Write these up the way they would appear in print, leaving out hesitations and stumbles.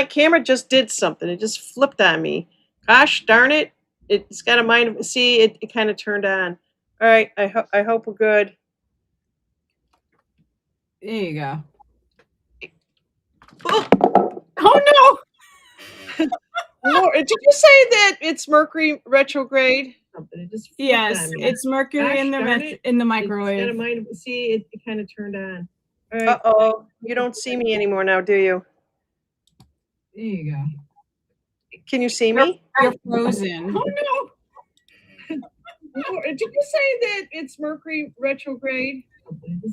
my camera just did something. It just flipped on me. Gosh darn it. It's got a mind of, see, it kind of turned on. All right, I hope we're good. There you go. Oh, Oh Lord, did you say that it's Mercury retrograde? no! Yes, it's Mercury in the microwave. It's got a mind of, see, it kind of turned on. All right. Uh-oh, you don't see me anymore now, do you? There you go. Can you see me? You're frozen. Oh no! Did you say that it's Mercury retrograde?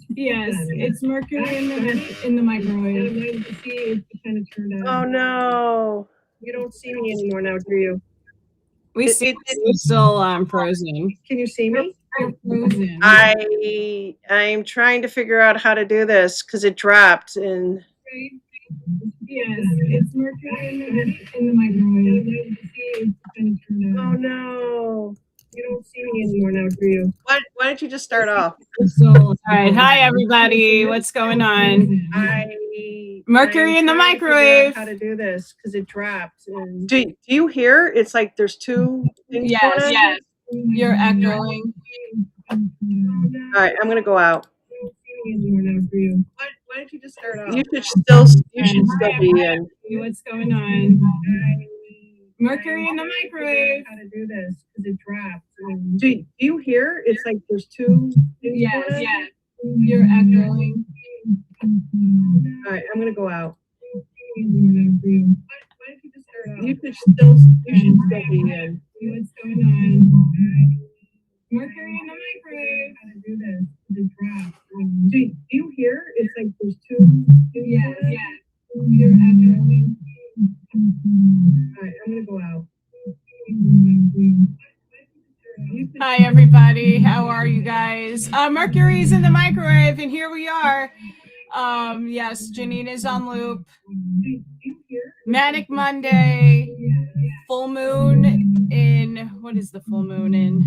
Yes, it's Mercury in the microwave. Oh no! You don't see me anymore now, do you? We see you're still frozen. Can you see me? You're frozen. I'm trying to figure out how to do this because it dropped and. Yes, it's Mercury in the microwave. Oh no! You don't see me anymore now, do you? Why don't you just start off? All right, hi everybody. What's going on? Mercury in the microwave. How to do this because it dropped. And do you hear? It's like there's two things Yes, going on. yes. You're echoing. All right, I'm gonna go out. Why don't you just start off? You should still be in. What's going on? Mercury in the microwave. How to do this because it dropped. And do you hear? It's like there's two things. Yes, yes. You're echoing. All right, I'm gonna go out. You should still be in. What's going on? Mercury in the microwave. How to do this because it dropped. And do you hear? It's like there's two. Yes, yes. You're echoing. All right, I'm gonna go out. Hi everybody, how are you guys? Mercury's in the microwave and here we are. Yes, Janine is on loop. Manic Monday, full moon in, what is the full moon in?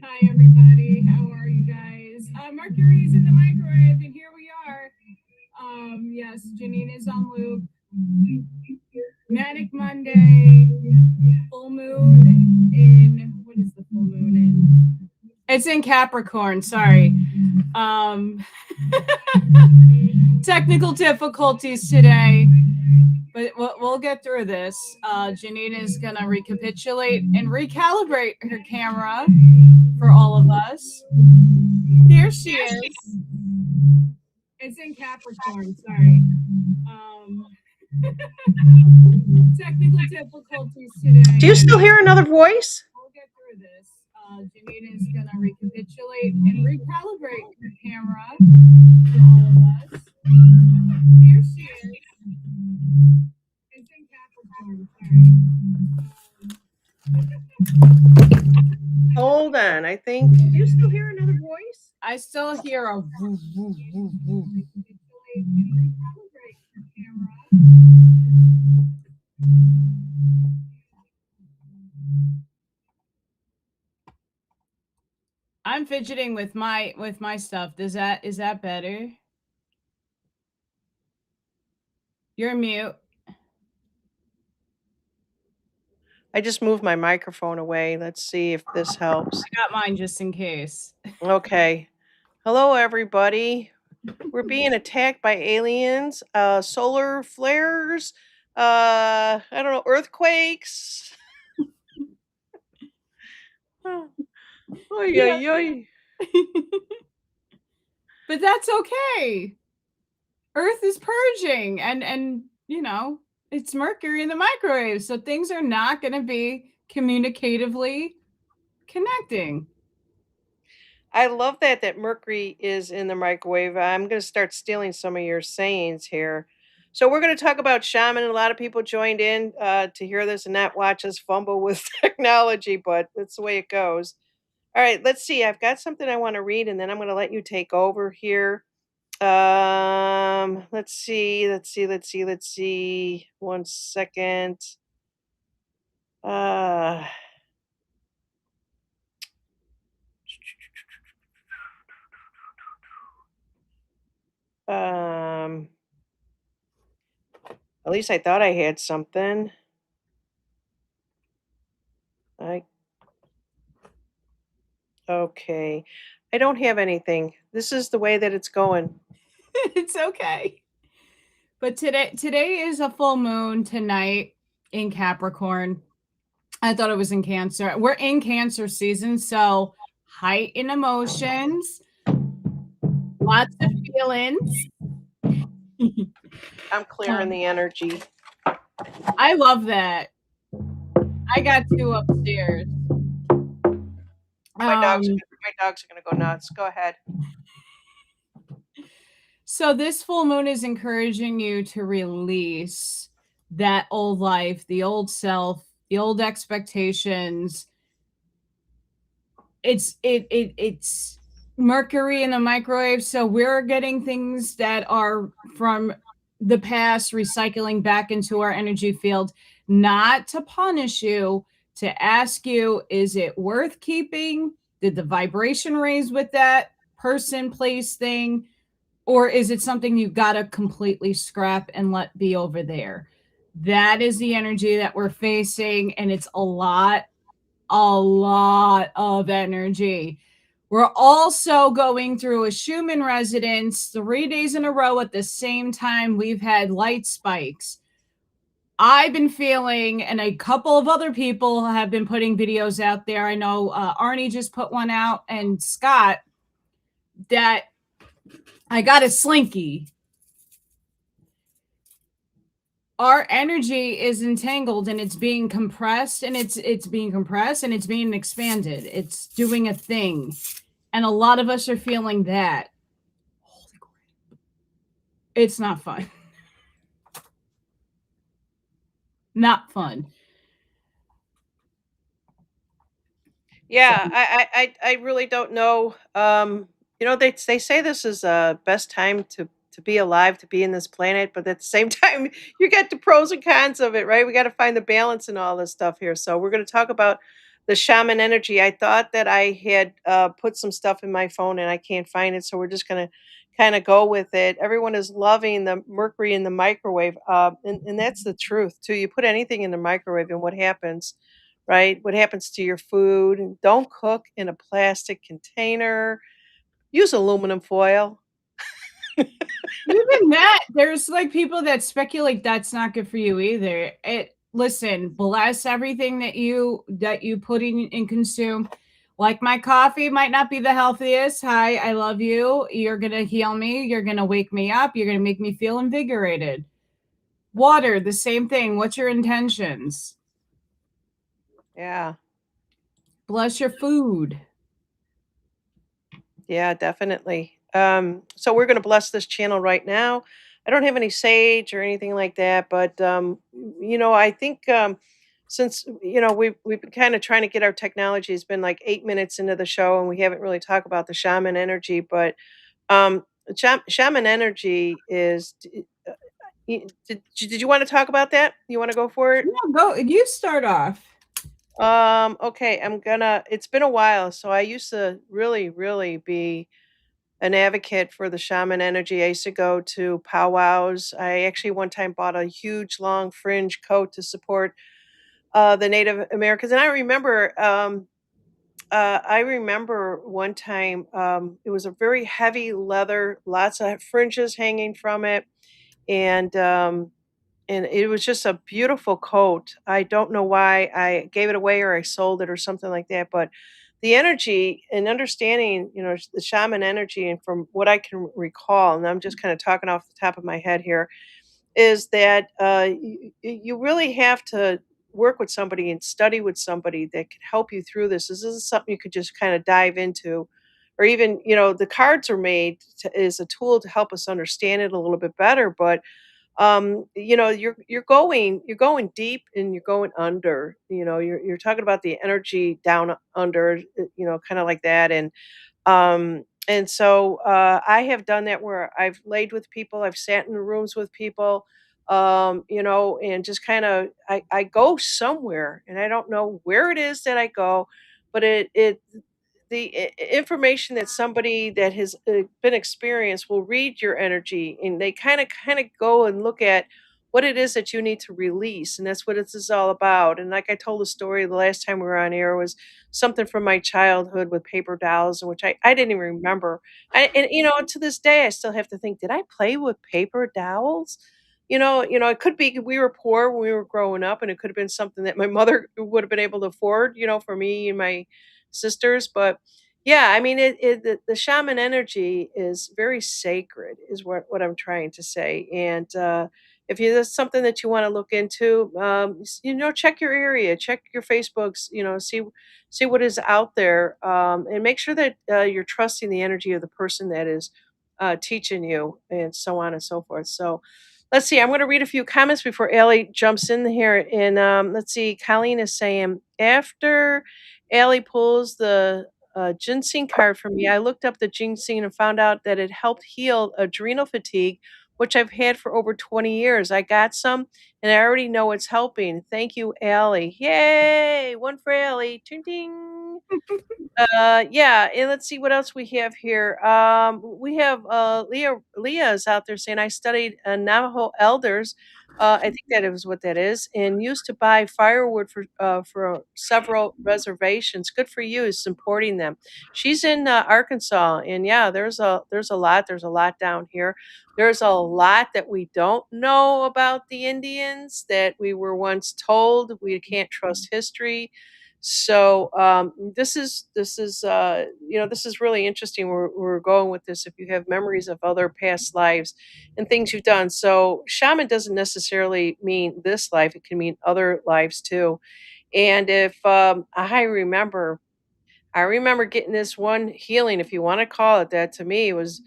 Hi everybody, how are you guys? Mercury's in the microwave and here we are. Yes, Janine is on loop. Manic Monday, full moon in, what is the full moon in? It's in Capricorn, sorry. Technical difficulties today, but we'll get through this. Janine is gonna recapitulate and recalibrate her camera for all of us. Here she is. It's in Capricorn, sorry. Technical difficulties today. Do you still hear another voice? We'll get through this. Janine is going to recapitulate and recalibrate her camera for all of us. Here she is. It's in Capricorn, sorry. Hold on, I think. Do you still hear another voice? I still hear a woo, woo, woo, woo. I'm fidgeting with my stuff. Is that better? You're mute. I just moved my microphone away. Let's see if this helps. I got mine just in case. Okay. Hello, everybody. We're being attacked by aliens, solar flares, I don't know, earthquakes. Oy, oy, oy. But that's okay. Earth is purging and you know, it's Mercury in the microwave, so things are not going to be communicatively connecting. I love that Mercury is in the microwave. I'm going to start stealing some of your sayings here. So we're going to talk about Shaman. A lot of people joined in to hear this and not watch us fumble with technology, but that's the way it goes. All right, let's see. I've got something I want to read, and then I'm going to let you take over here. Let's see. 1 second. At least I thought I had something. I Okay. I don't have anything. This is the way that it's going. It's okay. But today is a full moon tonight in Capricorn. I thought it was in Cancer. We're in Cancer season, so heightened emotions, lots of feelings. I'm clearing Um, the energy. I love that. I got two upstairs. Um, My dogs are gonna go nuts. Go ahead. so this full moon is encouraging you to release that old life, the old self, the old expectations. It's Mercury in the microwave, so we're getting things that are from the past recycling back into our energy field, not to punish you, to ask you, is it worth keeping? Did the vibration raise with that person, place, thing? Or is it something you got to completely scrap and let be over there? That is the energy that we're facing, and it's a lot of energy. We're also going through a Schumann resonance 3 days in a row at the same time. We've had light spikes. I've been feeling, and a couple of other people have been putting videos out there. I know Arnie just put one out, and Scott, that I got a slinky. Our energy is entangled and it's being compressed and it's being compressed and it's being expanded. It's doing a thing. And a lot of us are feeling that. It's not fun. Not fun. So Yeah, I really don't know. They say this is best time to be alive, to be in this planet, but at the same time, you get the pros and cons of it, right? We got to find the balance in all this stuff here. So we're going to talk about the shaman energy. I thought that I had put some stuff in my phone and I can't find it, so we're just going to kind of go with it. Everyone is loving the mercury in the microwave, and that's the truth too. You put anything in the microwave, and what happens? Right? What happens to your food? And don't cook in a plastic container. Use aluminum foil. even that, there's like people that speculate that's not good for you either. It listen, bless everything that you put in and consume. Like my coffee might not be the healthiest. Hi, I love you. You're gonna heal me. You're gonna wake me up. You're gonna make me feel invigorated. Water, the same thing. What's your intentions? Yeah. Bless your food. Yeah, definitely. So we're going to bless this channel right now. I don't have any sage or anything like that, but I think since we've been kind of trying to get our technology. It's been like 8 minutes into the show, and we haven't really talked about the shaman energy. But shaman energy is. Did you want to talk about that? You want to go for it? Yeah, go. You start off. Okay, it's been a while, so I used to really, really be an advocate for the shaman energy. I used to go to powwows. I actually one time bought a huge long fringe coat to support the Native Americans. And I remember one time it was a very heavy leather, lots of fringes hanging from it, and it was just a beautiful coat. I don't know why I gave it away or I sold it or something like that, but the energy and understanding, the shaman energy, and from what I can recall, and I'm just kind of talking off the top of my head here, is that you really have to work with somebody and study with somebody that can help you through this. This isn't something you could just kind of dive into. Or even, the cards are made as a tool to help us understand it a little bit better. But you're going deep and you're going under. You're talking about the energy down under, kind of like that. And so I have done that where I've laid with people, I've sat in rooms with people, and just kind of I go somewhere and I don't know where it is that I go, but information that somebody that has been experienced will read your energy, and they kind of go and look at what it is that you need to release, and that's what this is all about. And like I told the story the last time we were on air was something from my childhood with paper dolls, in which I didn't even remember. And to this day, I still have to think, did I play with paper dolls? It could be we were poor when we were growing up, and it could have been something that my mother would have been able to afford, for me and my sisters. But yeah, I mean, the shaman energy is very sacred, is what I'm trying to say. And if there's something that you want to look into, check your area, check your Facebooks, see what is out there, and make sure that you're trusting the energy of the person that is teaching you, and so on and so forth. So let's see. I'm going to read a few comments before Allie jumps in here. And let's see. Colleen is saying, after Allie pulls the ginseng card for me, I looked up the ginseng and found out that it helped heal adrenal fatigue, which I've had for over 20 years. I got some and I already know it's helping. Thank you, Allie. Yay! One for Allie. Ding ding. Yeah, and let's see what else we have here. We have Leah's out there saying I studied Navajo elders. I think that is what that is, and used to buy firewood for several reservations. Good for you, is supporting them. She's in Arkansas, and yeah, there's a lot down here. There's a lot that we don't know about the Indians that we were once told. We can't trust history. So this is really interesting. We're going with this. If you have memories of other past lives and things you've done, so shaman doesn't necessarily mean this life; it can mean other lives too. And if I remember getting this one healing, if you want to call it that. To me, it was,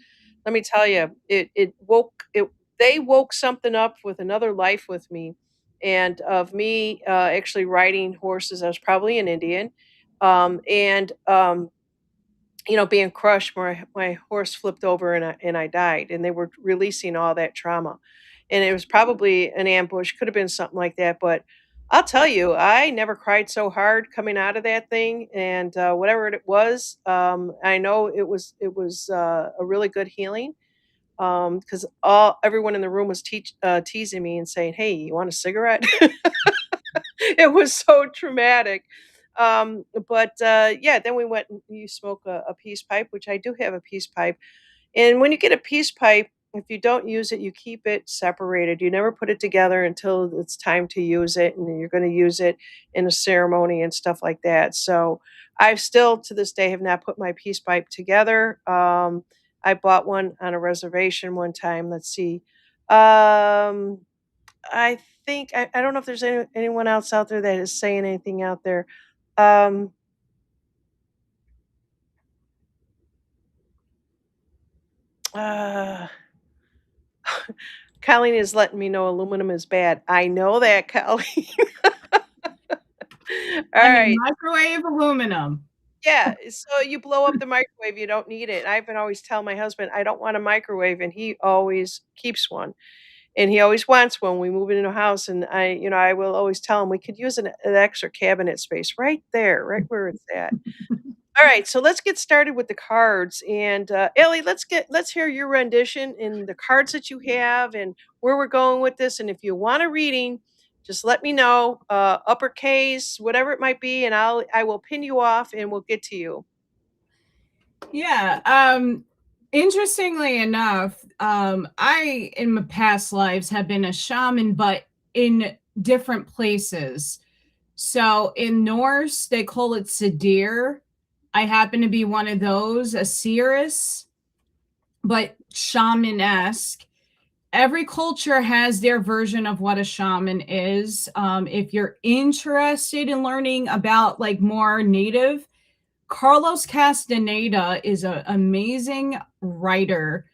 let me tell you, it woke it. They woke something up with another life with me, and of me actually riding horses. I was probably an Indian, and being crushed. My horse flipped over and I died, and they were releasing all that trauma, and it was probably an ambush. Could have been something like that, but I'll tell you, I never cried so hard coming out of that thing, and whatever it was, I know it was a really good healing. Because all everyone in the room was teasing me and saying, "Hey, you want a cigarette?" It was so traumatic. But yeah, then we went and you smoke a peace pipe, which I do have a peace pipe. And when you get a peace pipe, if you don't use it, you keep it separated. You never put it together until it's time to use it, and then you're going to use it in a ceremony and stuff like that. So I've still, to this day, have not put my peace pipe together. I bought one on a reservation one time. Let's see. Um, I think I don't know if there's anyone else out there that is saying anything out there. Um, uh, Colleen is letting me know aluminum is bad. I know that, Colleen. All I mean, right. microwave aluminum. Yeah. So you blow up the microwave, you don't need it. I've been always tell my husband I don't want a microwave, and he always keeps one. And he always wants one. We move into a house, and I will always tell him we could use an extra cabinet space right there, right where it's at. All right, so let's get started with the cards. And Ellie, let's hear your rendition and the cards that you have and where we're going with this. And if you want a reading, just let me know, uppercase, whatever it might be, and I will pin you off and we'll get to you. Yeah. Interestingly enough, I in my past lives have been a shaman, but in different places. So in Norse, they call it Sadir. I happen to be one of those, a seeress, but shaman-esque. Every culture has their version of what a shaman is. If you're interested in learning about like more native, Carlos Castaneda is an amazing writer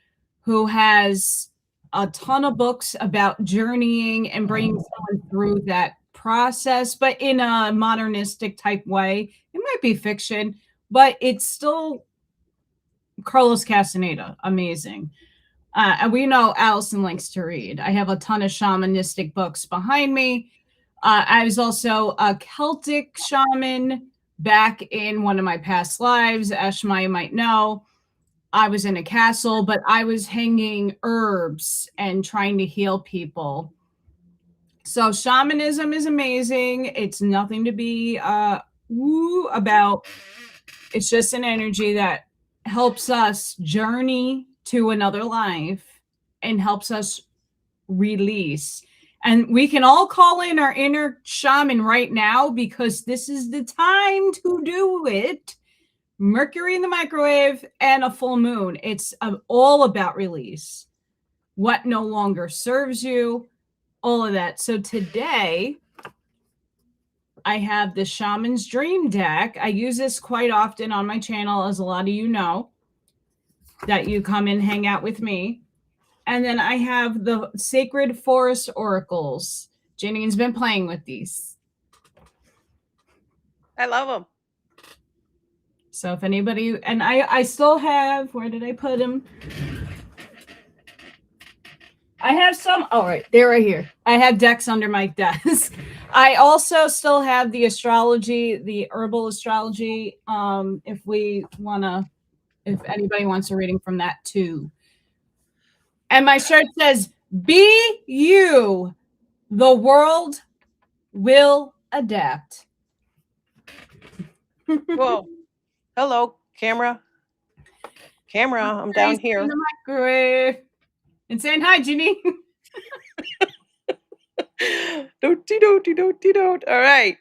who has a ton of books about journeying and bringing someone through that process, but in a modernistic type way. It might be fiction, but it's still Carlos Castaneda. Amazing. And we know Allison likes to read. I have a ton of shamanistic books behind me. I was also a Celtic shaman back in one of my past lives. Ashmaya might know. I was in a castle, but I was hanging herbs and trying to heal people. So shamanism is amazing. It's nothing to be woo about. It's just an energy that helps us journey to another life and helps us release. And we can all call in our inner shaman right now because this is the time to do it. Mercury in the microwave and a full moon. It's all about release. What no longer serves you, all of that. So today, I have the Shaman's Dream deck. I use this quite often on my channel, as a lot of you know, that you come and hang out with me. And then I have the Sacred Forest Oracles. Janine's been playing with these. I love them. So if anybody, and I still have, where did I put them? I have some, oh, right, they're right here. I have decks under my desk. I also still have the astrology, the herbal astrology, if we want to, if anybody wants a reading from that too. And my shirt says, be you, the world will adapt. Whoa. Hello, camera. Camera, I'm down In here. the microwave. And saying hi, Janine. Doty doty doty dote. All right.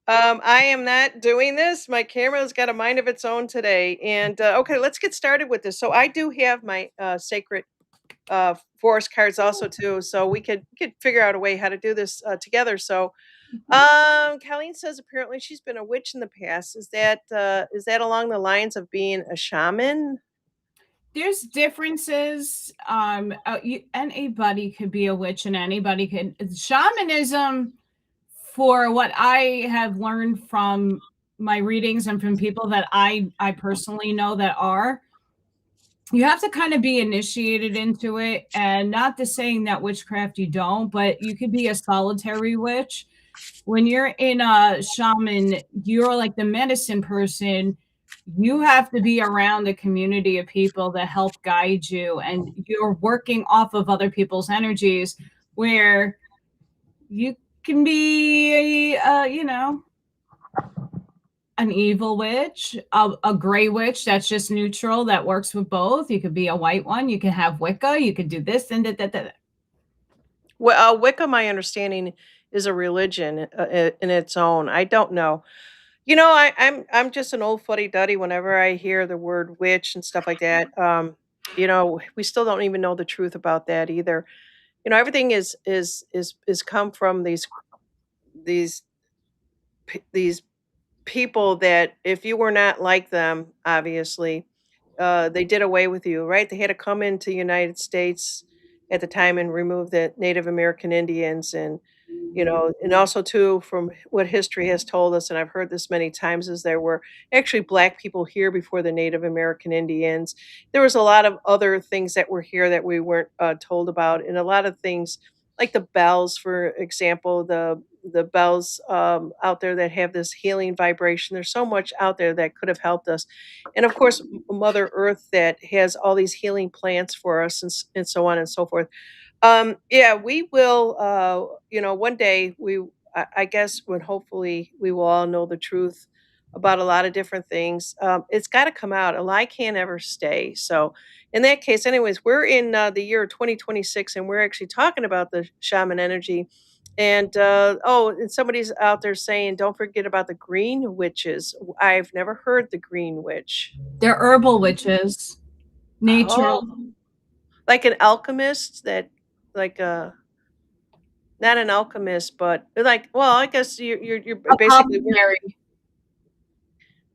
I am not doing this. My camera's got a mind of its own today. And okay, let's get started with this. So I do have my sacred forest cards also too. So we could figure out a way how to do this together. So Colleen says apparently she's been a witch in the past. Is that along the lines of being a shaman? There's differences. Anybody could be a witch, and anybody could. Shamanism, for what I have learned from my readings and from people that I personally know that are, you have to kind of be initiated into it. And not to saying that witchcraft you don't, but you could be a solitary witch. When you're in a shaman, you're like the medicine person. You have to be around a community of people that help guide you, and you're working off of other people's energies, where you can be, an evil witch, a gray witch that's just neutral, that works with both. You could be a white one. You can have Wicca. You could do this and that. Well, Wicca, my understanding, is a religion in its own. I don't know. I'm just an old fuddy duddy. Whenever I hear the word witch and stuff like that, we still don't even know the truth about that either. Everything is come from these these people that if you were not like them, obviously, they did away with you, right? They had to come into the United States at the time and remove the Native American Indians and also too from what history has told us, and I've heard this many times, is there were actually black people here before the Native American Indians. There was a lot of other things that were here that we weren't told about, and a lot of things like the bells, for example, the bells out there that have this healing vibration. There's so much out there that could have helped us, and of course, Mother Earth that has all these healing plants for us, and so on and so forth. Yeah, we will. One day I guess when hopefully we will all know the truth about a lot of different things. It's got to come out. A lie can't ever stay. So, in that case, anyways, we're in the year 2026, and we're actually talking about the shaman energy. And and somebody's out there saying, "Don't forget about the green witches." I've never heard the green witch. They're herbal witches, nature, Oh, like an alchemist that, like not an alchemist, but like, well, I guess you're basically apothecary.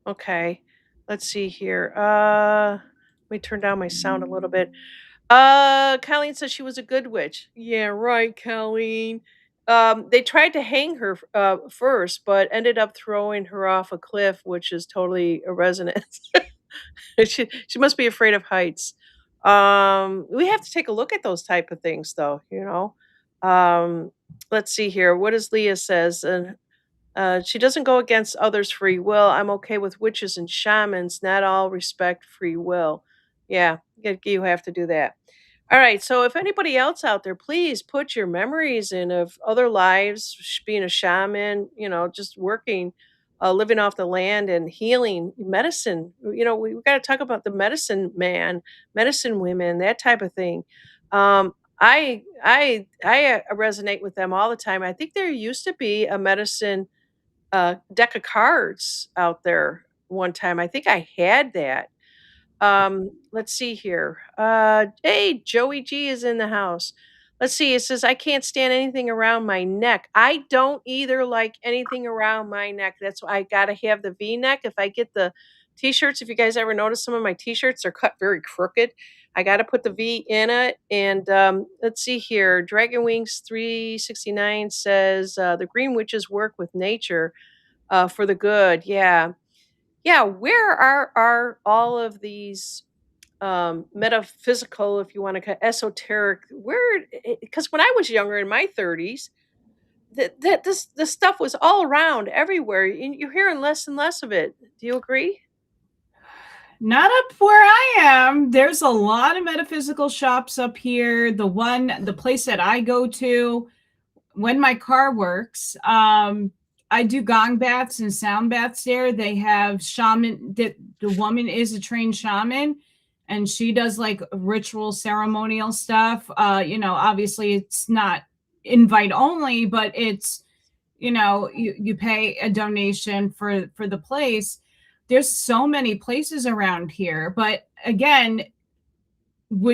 okay. Let's see here. Let me turn down my sound a little bit. Colleen says she was a good witch. Yeah, right, Colleen. They tried to hang her first, but ended up throwing her off a cliff, which is totally a resonance. She must be afraid of heights. We have to take a look at those type of things, though. Um, let's see here. What does Leah says? And she doesn't go against others' free will. I'm okay with witches and shamans. Not all respect free will. Yeah, you have to do that. All right. So, if anybody else out there, please put your memories in of other lives, being a shaman, just working, living off the land and healing medicine. We got to talk about the medicine man, medicine women, that type of thing. I resonate with them all the time. I think there used to be a medicine deck of cards out there one time. I think I had that. Let's see here. Hey, Joey G is in the house. Let's see. It says I can't stand anything around my neck. I don't either like anything around my neck. That's why I gotta have the V neck. If I get the t-shirts, if you guys ever notice some of my t-shirts, they're cut very crooked. I gotta put the V in it. And let's see here. Dragon Wings 369 says the Green Witches work with nature for the good. Yeah. Yeah, where are all of these metaphysical, if you want to call esoteric, where, because when I was younger in my 30s, that this stuff was all around everywhere. You're hearing less and less of it. Do you agree? Not up where I am. There's a lot of metaphysical shops up here. The place that I go to when my car works, I do gong baths and sound baths there. They have shaman. The woman is a trained shaman, and she does like ritual ceremonial stuff. Obviously it's not invite only, but it's you pay a donation for the place. There's so many places around here, but again,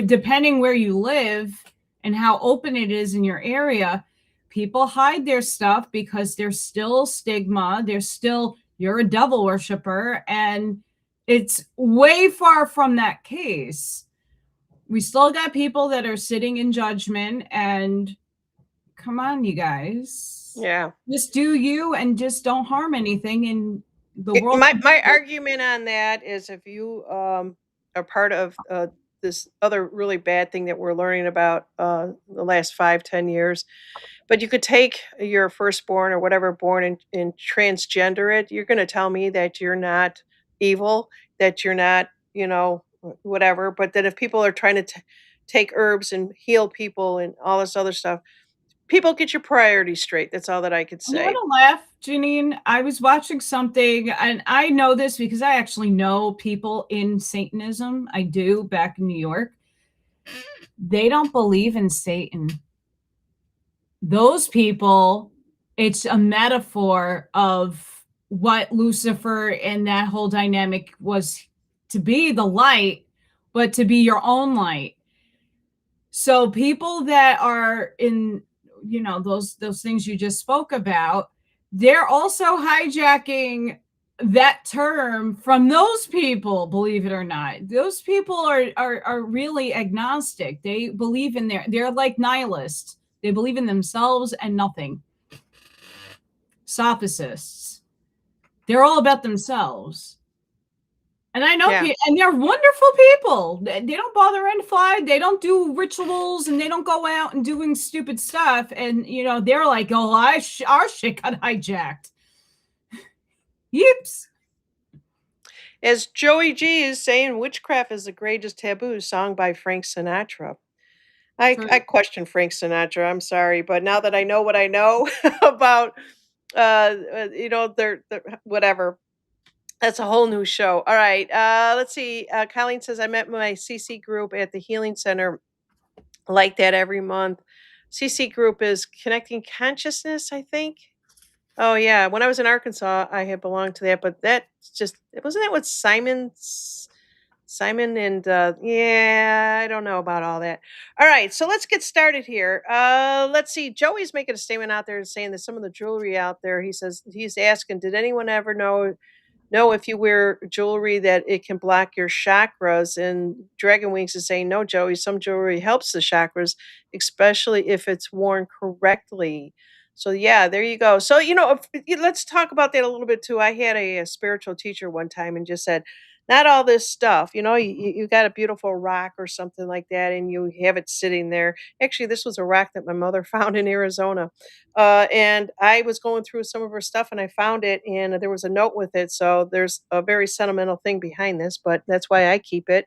depending where you live and how open it is in your area, people hide their stuff because there's still stigma. There's still, you're a devil worshiper, and it's way far from that case. We still got people that are sitting in judgment, and come on, you guys. Yeah. Just do you and just don't harm anything, and the It world my will my be argument on that is if you, are part of, this other really bad thing that we're learning about, the last 5, 10 years, but you could take your firstborn or whatever born and transgender it, you're gonna tell me that you're not evil, that you're not, whatever, but then if people are trying to take herbs and heal people and all this other stuff, people get your priorities straight, that's all that I could I'm say. gonna laugh, Janine. I was watching something, and I know this because I actually know people in Satanism. I do back in New York. They don't believe in Satan. Those people, it's a metaphor of what Lucifer and that whole dynamic was, to be the light, but to be your own light. So people that are in, those things you just spoke about, they're also hijacking that term from those people, believe it or not. Those people are really agnostic. They believe in they're like nihilists. They believe in themselves and nothing. Sophicists. They're all about themselves. And I know Yeah. people, and they're wonderful people. They don't bother and fly. They don't do rituals, and they don't go out and doing stupid stuff. And they're like, "Oh, our shit got hijacked." Yips. As Joey G is saying, witchcraft is the greatest taboo song by Frank Sinatra. I True. question Frank Sinatra. I'm sorry, but now that I know what I know about, they're whatever. That's a whole new show. All right. Let's see. Colleen says I met my CC group at the Healing Center like that every month. CC group is Connecting Consciousness, I think. Oh yeah, when I was in Arkansas, I had belonged to that, but that's just wasn't that what Simon and yeah, I don't know about all that. All right, so let's get started here. Let's see. Joey's making a statement out there saying that some of the jewelry out there. He says he's asking, did anyone ever know if you wear jewelry that it can block your chakras? And Dragon Wings is saying, no, Joey, some jewelry helps the chakras, especially if it's worn correctly. So yeah, there you go. So let's talk about that a little bit too. I had a spiritual teacher one time and just said, not all this stuff. You got a beautiful rock or something like that, and you have it sitting there. Actually, this was a rock that my mother found in Arizona, and I was going through some of her stuff and I found it, and there was a note with it. So there's a very sentimental thing behind this, but that's why I keep it.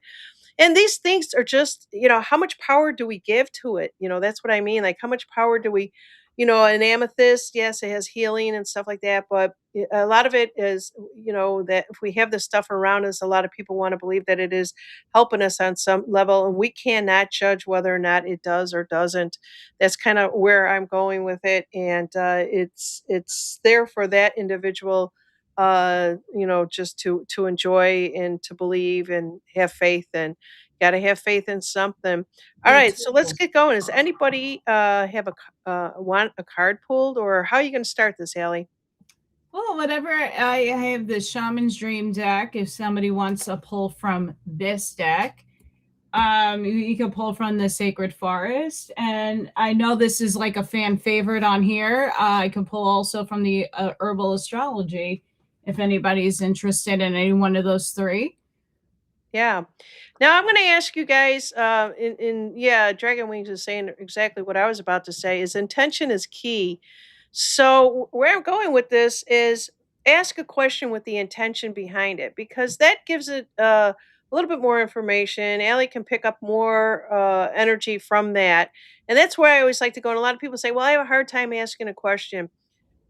And these things are just, how much power do we give to it? That's what I mean. Like, how much power do we, an amethyst, yes, it has healing and stuff like that, but a lot of it is, that if we have this stuff around us, a lot of people want to believe that it is helping us on some level, and we cannot judge whether or not it does or doesn't. That's kind of where I'm going with it, and it's there for that individual, just to enjoy and to believe and have faith, and gotta have faith in something. All The right, so let's tool. get going. Does anybody have want a card pulled, or how are you going to start this, Allie? Well, whatever. I have the Shaman's Dream deck. If somebody wants a pull from this deck, you can pull from the Sacred Forest. And I know this is like a fan favorite on here. I can pull also from the Herbal Astrology if anybody's interested in any one of those three. Yeah. Now I'm going to ask you guys. Yeah, Dragon Wings is saying exactly what I was about to say. Is intention is key. So where I'm going with this is ask a question with the intention behind it, because that gives it a little bit more information. Allie can pick up more energy from that, and that's where I always like to go. And a lot of people say, "Well, I have a hard time asking a question."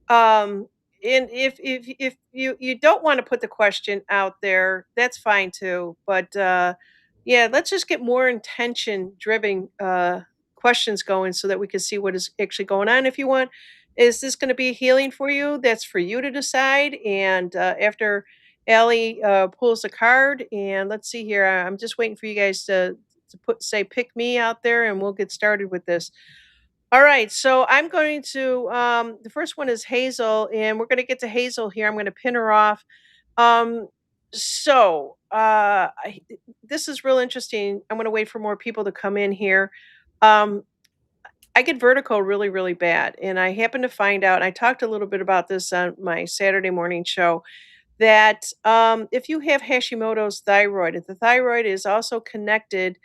Um, and if you don't want to put the question out there, that's fine too. But yeah, let's just get more intention driven questions going so that we can see what is actually going on. If you want, is this going to be healing for you? That's for you to decide. And after Allie pulls a card, and let's see here, I'm just waiting for you guys to say pick me out there, and we'll get started with this. All right, so I'm going to the first one is Hazel, and we're going to get to Hazel here. I'm going to pin her off. Um so this is real interesting. I'm going to wait for more people to come in here. Um I get vertigo really, really bad, and I happen to find out, I talked a little bit about this on my Saturday morning show, that if you have Hashimoto's thyroid, the thyroid is also connected.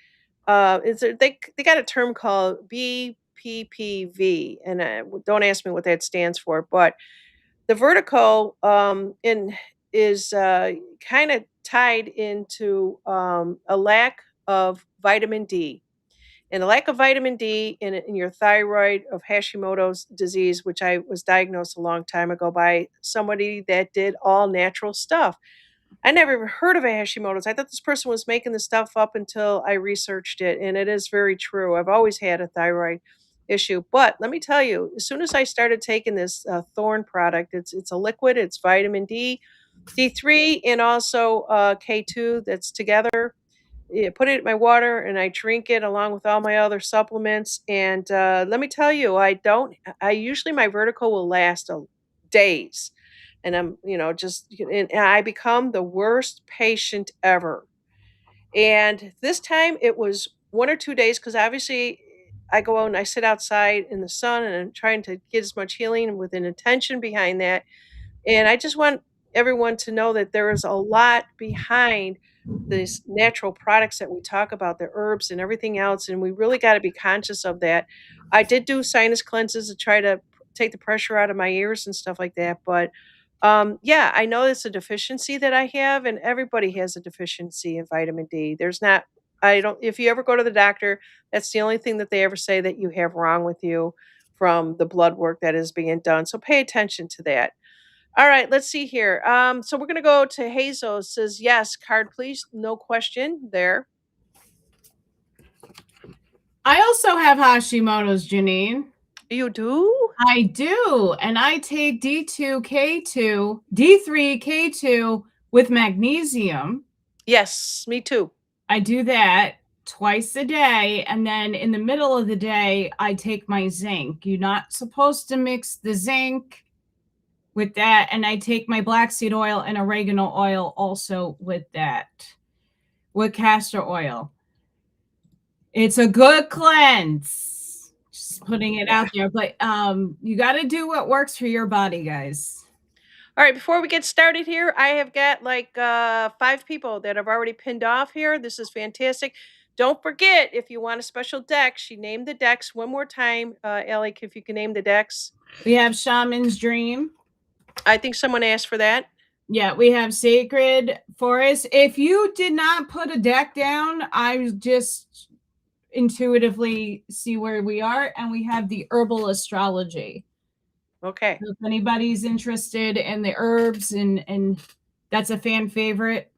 They got a term called BPPV, and don't ask me what that stands for, but the vertical in is kind of tied into a lack of vitamin D. And a lack of vitamin D in your thyroid of Hashimoto's disease, which I was diagnosed a long time ago by somebody that did all natural stuff. I never even heard of a Hashimoto's. I thought this person was making this stuff up until I researched it, and it is very true. I've always had a thyroid issue, but let me tell you, as soon as I started taking this Thorn product, it's a liquid. It's vitamin D, D3, and also K2 that's together. Yeah, put it in my water, and I drink it along with all my other supplements. And let me tell you, I don't. I usually my vertigo will last days, and I'm just and I become the worst patient ever. And this time it was 1 or 2 days, because obviously I go out and I sit outside in the sun, and I'm trying to get as much healing with an intention behind that. And I just want everyone to know that there is a lot behind these natural products that we talk about, the herbs and everything else, and we really got to be conscious of that. I did do sinus cleanses to try to take the pressure out of my ears and stuff like that, but yeah, I know it's a deficiency that I have, and everybody has a deficiency in vitamin D. There's not, I don't, if you ever go to the doctor, that's the only thing that they ever say that you have wrong with you from the blood work that is being done. So pay attention to that. All right, let's see here. So we're gonna go to Hazel. It says yes, card please. No question there. I also have Hashimoto's, Janine. You do? I do. And I take D2K2, D3K2 with magnesium. Yes, me too. I do that twice a day. And then in the middle of the day, I take my zinc. You're not supposed to mix the zinc with that. And I take my black seed oil and oregano oil also with that, with castor oil. It's a good cleanse. Just putting it Yeah. out there. But you got to do what works for your body, guys. All right, before we get started here, I have got like 5 people that have already pinned off here. This is fantastic. Don't forget, if you want a special deck, she named the decks one more time. Ellie, if you can name the decks. We have Shaman's Dream. I think someone asked for that. Yeah, we have sacred forest. If you did not put a deck down, I just intuitively see where we are, and we have the herbal astrology. Okay. So if anybody's interested in the herbs and that's a fan favorite,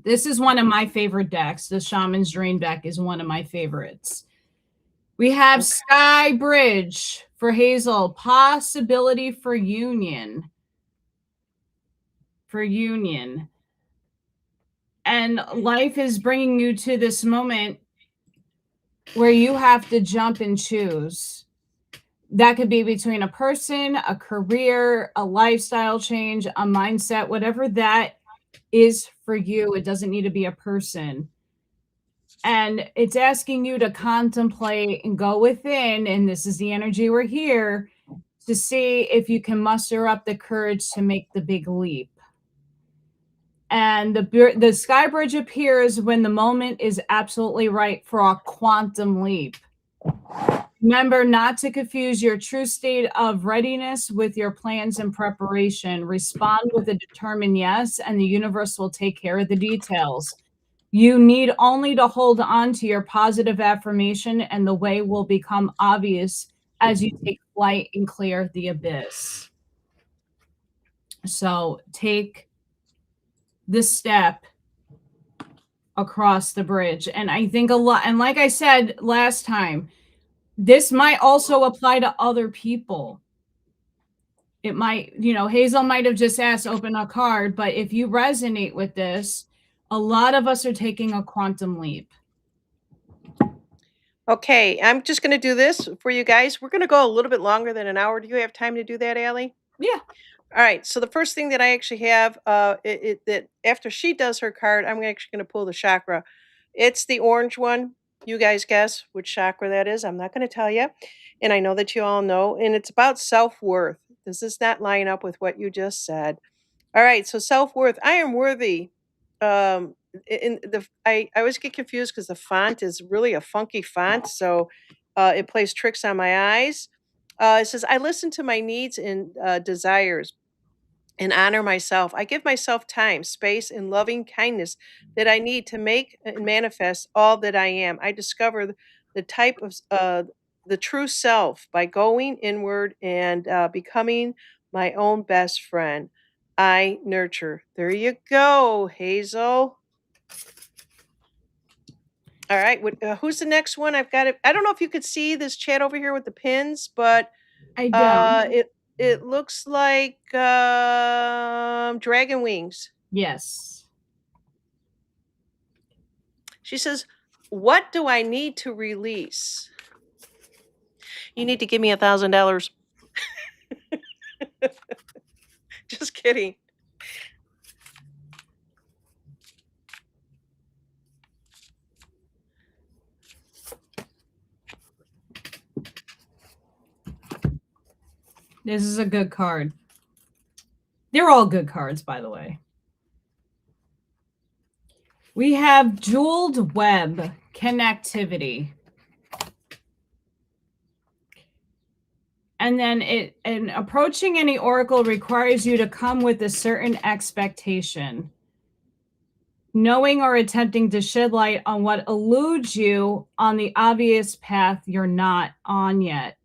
this is one of my favorite decks. The Shaman's Drain deck is one of my favorites. We have Okay. Sky Bridge for Hazel, possibility for union. For union. And life is bringing you to this moment where you have to jump and choose. That could be between a person, a career, a lifestyle change, a mindset, whatever that is for you. It doesn't need to be a person. And it's asking you to contemplate and go within. And this is the energy we're here to see if you can muster up the courage to make the big leap. And the sky bridge appears when the moment is absolutely right for a quantum leap. Remember not to confuse your true state of readiness with your plans and preparation. Respond with a determined yes, and the universe will take care of the details. You need only to hold on to your positive affirmation, and the way will become obvious as you take flight and clear the abyss. So take this step across the bridge. And I think a lot, and like I said last time, this might also apply to other people. It might, Hazel might have just asked open a card, but if you resonate with this, a lot of us are taking a quantum leap. Okay, I'm just going to do this for you guys. We're going to go a little bit longer than an hour. Do you have time to do that, Allie? Yeah, All right. So the first thing that I actually have, that after she does her card, I'm actually going to pull the chakra. It's the orange one. You guys guess which chakra that is. I'm not going to tell you, and I know that you all know. And it's about self worth. Does this not line up with what you just said? All right. So self worth. I am worthy. In the I always get confused because the font is really a funky font, so it plays tricks on my eyes. It says I listen to my needs and desires and honor myself. I give myself time, space, and loving kindness that I need to make and manifest all that I am. I discover the type of the true self by going inward and becoming my own best friend. I nurture. There you go, Hazel. All right, who's the next one? I've got it. I don't know if you could see this chat over here with the pins, but I don't. it looks like dragon wings. Yes. She says, "What do I need to release?" You need to give me $1,000. Just kidding. This is a good card. They're all good cards, by the way. We have jeweled web connectivity. And then approaching any oracle requires you to come with a certain expectation. Knowing or attempting to shed light on what eludes you on the obvious path you're not on yet.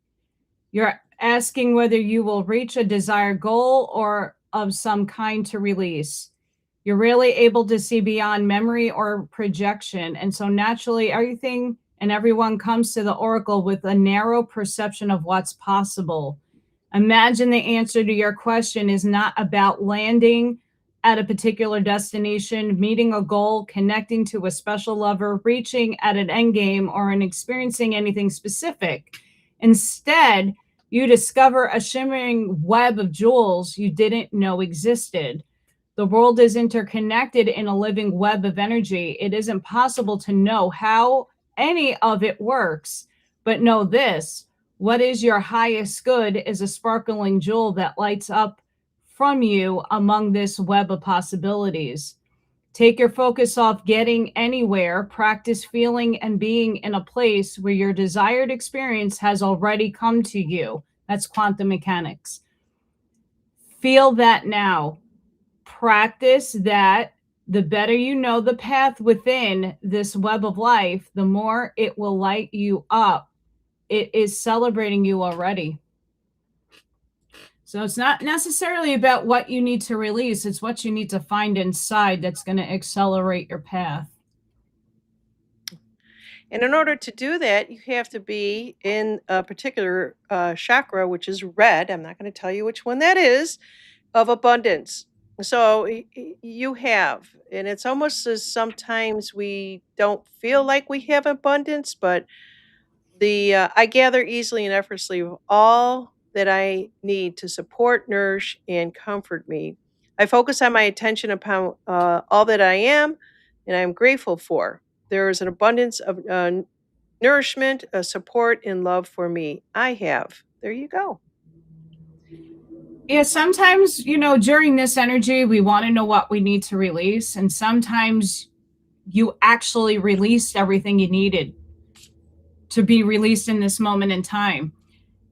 You're asking whether you will reach a desired goal or of some kind to release. You're really able to see beyond memory or projection. And so naturally, everything and everyone comes to the oracle with a narrow perception of what's possible. Imagine the answer to your question is not about landing at a particular destination, meeting a goal, connecting to a special lover, reaching at an end game, or in experiencing anything specific. Instead, you discover a shimmering web of jewels you didn't know existed. The world is interconnected in a living web of energy. It isn't possible to know how any of it works, but know this: what is your highest good is a sparkling jewel that lights up from you among this web of possibilities. Take your focus off getting anywhere, practice feeling and being in a place where your desired experience has already come to you. That's quantum mechanics. Feel that now. practice that, the better you know the path within this web of life, the more it will light you up. It is celebrating you already. So it's not necessarily about what you need to release, it's what you need to find inside that's going to accelerate your path. And in order to do that, you have to be in a particular chakra, which is red. I'm not going to tell you which one that is, of abundance. So you have, and it's almost as sometimes we don't feel like we have abundance, but I gather easily and effortlessly of all that I need to support, nourish, and comfort me. I focus on my attention upon all that I am and I'm grateful for. There is an abundance of nourishment, support, and love for me. I have. There you go. Yeah, sometimes, during this energy, we want to know what we need to release. And sometimes you actually released everything you needed to be released in this moment in time.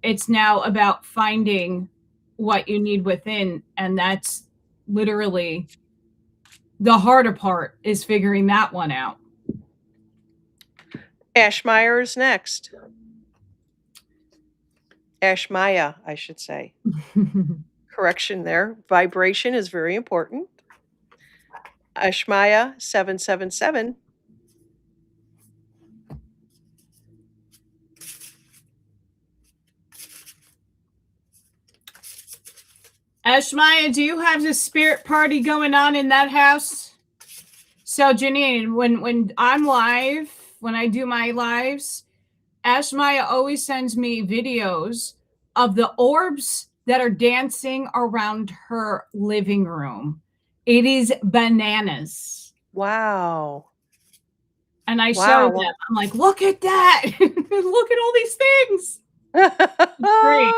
It's now about finding what you need within. And that's literally the harder part, is figuring that one out. Ashmeyer is next. Ashmaya, I should say. Correction there. Vibration is very important. Ashmaya 777. Ashmaya, do you have the spirit party going on in that house? So Janine, when I'm live, when I do my lives, Ashmaya always sends me videos of the orbs that are dancing around her living room. It is bananas. Wow. And I show them. Wow. I'm like, look at that. Look at all these things. It's great.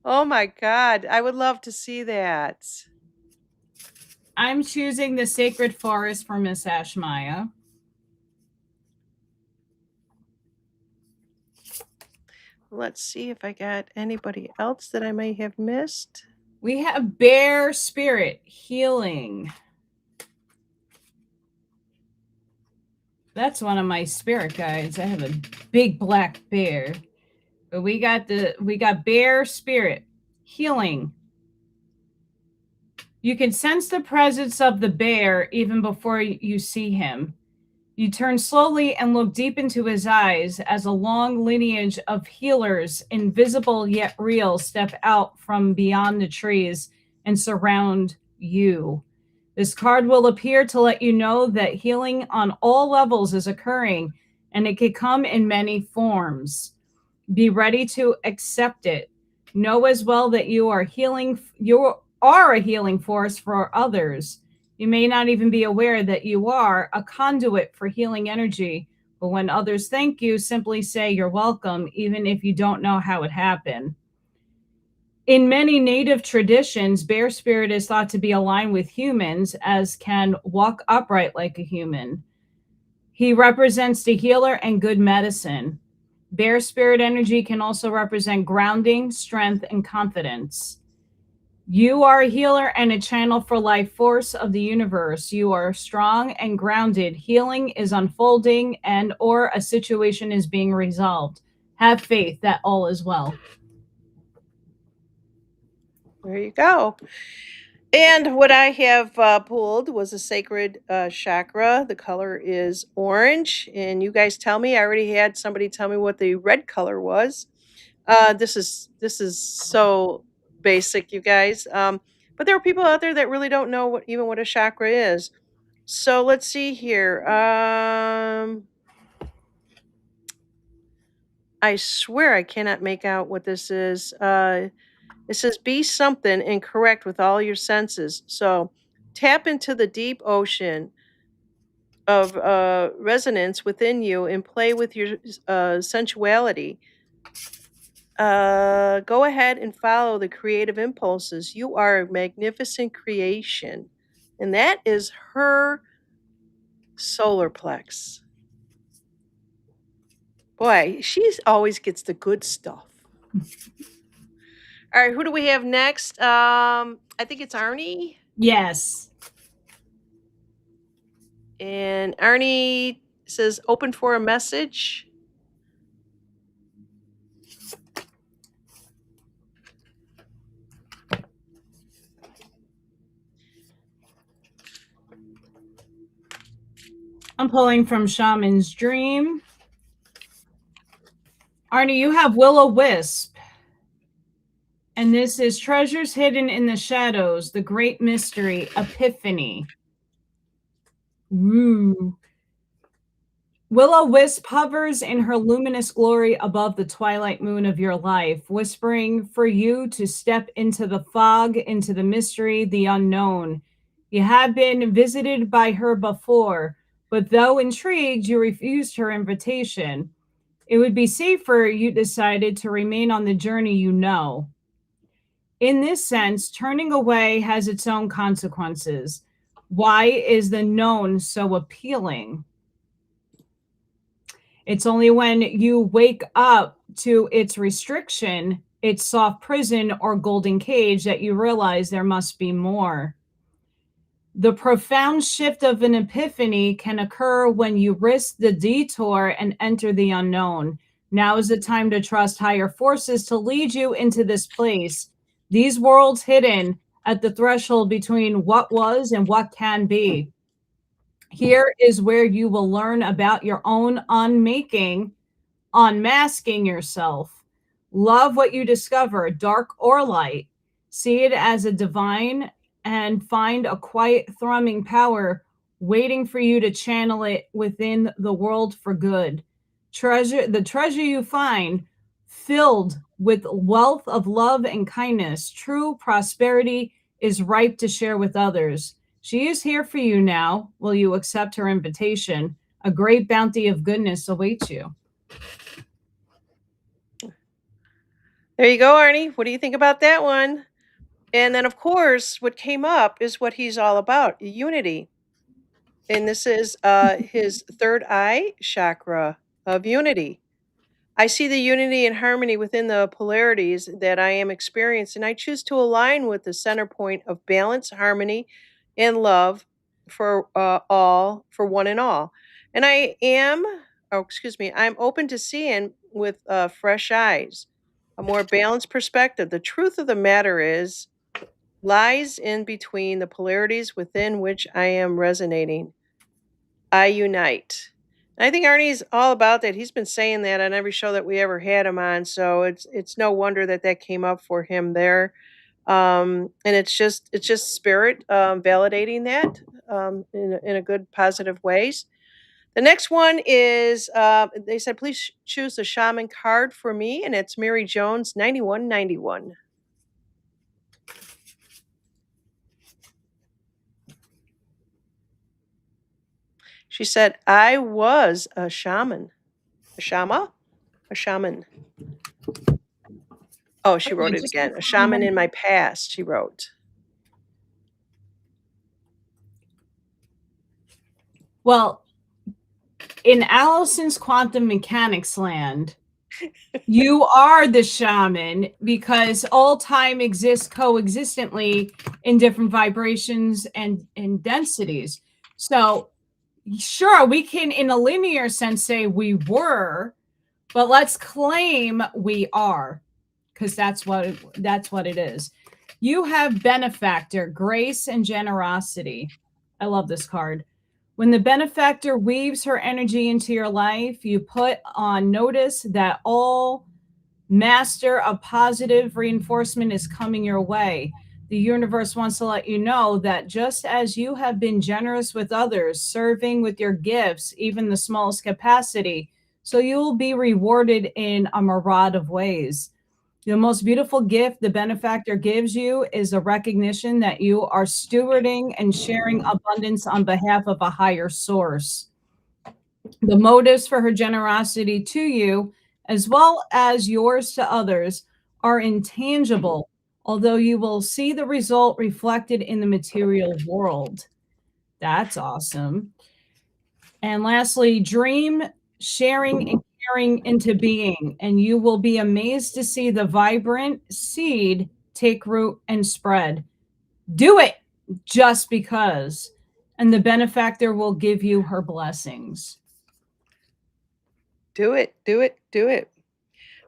Oh my God. I would love to see that. I'm choosing the sacred forest for Miss Ashmaya. Let's see if I got anybody else that I may have missed. We have bear spirit healing. That's one of my spirit guides. I have a big black bear. But we got bear spirit healing. You can sense the presence of the bear even before you see him. You turn slowly and look deep into his eyes as a long lineage of healers, invisible yet real, step out from beyond the trees and surround you. This card will appear to let you know that healing on all levels is occurring, and it can come in many forms. Be ready to accept it. Know as well that you are a healing force for others. You may not even be aware that you are a conduit for healing energy, but when others thank you, simply say you're welcome, even if you don't know how it happened. In many native traditions, bear spirit is thought to be aligned with humans, as can walk upright like a human. He represents the healer and good medicine. Bear spirit energy can also represent grounding, strength, and confidence. You are a healer and a channel for life force of the universe. You are strong and grounded. Healing is unfolding, and or a situation is being resolved. Have faith that all is well. There you go. And what I have pulled was a sacred chakra. The color is orange. And you guys tell me, I already had somebody tell me what the red color was. This is so basic, you guys. But there are people out there that really don't know what a chakra is. So let's see here. I swear I cannot make out what this is. It says be something and correct with all your senses. So tap into the deep ocean of resonance within you and play with your sensuality. Go ahead and follow the creative impulses. You are a magnificent creation. And that is her solar plex. Boy, she always gets the good stuff. All right, who do we have next? I think it's Arnie. Yes. And Arnie says, open for a message. I'm pulling from Shaman's Dream. Arnie, you have Will-O-Wisp. And this is Treasures Hidden in the Shadows, the Great Mystery, Epiphany. Woo. Will-O-Wisp hovers in her luminous glory above the twilight moon of your life, whispering for you to step into the fog, into the mystery, the unknown. You had been visited by her before, but though intrigued, you refused her invitation. It would be safer, you decided, to remain on the journey you know. In this sense, turning away has its own consequences. Why is the known so appealing? It's only when you wake up to its restriction, its soft prison or golden cage, that you realize there must be more. The profound shift of an epiphany can occur when you risk the detour and enter the unknown. Now is the time to trust higher forces to lead you into this place. These worlds hidden at the threshold between what was and what can be. Here is where you will learn about your own unmaking, unmasking yourself. Love what you discover, dark or light. See it as a divine and find a quiet, thrumming power waiting for you to channel it within the world for good. The treasure you find filled with wealth of love and kindness, true prosperity is ripe to share with others. She is here for you now. Will you accept her invitation? A great bounty of goodness awaits you. There you go, Arnie. What do you think about that one? And then, of course, what came up is what he's all about, unity. And this is his third eye chakra of unity. I see the unity and harmony within the polarities that I am experiencing. I choose to align with the center point of balance, harmony, and love for all, for one and all. And I'm open to seeing with fresh eyes, a more balanced perspective. The truth of the matter is, lies in between the polarities within which I am resonating. I unite. And I think Arnie's all about that. He's been saying that on every show that we ever had him on, so it's no wonder that that came up for him there. And it's just spirit validating that in a good positive ways. The next one is they said please choose the shaman card for me, and it's Mary Jones 9191. She said, I was a shaman. A shama? A shaman. Oh, she wrote Okay, it just again. A confirm shaman one. in my past, she wrote. Well, in Allison's quantum mechanics land, you are the shaman because all time exists coexistently in different vibrations and densities. So, sure, we can, in a linear sense, say we were, but let's claim we are, because that's what it is. You have benefactor, grace, and generosity. I love this card. When the benefactor weaves her energy into your life, you put on notice that all master of positive reinforcement is coming your way. The universe wants to let you know that just as you have been generous with others, serving with your gifts, even the smallest capacity, so you will be rewarded in a myriad of ways. The most beautiful gift the benefactor gives you is a recognition that you are stewarding and sharing abundance on behalf of a higher source. The motives for her generosity to you, as well as yours to others, are intangible, although you will see the result reflected in the material world. That's awesome. And lastly, dream sharing and carrying into being, and you will be amazed to see the vibrant seed take root and spread. Do it. just because. And the benefactor will give you her blessings. Do it, do it, do it.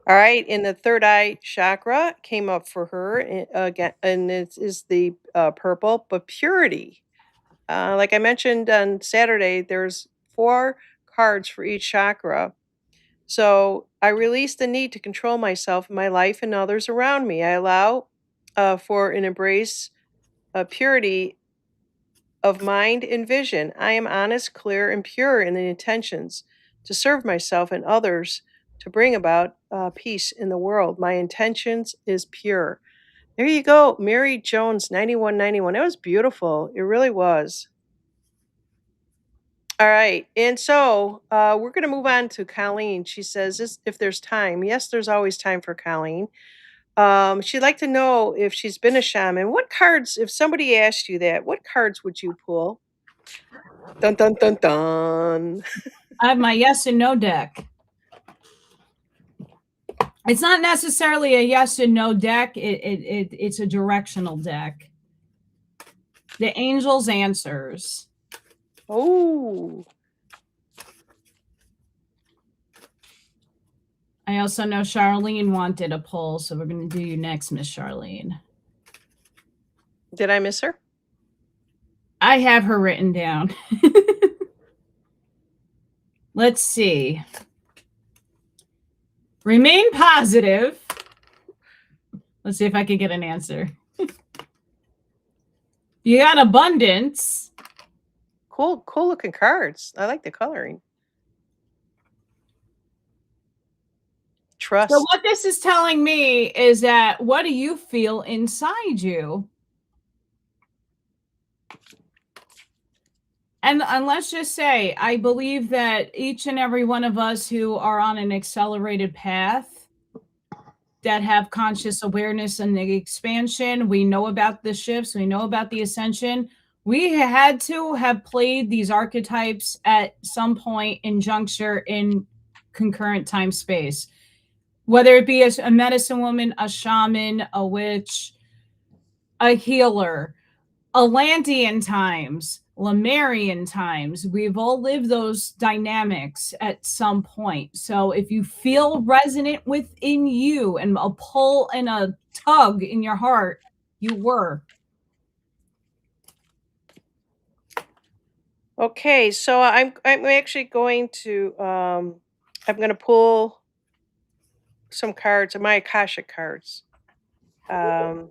All right, and the third eye chakra came up for her again, and it is the purple, but purity. Like I mentioned on Saturday, there's 4 cards for each chakra. So I release the need to control myself, my life, and others around me. I allow for an embrace of purity of mind and vision. I am honest, clear, and pure in the intentions to serve myself and others to bring about peace in the world. My intentions is pure. There you go, Mary Jones, 9191. It was beautiful. It really was. All right. And so we're going to move on to Colleen. She says, if there's time. Yes, there's always time for Colleen. She'd like to know if she's been a shaman. What cards, if somebody asked you that, what cards would you pull? Dun, dun, dun, dun. I have my yes and no deck. It's not necessarily a yes and no deck. It's a directional deck. The angels answers. Oh, I also know Charlene wanted a poll, so we're going to do you next, Miss Charlene. did I miss her? I have her written down. Let's see. Remain positive. Let's see if I can get an answer. You got abundance. Cool looking cards. I like the coloring. Trust. So what this is telling me is that what do you feel inside you? And let's just say, I believe that each and every one of us who are on an accelerated path that have conscious awareness and the expansion, we know about the shifts, we know about the ascension. We had to have played these archetypes at some point in juncture in concurrent time space, whether it be a medicine woman, a shaman, a witch, a healer, Atlantean times, Lemurian times. We've all lived those dynamics at some point. So if you feel resonant within you and a pull and a tug in your heart, you were. Okay, so I'm actually going to I'm going to pull some cards, my Akashic cards. Um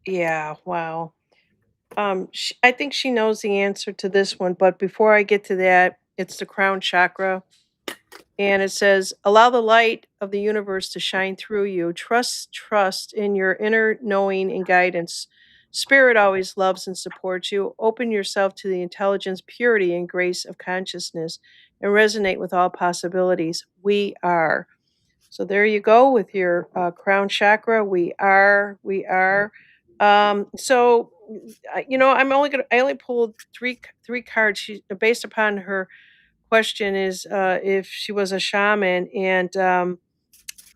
yeah, wow. I think she knows the answer to this one, but before I get to that, it's the crown chakra. And it says, allow the light of the universe to shine through you. Trust in your inner knowing and guidance. Spirit always loves and supports you. Open yourself to the intelligence, purity, and grace of consciousness and resonate with all possibilities. We are. So there you go with your crown chakra. We are. We are. So I only pulled three cards. She based upon her question is if she was a shaman, and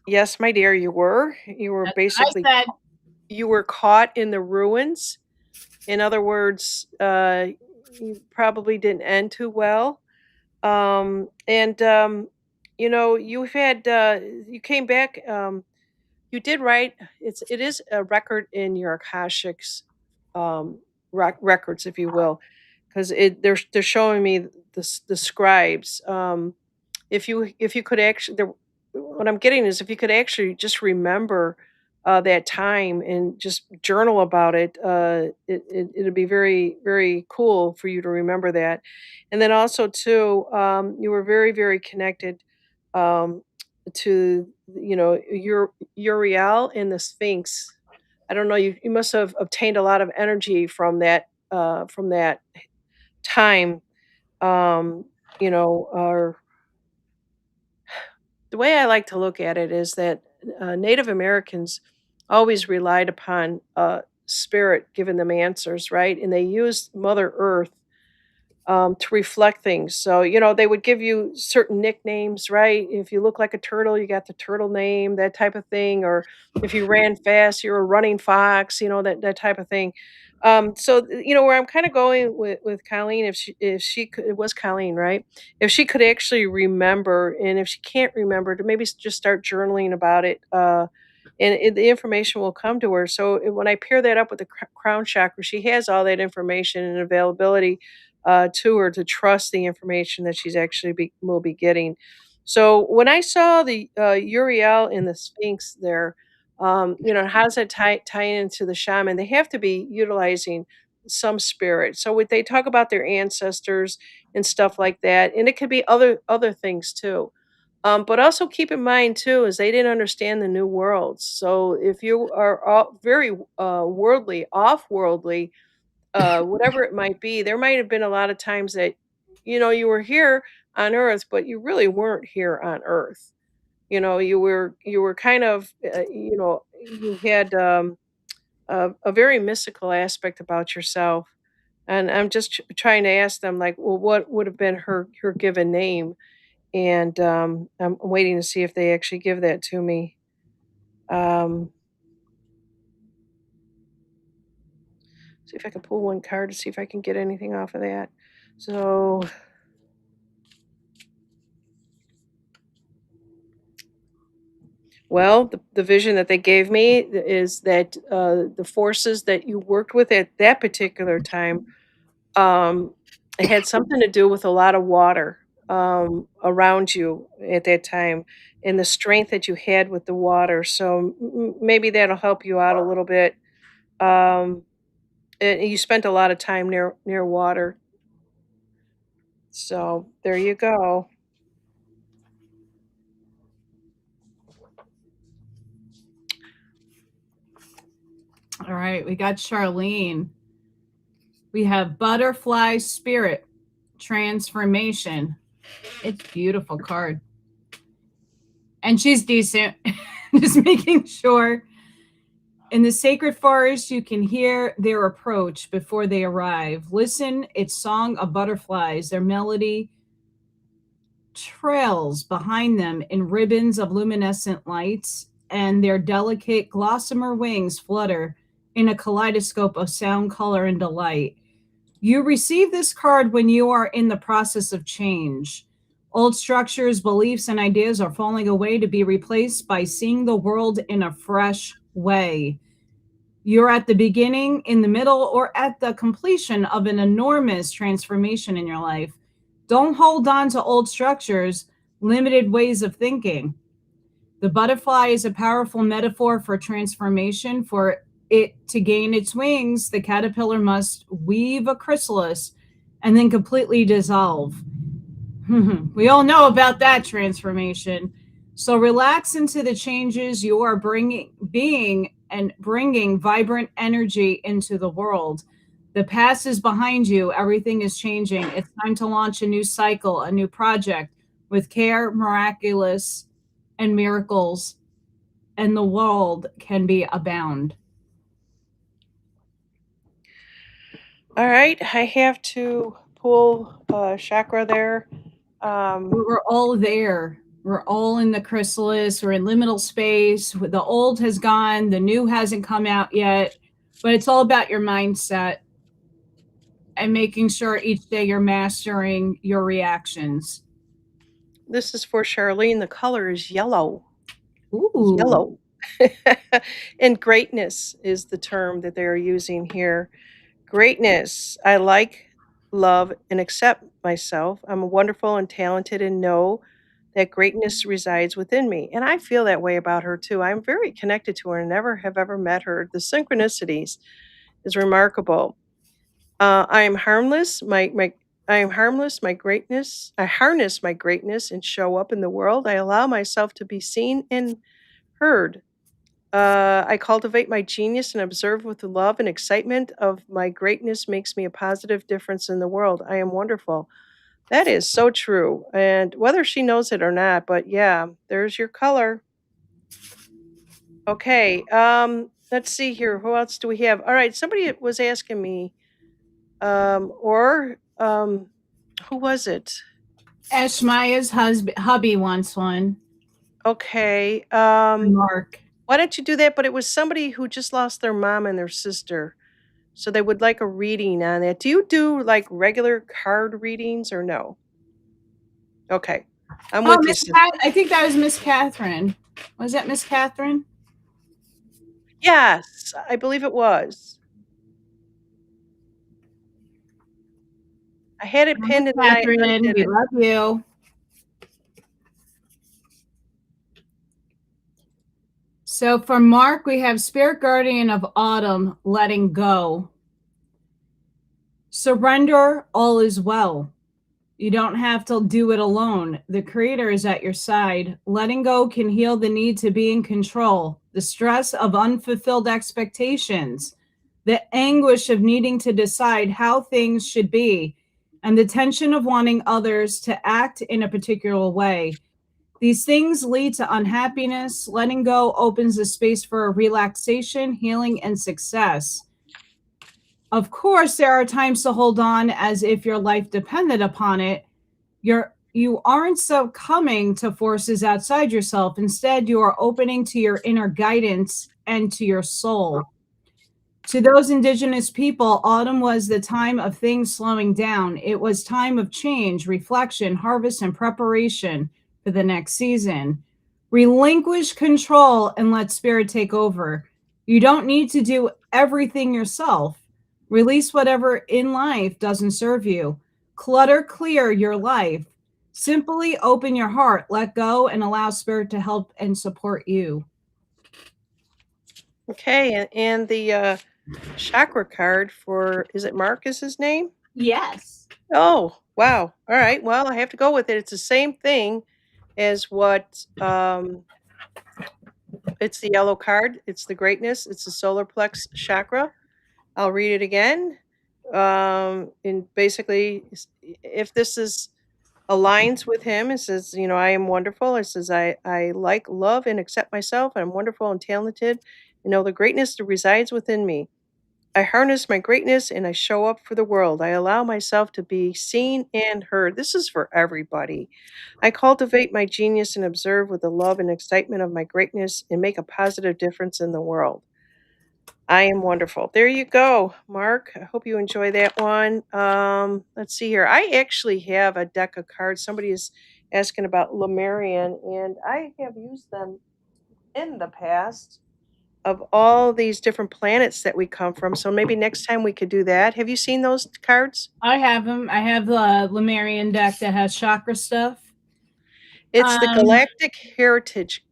yes, my dear, you were That's what basically I said. you were caught in the ruins. In other words, you probably didn't end too well. And you came back. You did right. It is a record in your akashics um, records, if you will, because they're showing me the scribes. If you could actually, what I'm getting is if you could actually just remember that time and just journal about it, it'd be very very cool for you to remember that. And then also too, you were very very connected um, to your Uriel and the Sphinx. I don't know. You must have obtained a lot of energy from that time. Um, or the way I like to look at it is that Native Americans always relied upon spirit giving them answers, right? And they used Mother Earth to reflect things. So, they would give you certain nicknames, right? If you look like a turtle, you got the turtle name, that type of thing. Or if you ran fast, you're a running fox, that type of thing. So where I'm kind of going with Colleen, if she could, it was Colleen, right? If she could actually remember, and if she can't remember, to maybe just start journaling about it. And the information will come to her. So when I pair that up with the crown chakra, she has all that information and availability to her to trust the information that she's actually will be getting. So when I saw the Uriel in the Sphinx there, how does that tie into the shaman? They have to be utilizing some spirit. So what they talk about their ancestors and stuff like that, and it could be other things too. But also keep in mind too is they didn't understand the new worlds. So if you are all very worldly, off-worldly, whatever it might be, there might have been a lot of times that you were here on Earth, but you really weren't here on Earth. You were kind of you had a very mystical aspect about yourself. And I'm just trying to ask them, like, well, what would have been her given name? And, I'm waiting to see if they actually give that to me. Um, see if I can pull one card to see if I can get anything off of that. So, well, the vision that they gave me is that, the forces that you worked with at that particular time, um, it had something to do with a lot of water, around you at that time and the strength that you had with the water. So, maybe that'll help you out a little bit. Um And you spent a lot of time near water, so there you go. All right, we got Charlene. We have butterfly spirit transformation. It's beautiful card. And she's decent. Just making sure. In the sacred forest, you can hear their approach before they arrive. Listen, its song of butterflies, their melody trails behind them in ribbons of luminescent lights, and their delicate gossamer wings flutter in a kaleidoscope of sound, color, and delight. You receive this card when you are in the process of change. Old structures, beliefs, and ideas are falling away to be replaced by seeing the world in a fresh way. You're at the beginning, in the middle, or at the completion of an enormous transformation in your life. Don't hold on to old structures, limited ways of thinking. The butterfly is a powerful metaphor for transformation. For it to gain its wings, the caterpillar must weave a chrysalis and then completely dissolve. We all know about that transformation. So relax into the changes you are being and bringing vibrant energy into the world. The past is behind you. Everything is changing. It's time to launch a new cycle, a new project with care, miraculous, and miracles, and the world can be abound. Alright, I have to pull, chakra there. We're all there. We're all in the chrysalis. We're in liminal space. The old has gone. The new hasn't come out yet. But it's all about your mindset and making sure each day you're mastering your reactions. This is for Charlene, the color is yellow. Ooh. Yellow. And greatness is the term that they are using here. Greatness. I like, love, and accept myself. I'm wonderful and talented and know that greatness resides within me. And I feel that way about her too. I'm very connected to her and never have ever met her. The synchronicities is remarkable. I am harmless. I am harmless. My greatness. I harness my greatness and show up in the world. I allow myself to be seen and heard. I cultivate my genius and observe with the love and excitement of my greatness makes me a positive difference in the world. I am wonderful. That is so true. And whether she knows it or not, but yeah, there's your color. Okay. Let's see here. Who else do we have? All right. Somebody was asking me, or Who was it? Eshmaya's hubby wants one. Okay. Mark. Why don't you do that? But it was somebody who just lost their mom and their sister. So they would like a reading on that. Do you do like regular card readings or no? Okay. I'm Oh, with you, sis. I think that was Miss Catherine. Was that Miss Catherine? Yes, I believe it was. I had it Miss pinned and then I Catherine, undid we it. love you. So for Mark, we have Spirit Guardian of Autumn, letting go. Surrender, all is well. You don't have to do it alone. The Creator is at your side. Letting go can heal the need to be in control, the stress of unfulfilled expectations, the anguish of needing to decide how things should be, and the tension of wanting others to act in a particular way. These things lead to unhappiness. Letting go opens the space for relaxation, healing, and success. Of course, there are times to hold on as if your life depended upon it. You aren't succumbing to forces outside yourself. Instead, you are opening to your inner guidance and to your soul. To those indigenous people, autumn was the time of things slowing down. It was time of change, reflection, harvest, and preparation for the next season. Relinquish control and let spirit take over. You don't need to do everything yourself. Release whatever in life doesn't serve you. Clutter clear your life. Simply open your heart, let go, and allow spirit to help and support you. Okay, and the chakra card for, is it Mark is his name? Yes. Oh, wow. All right. Well, I have to go with it. It's the same thing as what it's the yellow card. It's the greatness. It's the solar plex chakra. I'll read it again. And basically, if this is aligns with him, it says, you know, I am wonderful. It says, I like, love, and accept myself. I'm wonderful and talented. You know, the greatness that resides within me. I harness my greatness and I show up for the world. I allow myself to be seen and heard. This is for everybody. I cultivate my genius and observe with the love and excitement of my greatness and make a positive difference in the world. I am wonderful. There you go, Mark. I hope you enjoy that one. Let's see here. I actually have a deck of cards. Somebody is asking about Lemurian, and I have used them in the past of all these different planets that we come from. So maybe next time we could do that. Have you seen those cards? I have them. I have the Lemurian deck that has chakra stuff. It's the Um, Galactic Heritage.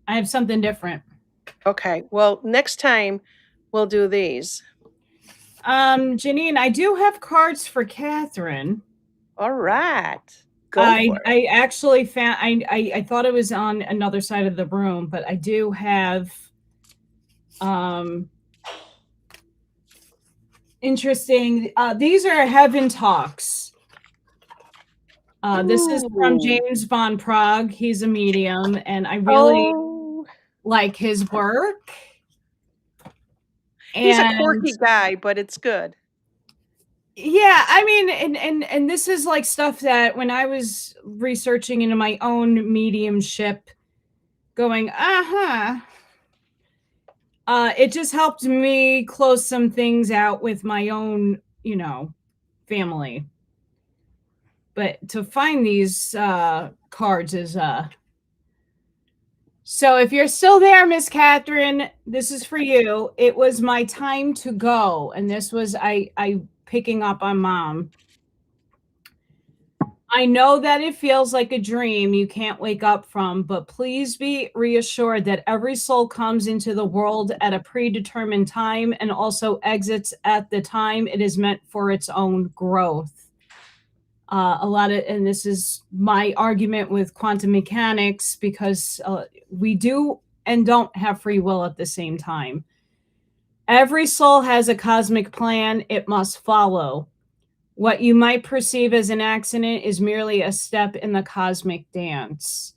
I have something different. Okay. Well, next time we'll do these. Janine, I do have cards for Catherine. All right. Go for it. I actually found I thought it was on another side of the room, but I do have um interesting these are Heaven Talks. This is from Ooh. James Von Prague. He's a medium, and I really Oh, like his work. he's a And quirky guy, but it's good. yeah, I mean, and this is like stuff that when I was researching into my own mediumship, going, it just helped me close some things out with my own, family. But to find these cards is so if you're still there, Miss Catherine, this is for you. It was my time to go, and this was I picking up on mom. I know that it feels like a dream you can't wake up from, but please be reassured that every soul comes into the world at a predetermined time and also exits at the time it is meant for its own growth. And this is my argument with quantum mechanics, because we do and don't have free will at the same time. Every soul has a cosmic plan it must follow. What you might perceive as an accident is merely a step in the cosmic dance.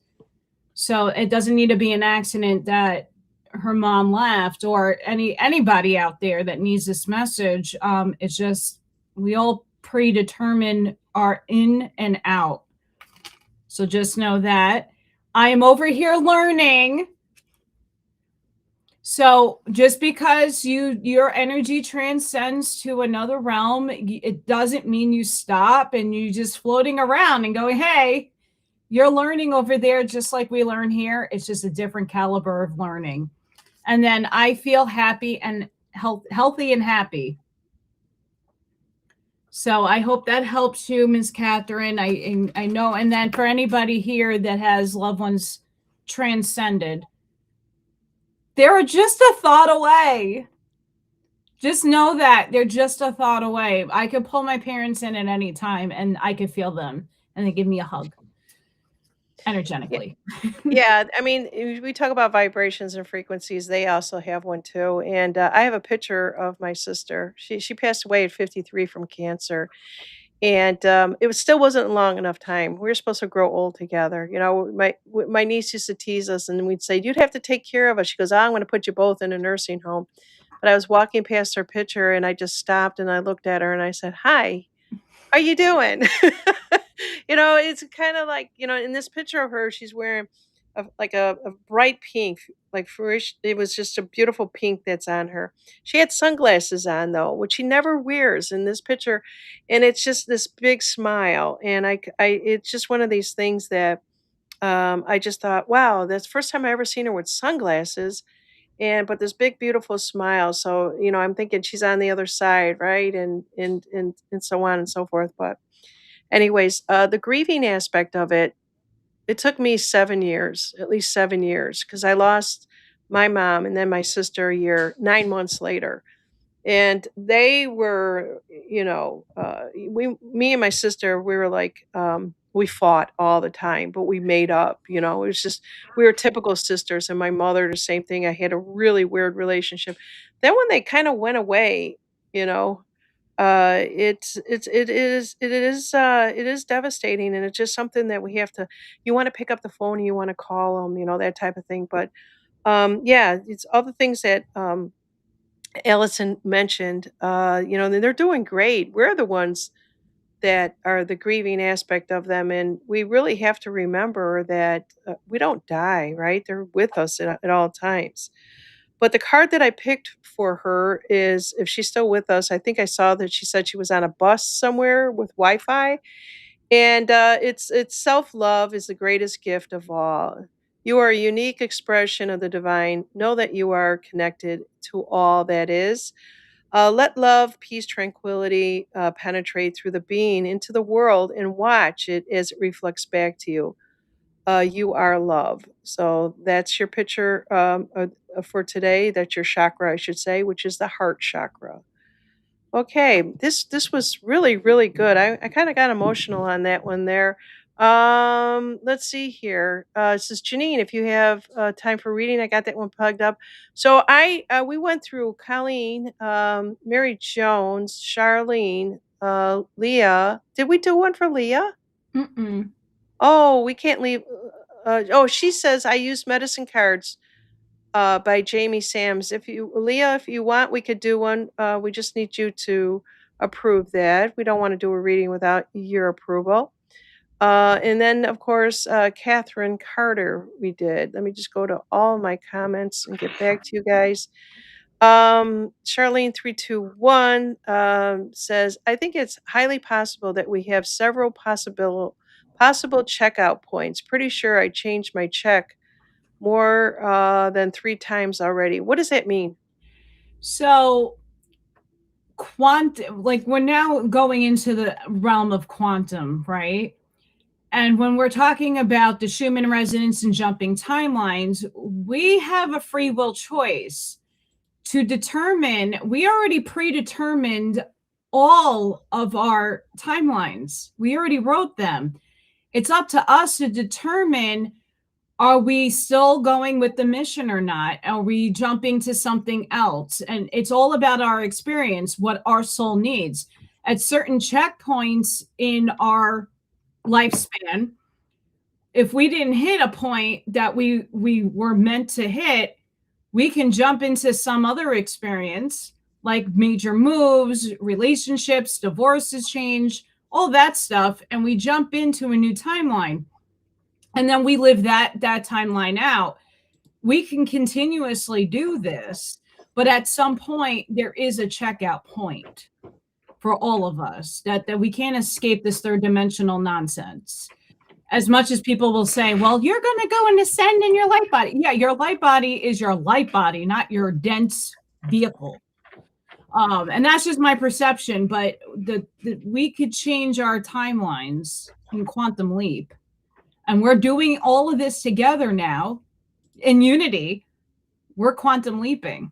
So it doesn't need to be an accident that her mom left, or anybody out there that needs this message. It's just we all predetermine our in and out. So just know that. I am over here learning. So just because your energy transcends to another realm, it doesn't mean you stop and you just floating around and going, hey, you're learning over there just like we learn here. It's just a different caliber of learning. And then I feel happy and healthy and happy. So I hope that helps you, Ms. Catherine. I know. And then for anybody here that has loved ones transcended, they're just a thought away. Just know that they're just a thought away. I could pull my parents in at any time and I could feel them and they give me a hug energetically. Yeah, I mean, we talk about vibrations and frequencies. They also have one too. And I have a picture of my sister. She passed away at 53 from cancer, and it was still wasn't long enough time. We were supposed to grow old together. You know, my niece used to tease us, and we'd say, "You'd have to take care of us." She goes, "Oh, I'm going to put you both in a nursing home." But I was walking past her picture, and I just stopped and I looked at her and I said, "Hi, how you doing?" You know, it's kind of like, you know, in this picture of her, she's wearing a bright pink, like fruish. It was just a beautiful pink that's on her. She had sunglasses on though, which she never wears in this picture, and it's just this big smile. And it's just one of these things that I just thought, wow, that's the first time I ever seen her with sunglasses, and but this big beautiful smile. So you know, I'm thinking she's on the other side, right, and so on and so forth. But anyways, the grieving aspect of it, it took me 7 years, at least 7 years, because I lost my mom and then my sister a year 9 months later. And they were, you know, we me and my sister, we were like, we fought all the time, but we made up, you know? It was just we were typical sisters, and my mother, the same thing. I had a really weird relationship. Then when they kinda went away, you know, it is devastating, and it's just something that we have to you wanna pick up the phone and you wanna call them, you know, that type of thing. But, yeah, it's all the things that, Allison mentioned, you know, they're doing great. We're the ones that are the grieving aspect of them, and we really have to remember that, we don't die, right? They're with us at all times. But the card that I picked for her is if she's still with us, I think I saw that she said she was on a bus somewhere with Wi-Fi, and, it's self-love is the greatest gift of all. You are a unique expression of the divine. Know that you are connected to all that is. Let love, peace, tranquility, penetrate through the being into the world and watch it as it reflects back to you. You are love. So that's your picture for today. That's your chakra, I should say, which is the heart chakra. Okay, this was really really good. I kind of got emotional on that one there. Let's see here. It says Janine, if you have time for reading, I got that one plugged up. So I we went through Colleen, Mary Jones, Charlene, Leah. Did we do one for Leah? Mm-mm. Oh, we can't leave. Oh, she says I use medicine cards by Jamie Sams. If you, Leah, if you want, we could do one. We just need you to approve that. We don't want to do a reading without your approval. And then, of course, Catherine Carter, we did. Let me just go to all my comments and get back to you guys. Charlene321 says, I think it's highly possible that we have several possible checkout points. Pretty sure I changed my check more than 3 times already. What does that mean? So quantum, like we're now going into the realm of quantum, right? And when we're talking about the Schumann resonance and jumping timelines, we have a free will choice to determine, we already predetermined all of our timelines. We already wrote them. It's up to us to determine, are we still going with the mission or not? Are we jumping to something else? And it's all about our experience, what our soul needs. At certain checkpoints in our lifespan, if we didn't hit a point that we were meant to hit, we can jump into some other experience, like major moves, relationships, divorces, change, all that stuff, and we jump into a new timeline. And then we live that timeline out. We can continuously do this, but at some point there is a checkout point for all of us, that we can't escape this third dimensional nonsense. As much as people will say, well, you're going to go and ascend in your light body. Yeah, your light body is your light body, not your dense vehicle. And that's just my perception, but we could change our timelines in quantum leap. And we're doing all of this together now in unity. We're quantum leaping.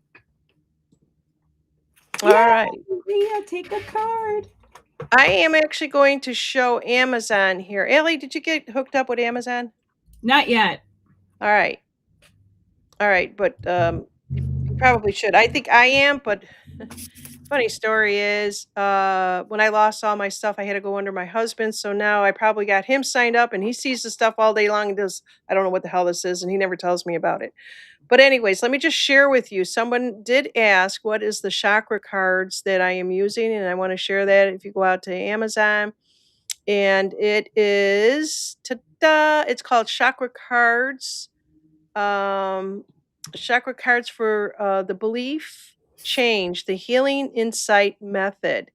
All right. Leah, take a card. I am actually going to show Amazon here. Ellie, did you get hooked up with Amazon? Not yet. All right. All right, but you probably should. I think I am, but funny story is when I lost all my stuff, I had to go under my husband. So now I probably got him signed up and he sees the stuff all day long and does, I don't know what the hell this is, and he never tells me about it. But anyways, let me just share with you. Someone did ask what is the chakra cards that I am using, and I want to share that if you go out to Amazon. And it is ta-da, it's called Chakra Cards. Chakra cards for the belief change, the healing insight method.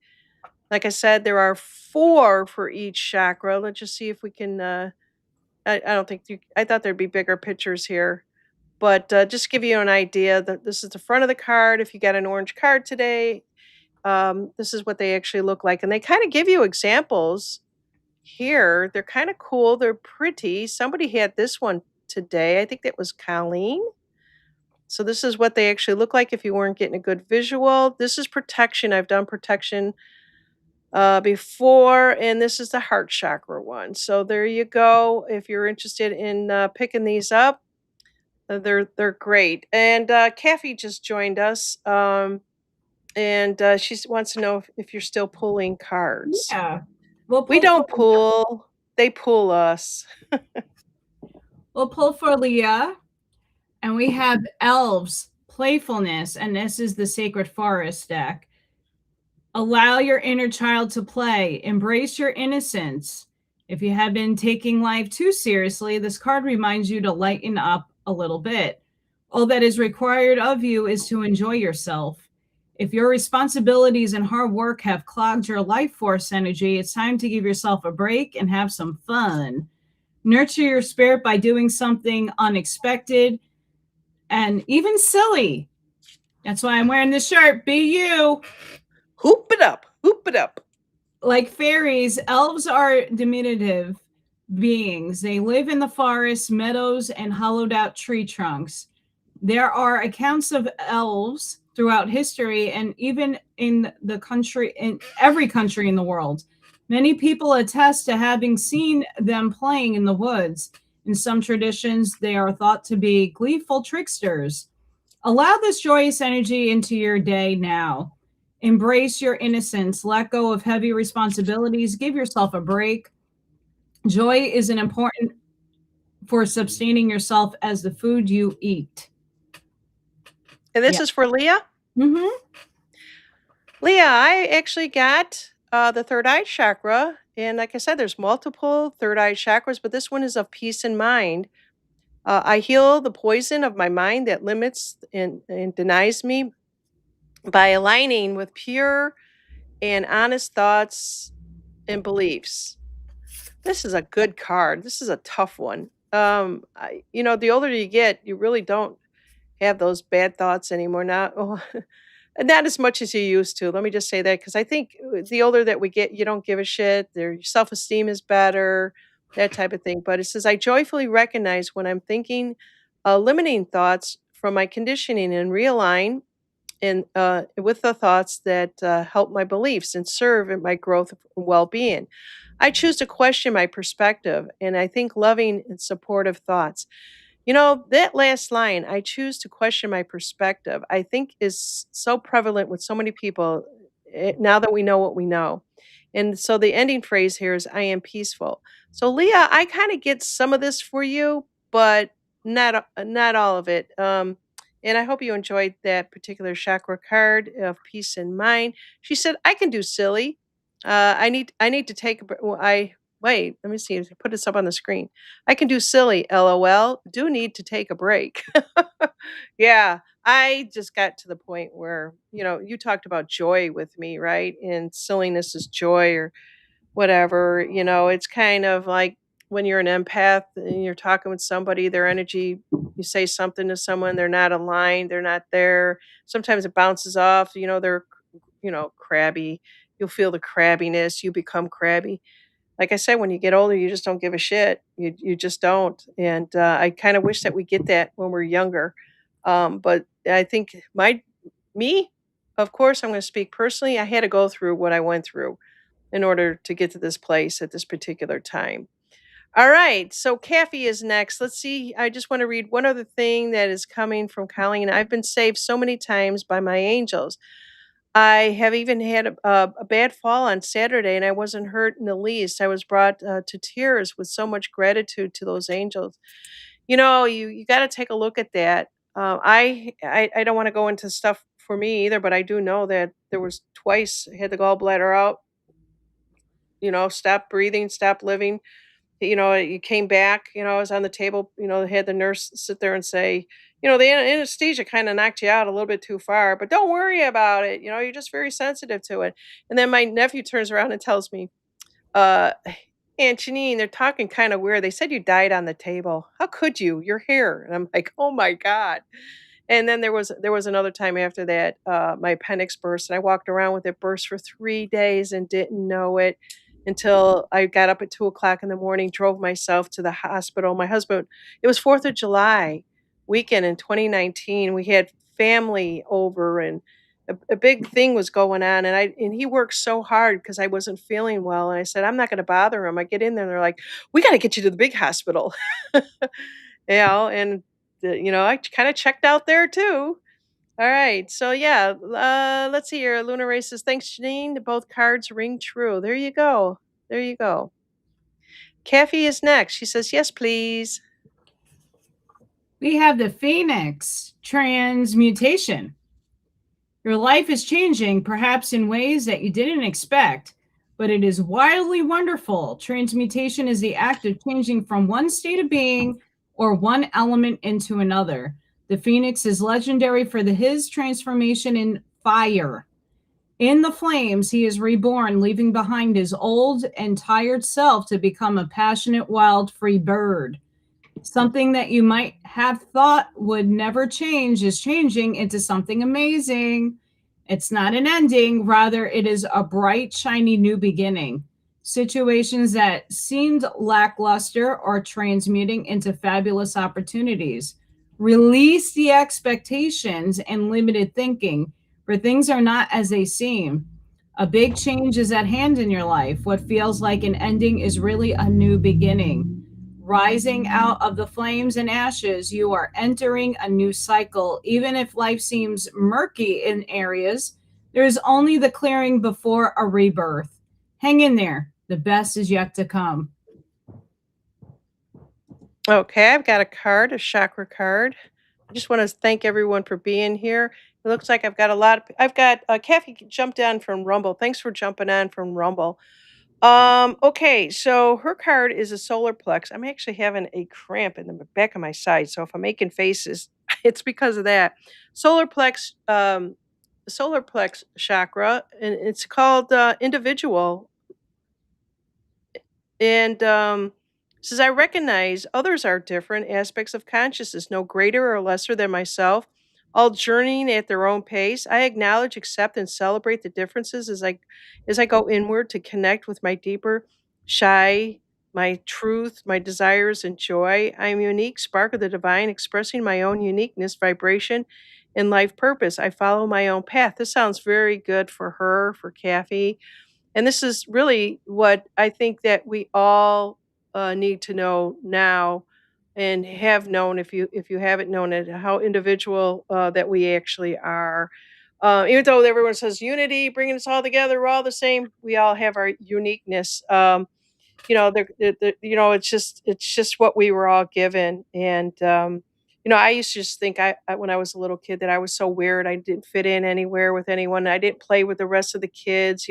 Like I said, there are 4 for each chakra. Let's just see if we can. I don't think I thought there'd be bigger pictures here, but just to give you an idea, that this is the front of the card. If you got an orange card today, this is what they actually look like, and they kind of give you examples here. They're kind of cool. They're pretty. Somebody had this one today. I think that was Colleen. So this is what they actually look like if you weren't getting a good visual. This is protection. I've done protection before, and this is the heart chakra one. So there you go. If you're interested in picking these up, they're great. And Kathy just joined us, and she wants to know if you're still pulling cards. Yeah. We don't pull; they pull us. We'll pull for Leah. And we have elves, playfulness, and this is the Sacred Forest deck. Allow your inner child to play. Embrace your innocence. If you have been taking life too seriously, this card reminds you to lighten up a little bit. All that is required of you is to enjoy yourself. If your responsibilities and hard work have clogged your life force energy, it's time to give yourself a break and have some fun. Nurture your spirit by doing something unexpected and even silly. That's why I'm wearing this shirt. Be you. Hoop it up. Hoop it up. Like fairies, elves are diminutive beings. They live in the forests, meadows, and hollowed out tree trunks. There are accounts of elves throughout history and even in every country in the world. Many people attest to having seen them playing in the woods. In some traditions, they are thought to be gleeful tricksters. Allow this joyous energy into your day now. Embrace your innocence. Let go of heavy responsibilities. Give yourself a break. Joy is an important for sustaining yourself as the food you eat. And this is for Leah? Mm-hmm. Leah, I actually got the third eye chakra. And like I said, there's multiple third eye chakras, but this one is of peace and mind. I heal the poison of my mind that limits and denies me by aligning with pure and honest thoughts and beliefs. This is a good card. This is a tough one. The older you get, you really don't have those bad thoughts anymore. Not as much as you used to. Let me just say that, because I think the older that we get, you don't give a shit. Your self-esteem is better, that type of thing. But it says, I joyfully recognize when I'm thinking limiting thoughts from my conditioning and realign with the thoughts that help my beliefs and serve in my growth and well-being. I choose to question my perspective, and I think loving and supportive thoughts. That last line, I choose to question my perspective, I think is so prevalent with so many people now that we know what we know. And so the ending phrase here is, I am peaceful. So, Leah, I kind of get some of this for you, but not all of it. And I hope you enjoyed that particular chakra card of peace and mind. She said, "I can do silly. I need to take a well, I wait. Let me see. Put this up on the screen. I can do silly. LOL. Do need to take a break." Yeah, I just got to the point where you talked about joy with me, right? And silliness is joy, or whatever. It's kind of like when you're an empath and you're talking with somebody, their energy, you say something to someone, they're not aligned, they're not there. Sometimes it bounces off, they're, crabby. You'll feel the crabbiness, you become crabby. Like I said, when you get older, you just don't give a shit. You just don't. And I kind of wish that we get that when we're younger. But I think me, of course, I'm going to speak personally. I had to go through what I went through in order to get to this place at this particular time. All right, so Kathy is next. Let's see. I just want to read one other thing that is coming from Colleen. I've been saved so many times by my angels. I have even had a bad fall on Saturday, and I wasn't hurt in the least. I was brought to tears with so much gratitude to those angels. You got to take a look at that. I don't want to go into stuff for me either, but I do know that there was twice I had the gallbladder out, stop breathing, stop living. You came back, I was on the table, they had the nurse sit there and say, the anesthesia kind of knocked you out a little bit too far, but don't worry about it. You're just very sensitive to it. And then my nephew turns around and tells me, uh, Aunt Janine, they're talking kind of weird. They said you died on the table. How could you? You're here. And I'm like, oh my God. And then there was another time after that, my appendix burst, and I walked around with it burst for 3 days and didn't know it until I got up at 2 o'clock in the morning, drove myself to the hospital. My husband, it was 4th of July weekend in 2019. We had family over, and a big thing was going on, and he worked so hard because I wasn't feeling well, and I said, "I'm not gonna bother him." I get in there, and they're like, "We gotta get you to the big hospital." And I kinda checked out there too. Alright, so yeah, let's see here. Luna Ray says, "Thanks, Janine. Both cards ring true." There you go. There you go. Kathy is next. She says, "Yes, please." We have the Phoenix transmutation. Your life is changing, perhaps in ways that you didn't expect, but it is wildly wonderful. Transmutation is the act of changing from one state of being or one element into another. The Phoenix is legendary for his transformation in fire. In the flames, he is reborn, leaving behind his old and tired self to become a passionate, wild, free bird. Something that you might have thought would never change is changing into something amazing. It's not an ending, rather, it is a bright, shiny new beginning. Situations that seemed lackluster are transmuting into fabulous opportunities. Release the expectations and limited thinking, for things are not as they seem. A big change is at hand in your life. What feels like an ending is really a new beginning. Rising out of the flames and ashes, you are entering a new cycle. Even if life seems murky in areas, there is only the clearing before a rebirth. Hang in there. The best is yet to come. Okay, I've got a card, a chakra card. I just want to thank everyone for being here. It looks like I've got Kathy jumped on from Rumble. Thanks for jumping on from Rumble. Okay, so her card is a solar plex. I'm actually having a cramp in the back of my side, so if I'm making faces, it's because of that. Solar plex, solar plex chakra, and it's called individual. And says, I recognize others are different aspects of consciousness, no greater or lesser than myself, all journeying at their own pace. I acknowledge, accept, and celebrate the differences as I go inward to connect with my deeper, shy, my truth, my desires, and joy. I am a unique spark of the divine, expressing my own uniqueness, vibration, and life purpose. I follow my own path. This sounds very good for her, for Kathy, and this is really what I think that we all need to know now, and have known, if you haven't known it, how individual that we actually are. Even though everyone says unity, bringing us all together, we're all the same. We all have our uniqueness. It's just what we were all given, and I used to just think when I was a little kid that I was so weird. I didn't fit in anywhere with anyone. I didn't play with the rest of the kids.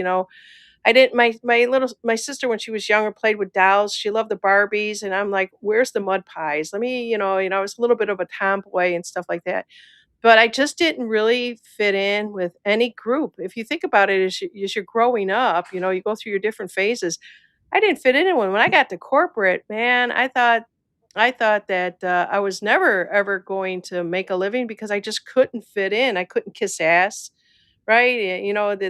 I didn't my sister when she was younger played with dolls. She loved the Barbies and I'm like, "Where's the mud pies? Let me, I was a little bit of a tomboy and stuff like that. But I just didn't really fit in with any group. If you think about it as you're growing up, you go through your different phases. I didn't fit in one. When I got to corporate, man, I thought that, I was never ever going to make a living because I just couldn't fit in. I couldn't kiss ass, right?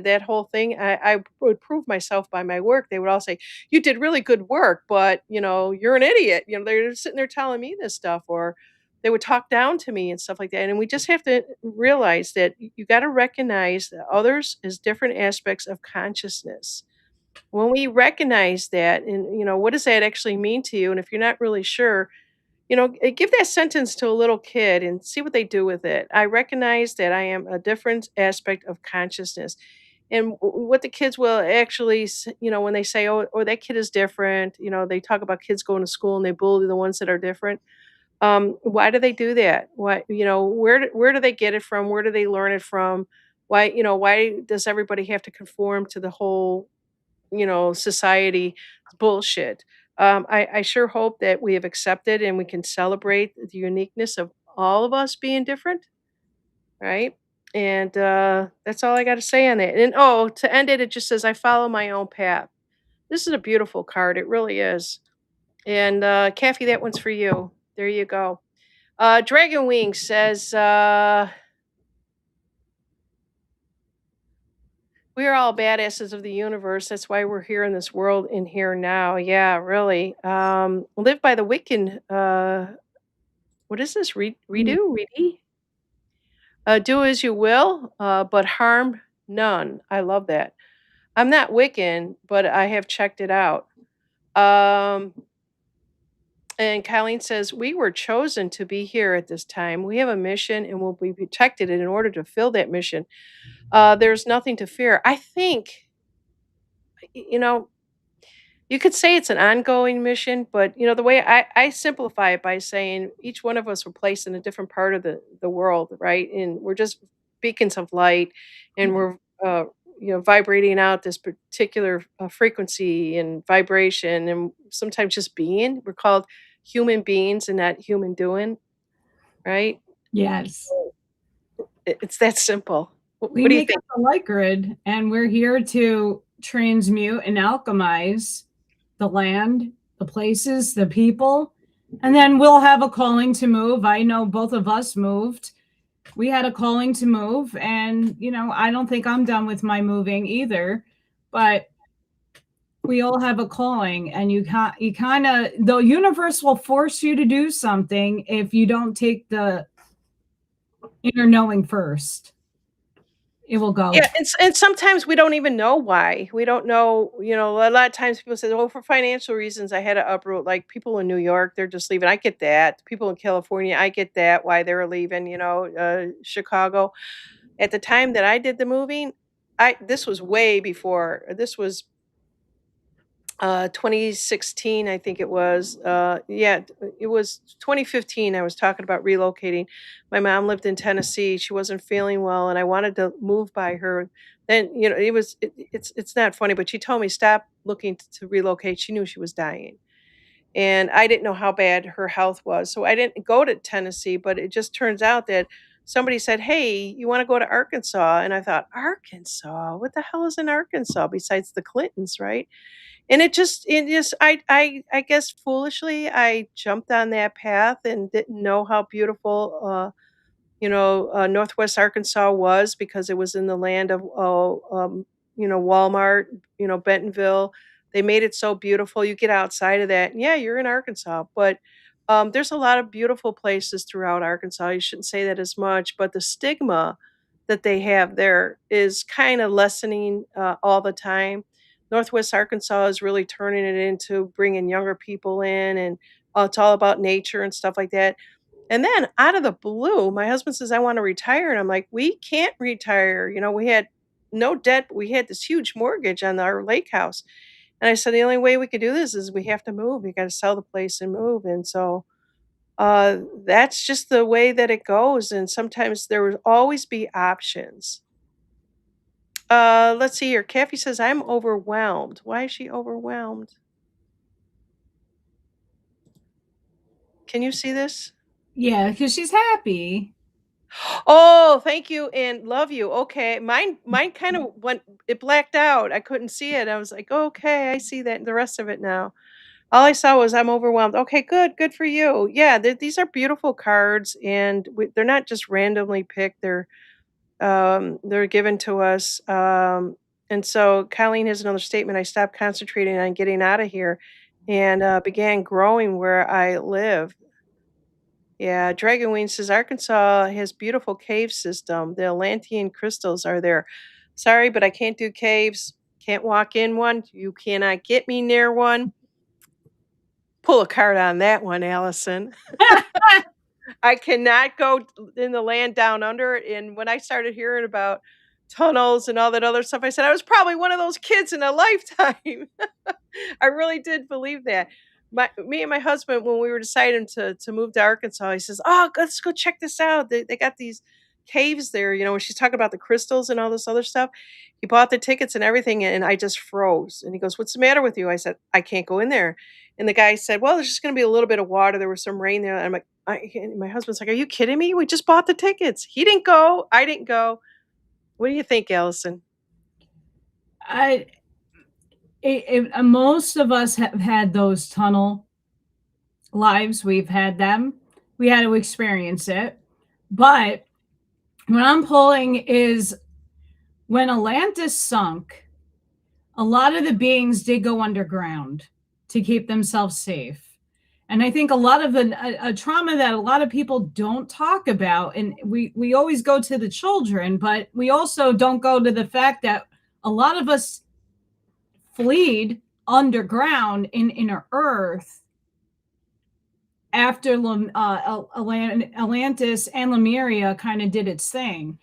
That whole thing. I would prove myself by my work. They would all say, "You did really good work, but, you're an idiot." They're sitting there telling me this stuff, or they would talk down to me and stuff like that, and we just have to realize that you gotta recognize that others as different aspects of consciousness. When we recognize that and, what does that actually mean to you? And if you're not really sure, give that sentence to a little kid and see what they do with it. I recognize that I am a different aspect of consciousness. And what the kids will actually, when they say, oh, that kid is different, they talk about kids going to school and they bully the ones that are different. Why do they do that? Where do they get it from? Where do they learn it from? Why does everybody have to conform to the whole society bullshit. I sure hope that we have accepted and we can celebrate the uniqueness of all of us being different, right? And that's all I got to say on that. And oh, to end it, it just says, I follow my own path. This is a beautiful card. It really is. And Kathy, that one's for you. There you go. Dragon Wing says, we are all badasses of the universe. That's why we're here in this world in here now. Yeah, really. Live by the Wiccan. What is this? Redo? Ready? Do as you will, but harm none. I love that. I'm not Wiccan, but I have checked it out. Um, and Colleen says, we were chosen to be here at this time. We have a mission and will be protected. And in order to fill that mission, there's nothing to fear. I think, you know, you could say it's an ongoing mission, but, the way I simplify it by saying each one of us were placed in a different part of the world, right? And we're just beacons of light, and we're, vibrating out this particular, frequency and vibration, and sometimes just being. We're called human beings and not human doing, right? Yes. It's that simple. We What do you make think? up the light grid, and we're here to transmute and alchemize the land, the places, the people, and then we'll have a calling to move. I know both of us moved. We had a calling to move, and I don't think I'm done with my moving either, but we all have a calling, and you kind of, the universe will force you to do something if you don't take the inner knowing first. It will go. Yeah, and sometimes we don't even know why. We don't know, a lot of times people say, "Oh, for financial reasons, I had to uproot." Like people in New York, they're just leaving. I get that. People in California, I get that why they're leaving. Chicago. At the time that I did the moving, I this was way before. This was 2016, I think it was. Yeah, it was 2015. I was talking about relocating. My mom lived in Tennessee. She wasn't feeling well, and I wanted to move by her. Then, it's not funny, but she told me stop looking to relocate. She knew she was dying, and I didn't know how bad her health was, so I didn't go to Tennessee. But it just turns out that somebody said, "Hey, you want to go to Arkansas?" And I thought, Arkansas? What the hell is in Arkansas besides the Clintons, right? And it just I guess foolishly, I jumped on that path and didn't know how beautiful, Northwest Arkansas was because it was in the land of, Walmart, Bentonville. They made it so beautiful. You get outside of that, and yeah, you're in Arkansas. But there's a lot of beautiful places throughout Arkansas. You shouldn't say that as much, but the stigma that they have there is kind of lessening all the time. Northwest Arkansas is really turning it into bringing younger people in, and it's all about nature and stuff like that. And then out of the blue, my husband says, I want to retire. And I'm like, we can't retire. We had no debt, but we had this huge mortgage on our lake house. And I said, the only way we could do this is we have to move. We got to sell the place and move. And so That's just the way that it goes, and sometimes there will always be options. Let's see here. Kathy says, "I'm overwhelmed." Why is she overwhelmed? Can you see this? Yeah, because she's happy. Oh, thank you and love you. Okay. Mine kind of went it blacked out. I couldn't see it. I was like, "Okay, I see that the rest of it now." All I saw was I'm overwhelmed. Okay, good. Good for you. Yeah, these are beautiful cards and they're not just randomly picked. They're given to us. And so Colleen has another statement. I stopped concentrating on getting out of here and began growing where I live. Yeah, Dragonwing says Arkansas has beautiful cave system. The Atlantean crystals are there. Sorry, but I can't do caves. Can't walk in one. You cannot get me near one. Pull a card on that one, Allison. I cannot go in the land down under. And when I started hearing about tunnels and all that other stuff, I said I was probably one of those kids in a lifetime. I really did believe that. Me and my husband, when we were deciding to move to Arkansas, he says, "Oh, let's go check this out. They got these caves there." You know, when she's talking about the crystals and all this other stuff, he bought the tickets and everything, and I just froze. And he goes, "What's the matter with you?" I said, "I can't go in there." And the guy said, "Well, there's just going to be a little bit of water. There was some rain there." And I'm like, and my husband's like, "Are you kidding me? We just bought the tickets." He didn't go. I didn't go. What do you think, Allison? I Most of us have had those tunnel lives. We've had them. We had to experience it. But what I'm pulling is when Atlantis sunk, a lot of the beings did go underground to keep themselves safe. And I think a lot of a trauma that a lot of people don't talk about, and we always go to the children, but we also don't go to the fact that a lot of us fleed underground in inner earth after Atlantis and Lemuria kind of did its thing.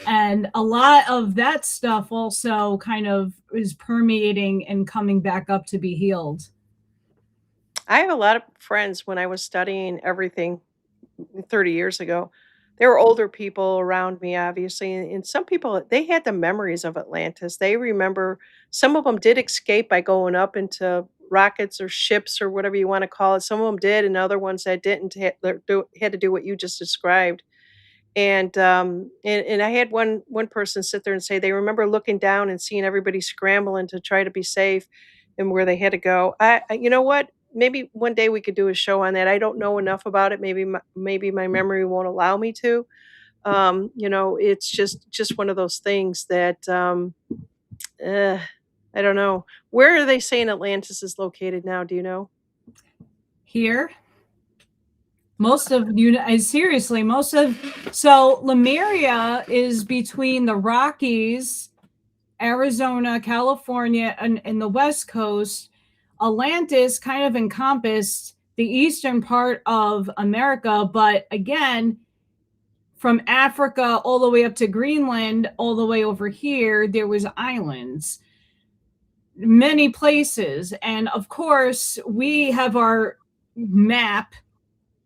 And a lot of that stuff also kind of is permeating and coming back up to be healed. I have a lot of friends when I was studying everything 30 years ago. There were older people around me, obviously, and some people they had the memories of Atlantis. They remember some of them did escape by going up into rockets or ships or whatever you want to call it. Some of them did, and other ones that didn't had to do what you just described. And I had one person sit there and say they remember looking down and seeing everybody scrambling to try to be safe and where they had to go. You know what? Maybe one day we could do a show on that. I don't know enough about it. Maybe my memory won't allow me to. You know, it's just one of those things that uh, I don't know. Where are they saying Atlantis is located now? Do you know? Here, most of you seriously, most of so Lemuria is between the Rockies, Arizona, California, and the West Coast. Atlantis kind of encompassed the eastern part of America, but again, from Africa all the way up to Greenland, all the way over here, there was islands, many places. And of course, we have our map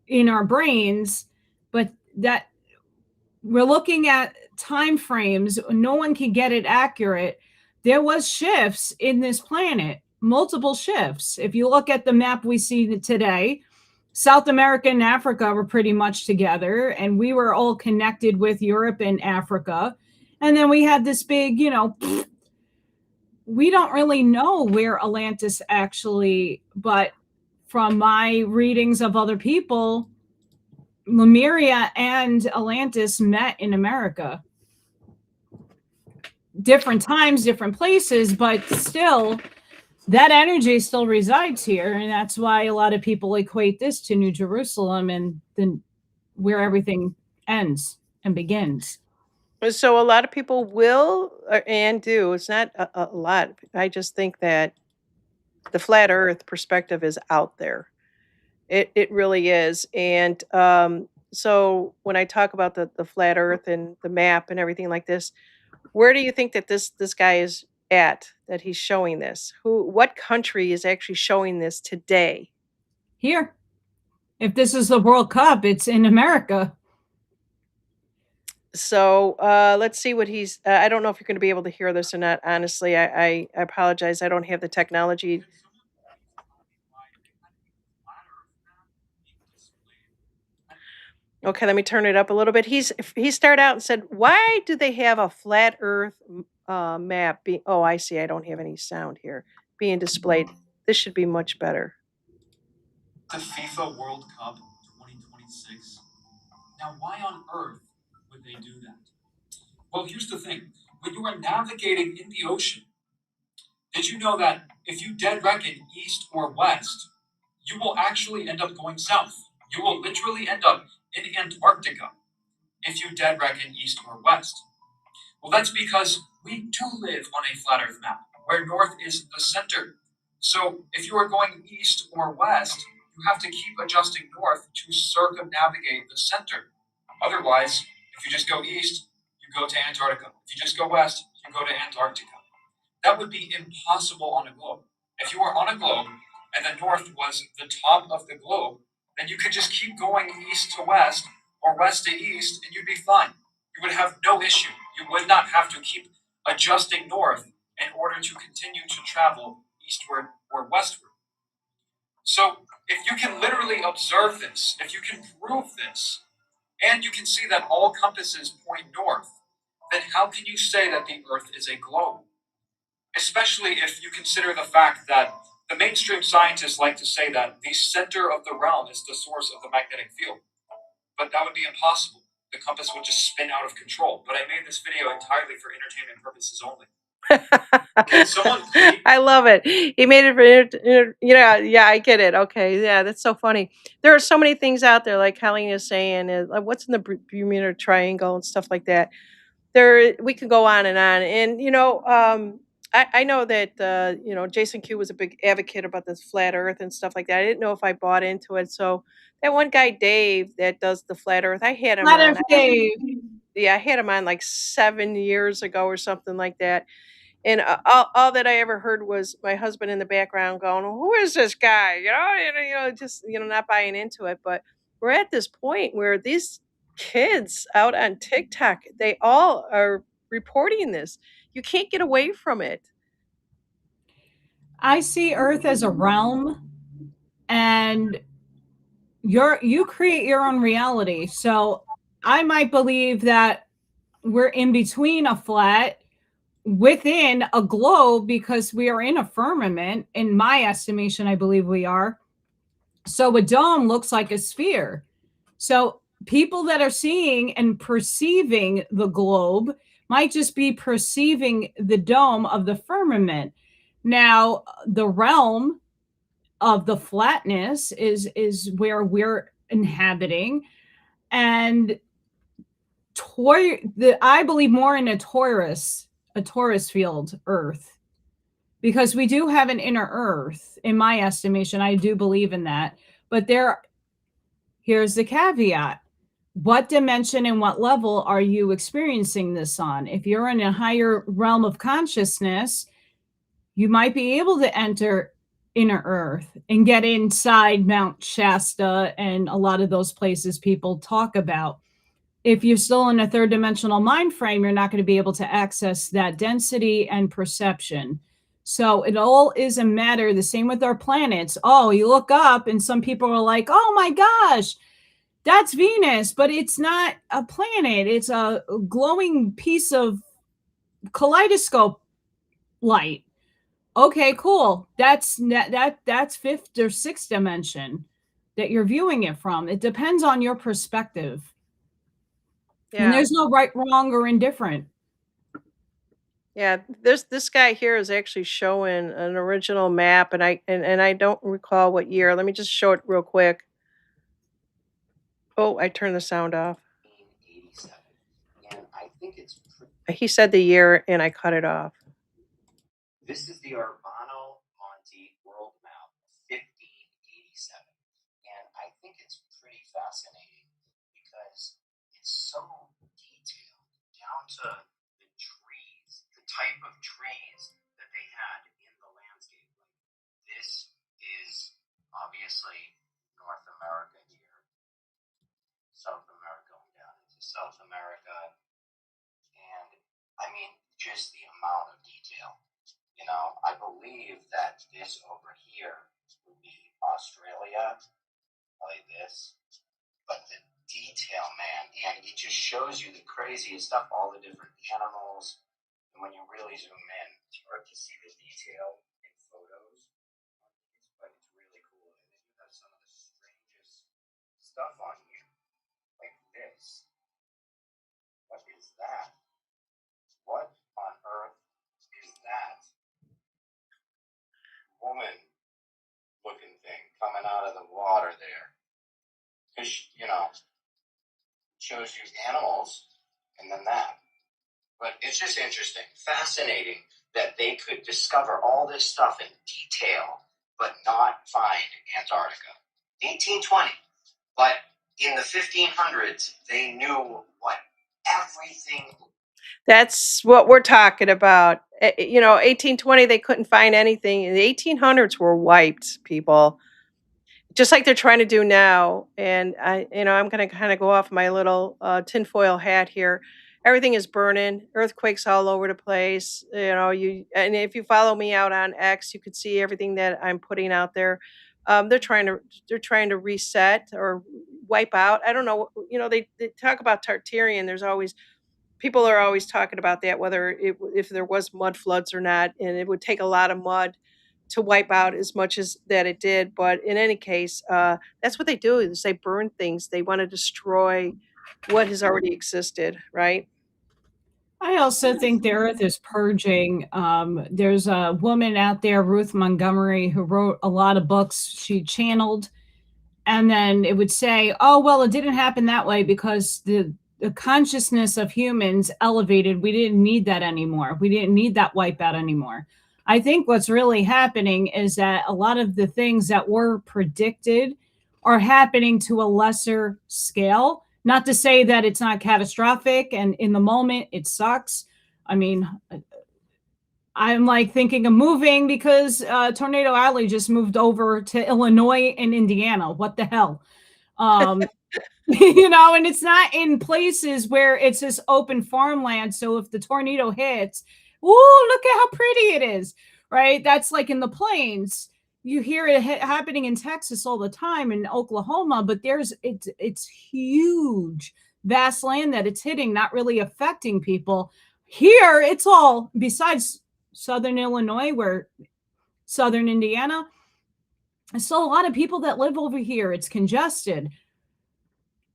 in our brains, but that we're looking at time frames, no one can get it accurate. There was shifts in this planet, multiple shifts. If you look at the map we see today, South America and Africa were pretty much together, and we were all connected with Europe and Africa. And then we had this big, we don't really know where Atlantis actually, but from my readings of other people, Lemuria and Atlantis met in America. Different times, different places, but still, that energy still resides here. And that's why a lot of people equate this to New Jerusalem and then where everything ends and begins. So a lot of people will and do. It's not a lot. I just think that the flat Earth perspective is out there. It really is. And so when I talk about the flat Earth and the map and everything like this, where do you think that this guy is at that he's showing this? What country is actually showing this today? Here, If this is the World Cup, it's in America. So let's see what he's. I don't know if you're going to be able to hear this or not. Honestly, I apologize. I don't have the technology. Okay, let me turn it up a little bit. He started out and said, "Why do they have a flat Earth map?" Oh, I see. I don't have any sound here being displayed. This should be much better. The FIFA World Cup 2026. Now, why on earth would they do that? Well, here's the thing. When you are navigating in the ocean, did you know that if you dead reckon east or west, you will actually end up going south? You will literally end up in Antarctica if you dead reckon east or west. Well, that's because we do live on a flat Earth map where north is the center. So if you are going east or west, you have to keep adjusting north to circumnavigate the center. Otherwise, if you just go east, you go to Antarctica. If you just go west, you go to Antarctica. That would be impossible on a globe. If you were on a globe and the north was the top of the globe, then you could just keep going east to west or west to east and you'd be fine. You would have no issue. You would not have to keep adjusting north in order to continue to travel eastward or westward. So, if you can literally observe this, if you can prove this, and you can see that all compasses point north, then how can you say that the Earth is a globe? Especially if you consider the fact that the mainstream scientists like to say that the center of the realm is the source of the magnetic field. But that would be impossible. The compass would just spin out of control. But I made this video entirely for entertainment purposes only. Can someone please? I love it. He made it for yeah, I get it. Okay, yeah, that's so funny. There are so many things out there, like Colleen is saying, like what's in the Bermuda Triangle and stuff like that. There, we can go on, and I know that Jason Q was a big advocate about this flat Earth and stuff like that. I didn't know if I bought into it. So that one guy Dave that does the flat Earth, I had him Let her on. Dave. Yeah, I had him on like 7 years ago or something like that. And all that I ever heard was my husband in the background going, "Who is this guy?" Just not buying into it. But we're at this point where these kids out on TikTok, they all are reporting this. You can't get away from it. I see Earth as a realm, and you create your own reality. So I might believe that we're in between a flat within a globe because we are in a firmament. In my estimation, I believe we are. So a dome looks like a sphere. So people that are seeing and perceiving the globe might just be perceiving the dome of the firmament. Now, the realm of the flatness is where we're inhabiting, and I believe more in a torus field Earth, because we do have an inner Earth. In my estimation, I do believe in that. But here's the caveat: what dimension and what level are you experiencing this on? If you're in a higher realm of consciousness, you might be able to enter inner Earth and get inside Mount Shasta and a lot of those places people talk about. If you're still in a third dimensional mind frame, you're not going to be able to access that density and perception. So it all is a matter, the same with our planets. Oh, you look up and some people are like, oh my gosh, that's Venus, but it's not a planet. It's a glowing piece of kaleidoscope light. Okay, cool. That's fifth or sixth dimension that you're viewing it from. It depends on your perspective. And Yeah, there's no right, wrong, or indifferent. yeah. This guy here is actually showing an original map, and I don't recall what year. Let me just show it real quick. Oh, I turned the sound off. He said the year, and I cut it off. South America, and I mean, just the amount of detail. I believe that this over here would be Australia, like this, but the detail, man, and it just shows you the craziest stuff, all the different animals. And when you really zoom in, it's hard to see the detail in photos on these, but it's really cool. And then you have some of the strangest stuff on here, like this. What is that? What on earth is that woman looking thing coming out of the water there? Because, shows you animals and then that. But it's just interesting, fascinating that they could discover all this stuff in detail, but not find Antarctica. 1820. But in the 1500s, they knew what everything. That's what we're talking about. 1820, they couldn't find anything. The 1800s were wiped, people. Just like they're trying to do now. And I'm going to kind of go off my little tinfoil hat here. Everything is burning, earthquakes all over the place. And if you follow me out on X, you could see everything that I'm putting out there. They're trying to reset or wipe out. I don't know. They talk about Tartarian. There's always people are always talking about that, whether if there was mud floods or not, and it would take a lot of mud to wipe out as much as that it did. But in any case, that's what they do is they burn things. They want to destroy what has already existed, right? I also think the earth is purging. There's a woman out there, Ruth Montgomery, who wrote a lot of books. She channeled, and then it would say, oh, well, it didn't happen that way because the consciousness of humans elevated. We didn't need that anymore. We didn't need that wipeout anymore. I think what's really happening is that a lot of the things that were predicted are happening to a lesser scale. Not to say that it's not catastrophic and in the moment it sucks. I mean, I'm like thinking of moving because Tornado Alley just moved over to Illinois and Indiana. What the hell? Um, and it's not in places where it's this open farmland. So if the tornado hits, ooh, look at how pretty it is, right? That's like in the plains. You hear it happening in Texas all the time, in Oklahoma, but it's huge, vast land that it's hitting, not really affecting people. Here, it's all besides southern Illinois, where southern Indiana. There's still a lot of people that live over here. It's congested.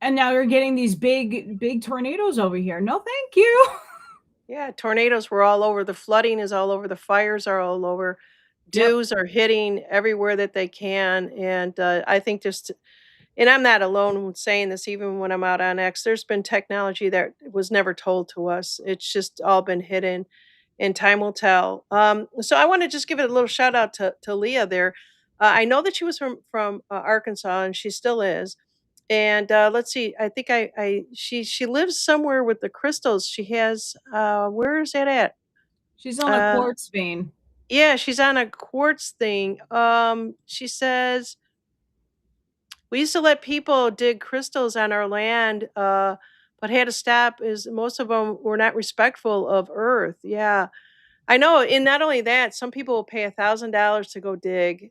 And now you're getting these big tornadoes over here. No, thank you. Yeah, tornadoes were all over. The flooding is all over. The fires are all over. Yep. Dews are hitting everywhere that they can. And I think just and I'm not alone with saying this, even when I'm out on X, there's been technology that was never told to us. It's just all been hidden, and time will tell. So I want to just give it a little shout out to Leah there. I know that she was from Arkansas, and she still is. And let's see, I think she lives somewhere with the crystals. She has where is that at? She's on a Uh, quartz vein. yeah, she's on a quartz thing. She says we used to let people dig crystals on our land, but had to stop as most of them were not respectful of Earth. Yeah, I know. And not only that, some people will pay $1,000 to go dig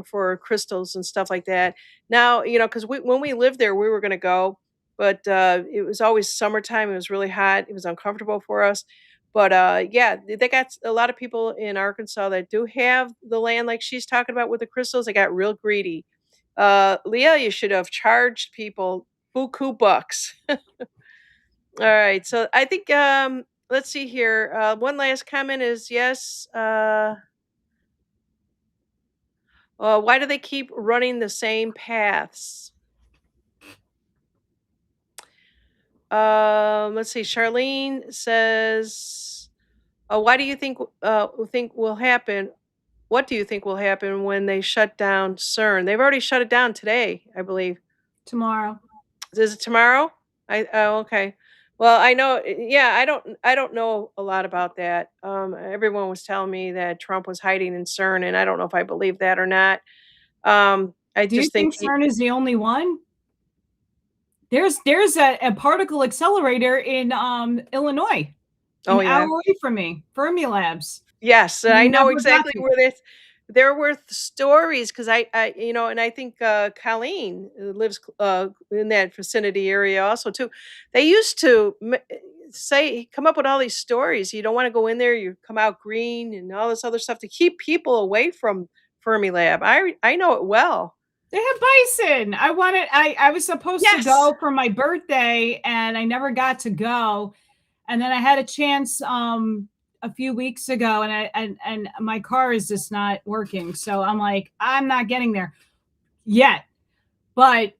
for crystals and stuff like that. Now, because when we lived there, we were going to go, but it was always summertime. It was really hot. It was uncomfortable for us. But yeah, they got a lot of people in Arkansas that do have the land like she's talking about with the crystals. They got real greedy. Leah, you should have charged people buku bucks. All right. So I think let's see here. One last comment is yes. Why do they keep running the same paths? Let's see. Charlene says, "Why do you think will happen? What do you think will happen when they shut down CERN? They've already shut it down today, I believe. Tomorrow. Is it tomorrow? Okay. Well, I know. Yeah, I don't know a lot about that. Everyone was telling me that Trump was hiding in CERN, and I don't know if I believe that or not. I Do you just think think CERN is the only one? There's a particle accelerator in Illinois, Oh an hour yeah. away from me, Fermilabs. Yes, I know Never got exactly to. where this there were stories because and I think Colleen lives in that vicinity area also too. They used to say come up with all these stories. You don't want to go in there, you come out green and all this other stuff to keep people away from Fermilab. I know it well. They have bison. I was supposed to Yes. go for my birthday and I never got to go. And then I had a chance a few weeks ago and my car is just not working. So I'm like, I'm not getting there yet. But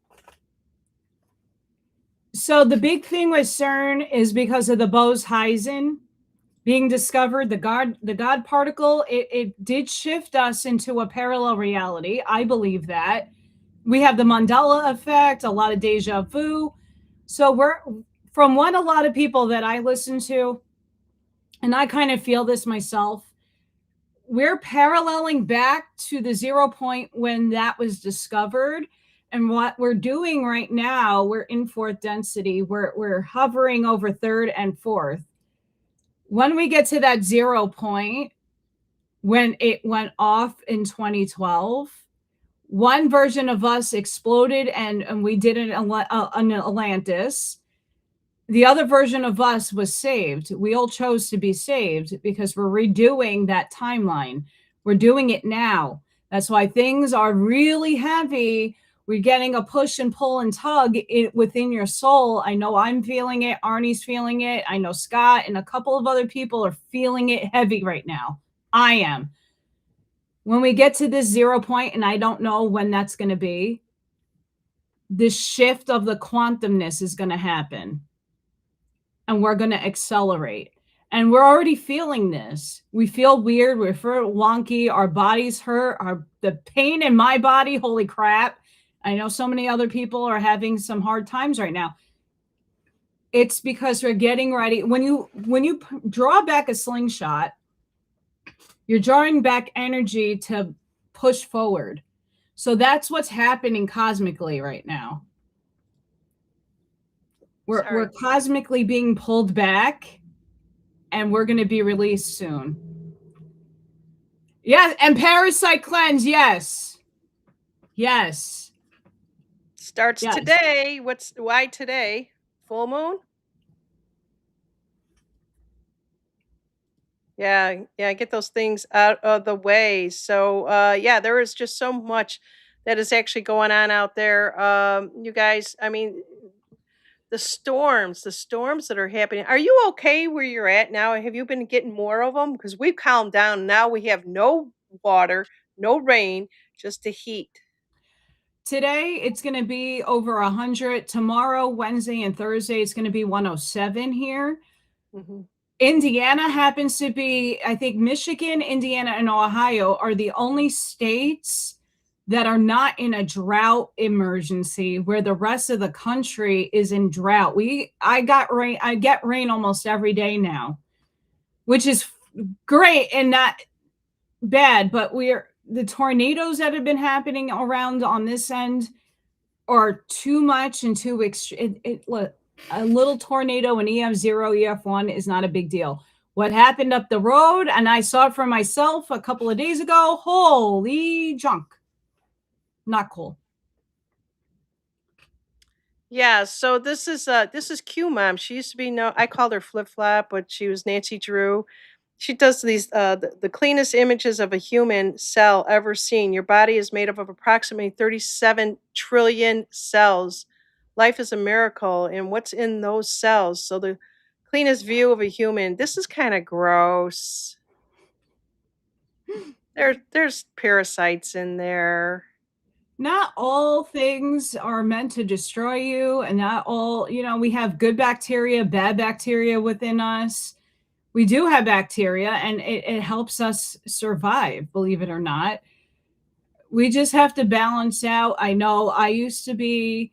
so the big thing with CERN is because of the Bose-Einstein being discovered, the God particle, it did shift us into a parallel reality. I believe that. We have the Mandela effect, a lot of deja vu. So we're from what a lot of people that I listen to, and I kind of feel this myself, we're paralleling back to the 0 point when that was discovered. And what we're doing right now, we're in fourth density. We're hovering over third and fourth. When we get to that 0 point, when it went off in 2012, one version of us exploded and we did an Atlantis. The other version of us was saved. We all chose to be saved because we're redoing that timeline. We're doing it now. That's why things are really heavy. We're getting a push and pull and tug within your soul. I know I'm feeling it. Arnie's feeling it. I know Scott and a couple of other people are feeling it heavy right now. I am. When we get to this 0 point, and I don't know when that's going to be, this shift of the quantumness is going to happen. And we're going to accelerate. And we're already feeling this. We feel weird. We feel wonky. Our bodies hurt. The pain in my body, holy crap. I know so many other people are having some hard times right now. It's because we're getting ready. When you draw back a slingshot, you're drawing back energy to push forward. So that's what's happening cosmically right now. We're cosmically being pulled back, and we're going to be released soon. Yeah, and parasite cleanse, yes. Yes. Starts today. Why today? Full moon? Yeah, get those things out of the way. So, yeah, there is just so much that is actually going on out there. You guys, I mean, the storms that are happening. Are you okay where you're at now? Have you been getting more of them? Because we've calmed down. Now we have no water, no rain, just the heat. Today it's going to be over 100. Tomorrow, Wednesday, and Thursday it's going to be 107 here. Mm-hmm. Indiana happens to be, I think Michigan, Indiana, and Ohio are the only states that are not in a drought emergency, where the rest of the country is in drought. I get rain almost every day now, which is great and not bad, but the tornadoes that have been happening around on this end are too much and too extreme. Look, a little tornado in EF0, EF1 is not a big deal. What happened up the road, and I saw it for myself a couple of days ago, holy junk. Not cool. Yeah, so this is Q Mom. She used to be I called her Flip Flop, but she was Nancy Drew. She does these the cleanest images of a human cell ever seen. Your body is made up of approximately 37 trillion cells. Life is a miracle, and what's in those cells? So the cleanest view of a human. This is kind of gross. There's parasites in there. Not all things are meant to destroy you, and not all, we have good bacteria, bad bacteria within us. We do have bacteria, and it helps us survive, believe it or not. We just have to balance out. I know I used to be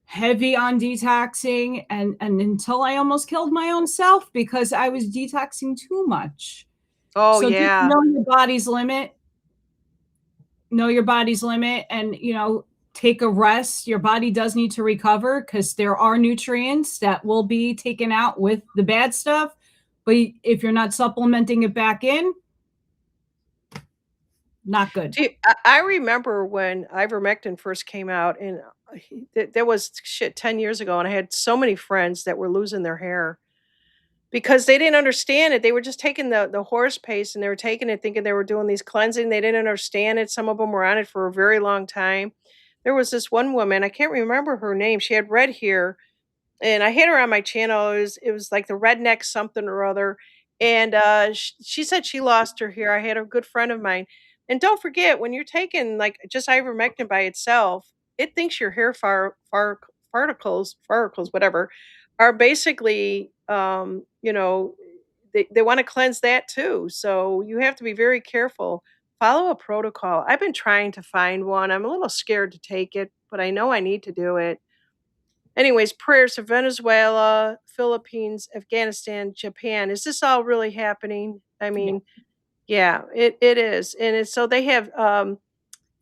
heavy on detoxing, and until I almost killed my own self because I was detoxing too much. Oh So just yeah. know your body's limit. Know your body's limit, and take a rest. Your body does need to recover because there are nutrients that will be taken out with the bad stuff. But if you're not supplementing it back in, not good. Do you I remember when ivermectin first came out, and, there was shit 10 years ago, and I had so many friends that were losing their hair because they didn't understand it. They were just taking the horse paste, and they were taking it thinking they were doing these cleansing. They didn't understand it. Some of them were on it for a very long time. There was this one woman, I can't remember her name. She had red hair, and I had her on my channel. It was like the redneck something or other, and she said she lost her hair. I had a good friend of mine, and don't forget when you're taking like just ivermectin by itself, it thinks your hair particles, whatever, are basically they want to cleanse that too. So you have to be very careful. Follow a protocol. I've been trying to find one. I'm a little scared to take it, but I know I need to do it. Anyways, prayers to Venezuela, Philippines, Afghanistan, Japan. Is this all really happening? I Yeah. mean, yeah, it is. And it's so they have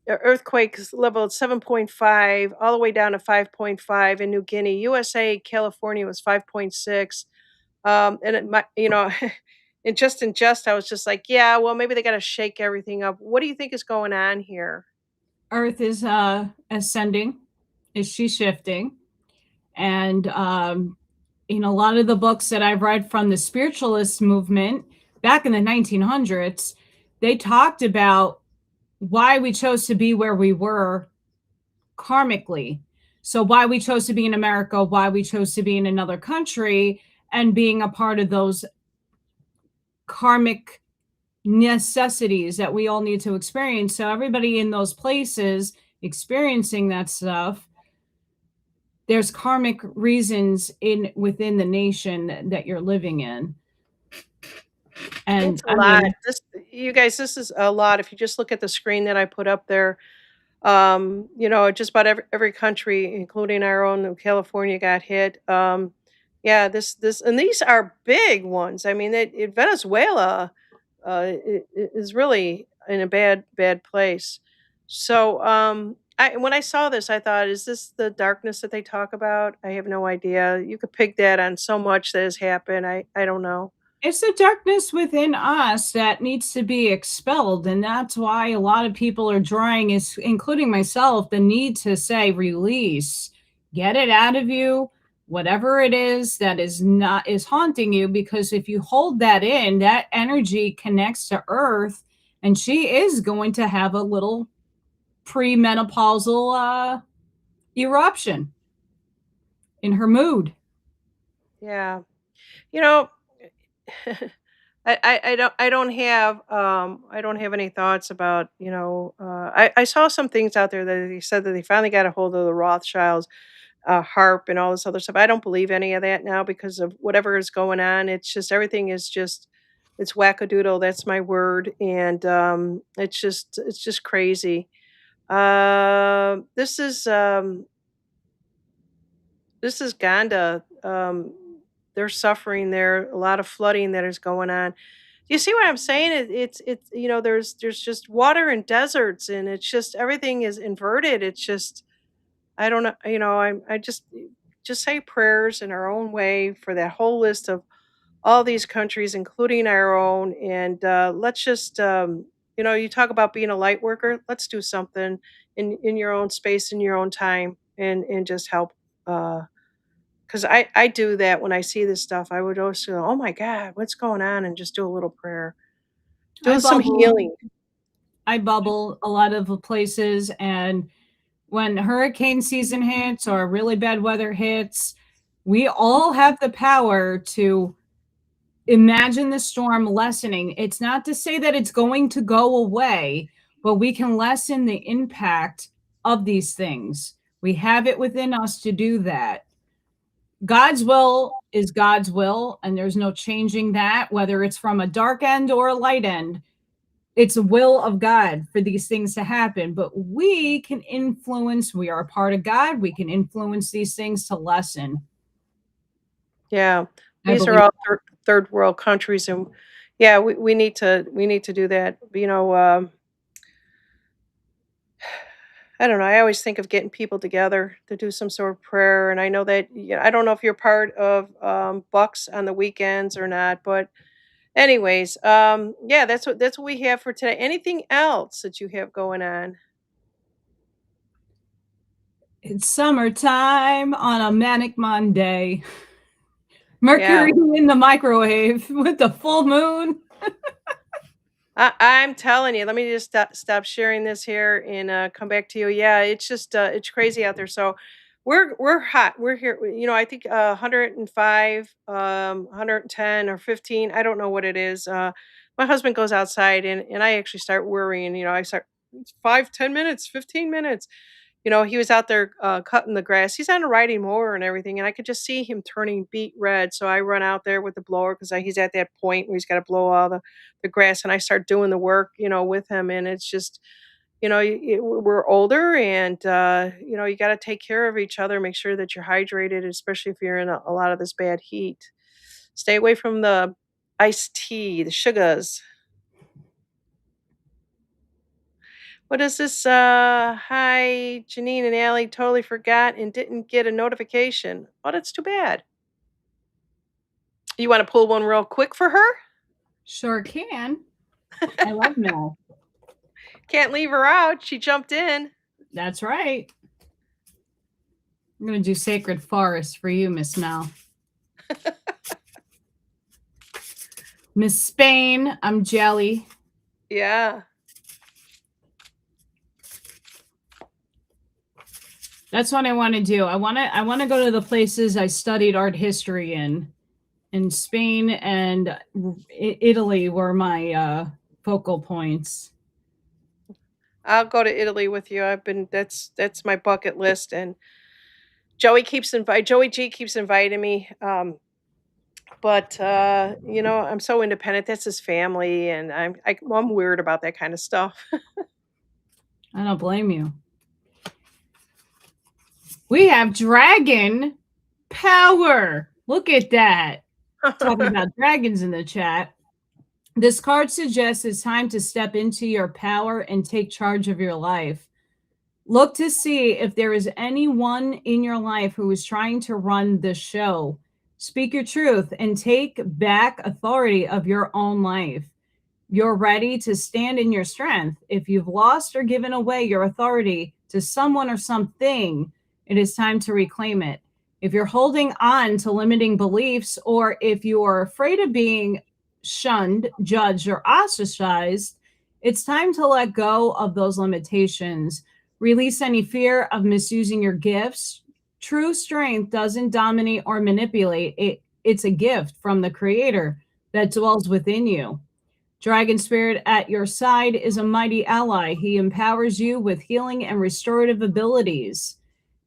earthquakes level at 7.5 all the way down to 5.5 in New Guinea. USA, California was 5.6. And it might, and just I was just like, yeah, well, maybe they got to shake everything up. What do you think is going on here? Earth is ascending, is she shifting? And in a lot of the books that I've read from the spiritualist movement back in the 1900s, they talked about why we chose to be where we were karmically. So, why we chose to be in America, why we chose to be in another country, and being a part of those karmic necessities that we all need to experience. So, everybody in those places experiencing that stuff, there's karmic reasons in within the nation that you're living in. And It's a I lot. mean, You guys, this is a lot. If you just look at the screen that I put up there, just about every country, including our own California, got hit. Yeah, this, and these are big ones. I mean, Venezuela is really in a bad place. So, when I saw this, I thought, is this the darkness that they talk about? I have no idea. You could pig that on so much that has happened. I don't know. it's the darkness within us that needs to be expelled. And that's why a lot of people are drawing, is including myself, the need to say release, get it out of you, whatever it is that is haunting you. Because if you hold that in, that energy connects to earth, and she is going to have a little premenopausal eruption in her mood. Yeah, you know. I don't have any thoughts about, I saw some things out there that they said that they finally got a hold of the Rothschilds, harp and all this other stuff. I don't believe any of that now because of whatever is going on. It's just everything is just it's wackadoodle. That's my word, and it's just crazy. This is Ganda. They're suffering there. A lot of flooding that is going on. Do you see what I'm saying? It's there's just water and deserts, and it's just everything is inverted. It's just I don't know. I just say prayers in our own way for that whole list of all these countries, including our own, and let's just you talk about being a light worker. Let's do something in your own space, in your own time, and just help. Uh, because I do that when I see this stuff. I would always go, "Oh my god, what's going on?" and just do a little prayer. I Do some bubble. healing. I bubble a lot of the places, and when hurricane season hits or really bad weather hits, we all have the power to imagine the storm lessening. It's not to say that it's going to go away, but we can lessen the impact of these things. We have it within us to do that. God's will is God's will, and there's no changing that, whether it's from a dark end or a light end. It's a will of God for these things to happen, but we can influence. We are a part of God. We can influence these things to lessen. Yeah, I these are believe. all third world countries, and yeah, we need to do that. I don't know, I always think of getting people together to do some sort of prayer, and I know that, I don't know if you're part of, Bucks on the weekends or not, but anyways, yeah, that's what we have for today. Anything else that you have going on? It's summertime on a manic Monday. Mercury Yeah. in the microwave with the full moon. I'm telling you, let me just stop sharing this here and come back to you. Yeah, it's just it's crazy out there. So we're hot. We're here. I think 105, 110 or 15. I don't know what it is. My husband goes outside and I actually start worrying. I start it's 5, 10 minutes, 15 minutes. He was out there cutting the grass. He's on a riding mower and everything, and I could just see him turning beet red. So I run out there with the blower because he's at that point where he's got to blow all the grass, and I start doing the work, with him. And it's just, we're older, and you got to take care of each other, make sure that you're hydrated, especially if you're in a lot of this bad heat. Stay away from the iced tea, the sugars. What is this? Hi, Janine and Allie. Totally forgot and didn't get a notification. Oh, that's too bad. You want to pull one real quick for her? Sure can. I love Mel. Can't leave her out. She jumped in. That's right. I'm going to do Sacred Forest for you, Miss Mel. Miss Spain, I'm jelly. Yeah. That's what I want to do. I want to go to the places I studied art history in. And Spain and Italy were my focal points. I'll go to Italy with you. That's my bucket list, and Joey G keeps inviting me. But I'm so independent. That's his family, and I'm weird about that kind of stuff. I don't blame you. We have dragon power. Look at that. Talking about dragons in the chat. This card suggests it's time to step into your power and take charge of your life. Look to see if there is anyone in your life who is trying to run the show. Speak your truth and take back authority of your own life. You're ready to stand in your strength. If you've lost or given away your authority to someone or something, it is time to reclaim it. If you're holding on to limiting beliefs, or if you are afraid of being shunned, judged, or ostracized, it's time to let go of those limitations. Release any fear of misusing your gifts. True strength doesn't dominate or manipulate. It's a gift from the Creator that dwells within you. Dragon Spirit at your side is a mighty ally. He empowers you with healing and restorative abilities.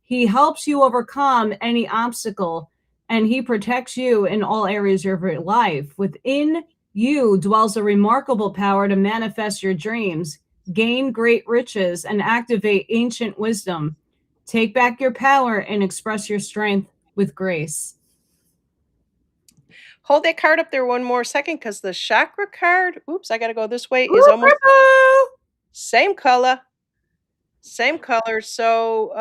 He helps you overcome any obstacle, and he protects you in all areas of your life. Within you dwells a remarkable power to manifest your dreams, gain great riches, and activate ancient wisdom. Take back your power and express your strength with grace. Hold that card up there one more second, because the chakra card, oops, I got to go this way, is Ooh, almost purple! same color. Same color. So,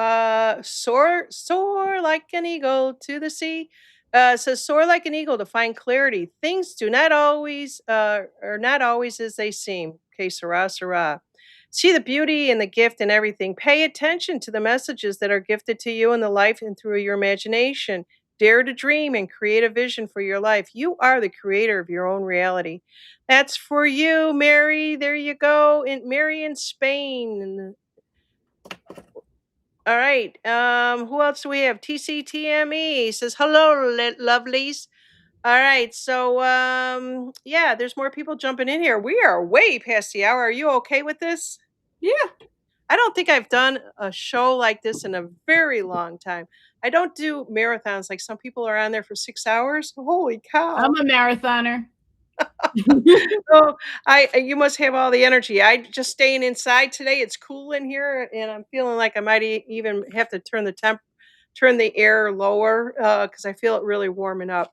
soar like an eagle to the sea. It says soar like an eagle to find clarity. Things do not always, are not always as they seem. Okay, Sarah, Sarah. See the beauty and the gift and everything. Pay attention to the messages that are gifted to you in the life and through your imagination. Dare to dream and create a vision for your life. You are the creator of your own reality. That's for you, Mary. There you go. Mary in Spain. All right. Who else do we have? TCTME says hello, lovelies. All right. So, yeah, there's more people jumping in here. We are way past the hour. Are you okay with this? Yeah. I don't think I've done a show like this in a very long time. I don't do marathons like some people are on there for 6 hours. Holy cow. I'm a marathoner. Oh, you must have all the energy. I just staying inside today. It's cool in here, and I'm feeling like I might even have to turn the air lower because I feel it really warming up.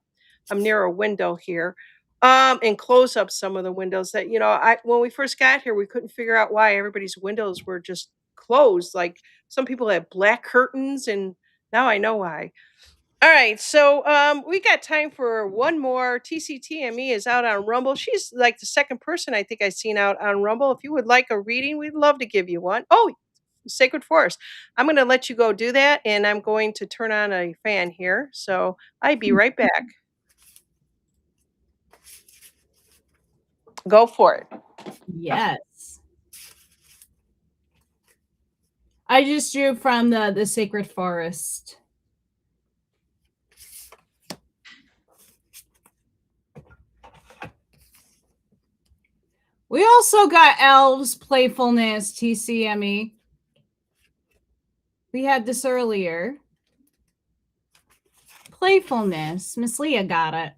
I'm near a window here, and close up some of the windows that I when we first got here we couldn't figure out why everybody's windows were just clothes. Like some people have black curtains, and now I know why. All right, so we got time for one more. TCTME is out on Rumble. She's like the second person I think I've seen out on Rumble. If you would like a reading, we'd love to give you one. Oh, Sacred Forest. I'm going to let you go do that, and I'm going to turn on a fan here. So I'll be right back. Go for it. Yes. I just drew from the Sacred Forest. We also got elves, playfulness, TCME. We had this earlier. Playfulness. Miss Leah got it.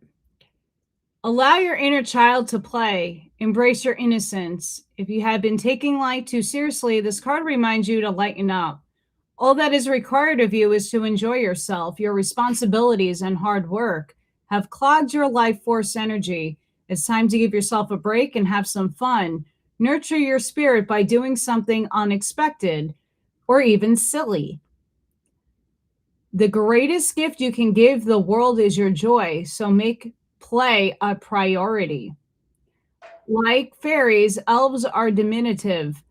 Allow your inner child to play. Embrace your innocence. If you have been taking life too seriously, this card reminds you to lighten up. All that is required of you is to enjoy yourself. Your responsibilities and hard work have clogged your life force energy. It's time to give yourself a break and have some fun. Nurture your spirit by doing something unexpected or even silly. The greatest gift you can give the world is your joy, so make play a priority. Like fairies, elves are diminutive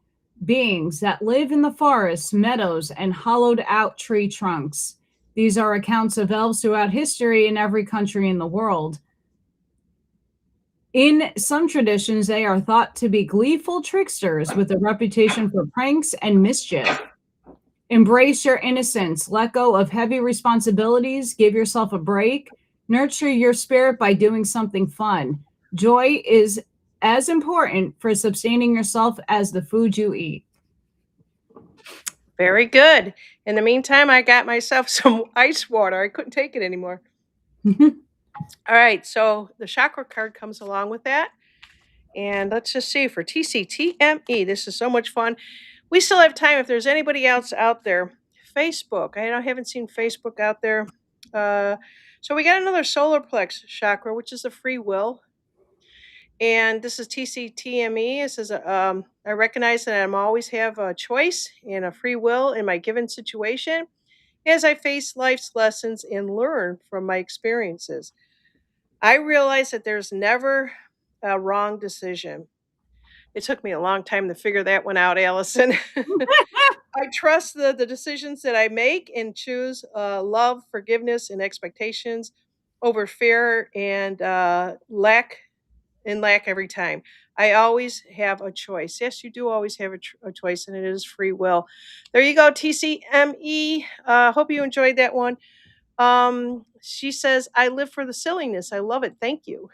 beings that live in the forests, meadows, and hollowed out tree trunks. These are accounts of elves throughout history in every country in the world. In some traditions, they are thought to be gleeful tricksters with a reputation for pranks and mischief. Embrace your innocence. Let go of heavy responsibilities. Give yourself a break. Nurture your spirit by doing something fun. Joy is as important for sustaining yourself as the food you eat. Very good. In the meantime, I got myself some ice water. I couldn't take it anymore. All right, so the chakra card comes along with that. And let's just see for TCTME. This is so much fun. We still have time if there's anybody else out there. Facebook. I haven't seen Facebook out there. So we got another solar plex chakra, which is the free will. And this is TCTME. It says, I recognize that I'm always have a choice and a free will in my given situation as I face life's lessons and learn from my experiences. I realize that there's never a wrong decision. It took me a long time to figure that one out, Allison. I trust the decisions that I make and choose love, forgiveness, and expectations over fear and lack every time. I always have a choice. Yes, you do always have a choice, and it is free will. There you go, TCME. Hope you enjoyed that one. She says, I live for the silliness. I love it. Thank you.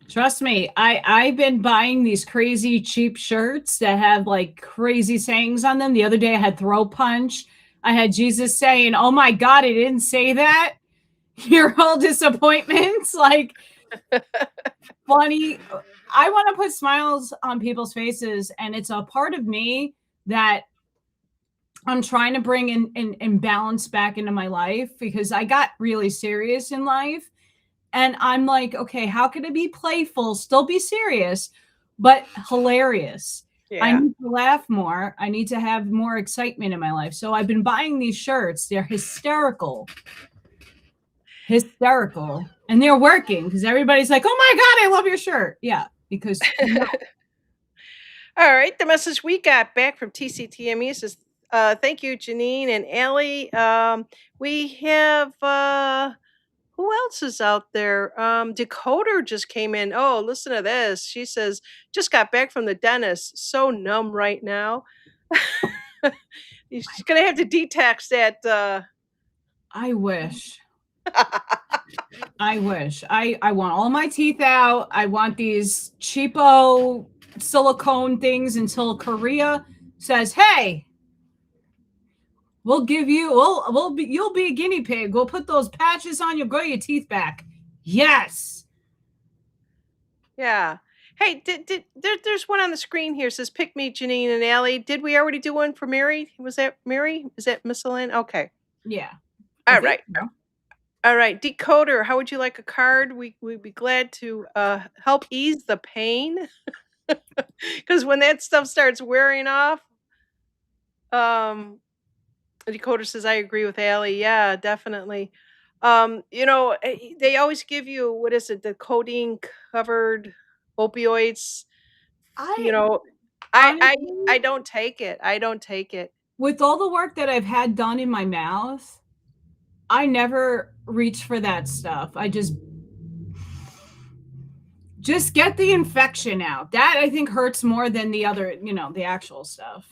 Trust me, I've been buying these crazy cheap shirts that have like crazy sayings on them. The other day I had throw punch. I had Jesus saying, "Oh my God, it didn't say that." Your whole disappointments, like funny. I want to put smiles on people's faces, and it's a part of me that I'm trying to bring in balance back into my life because I got really serious in life. And I'm like, okay, how can it be playful, still be serious, but hilarious? I Yeah. need to laugh more. I need to have more excitement in my life. So I've been buying these shirts. They're hysterical. Hysterical. And they're working because everybody's like, oh my God, I love your shirt. Yeah, because All right. The message we got back from TCTME says, thank you, Janine and Allie. We have who else is out there? Decoder just came in. Oh, listen to this. She says, just got back from the dentist. So numb right now. She's gonna have to detox that. I wish. I wish. I want all my teeth out. I want these cheapo silicone things until Korea says, "Hey, we'll give you you'll be a guinea pig. We'll put those patches on you, grow your teeth back." Yes. Yeah. Hey, there's one on the screen here. It says pick me, Janine and Allie. Did we already do one for Mary? Was that Mary? Is that Miss Elaine? Okay. Yeah. All right. So. All right. Decoder, how would you like a card? We'd be glad to help ease the pain. Because when that stuff starts wearing off, Dakota says, "I agree with Allie." Yeah, definitely. They always give you, what is it, the codeine covered opioids. You I know, I I honestly, I don't take it. I don't take it. with all the work that I've had done in my mouth, I never reach for that stuff. I just get the infection out. That I think hurts more than the other, the actual stuff.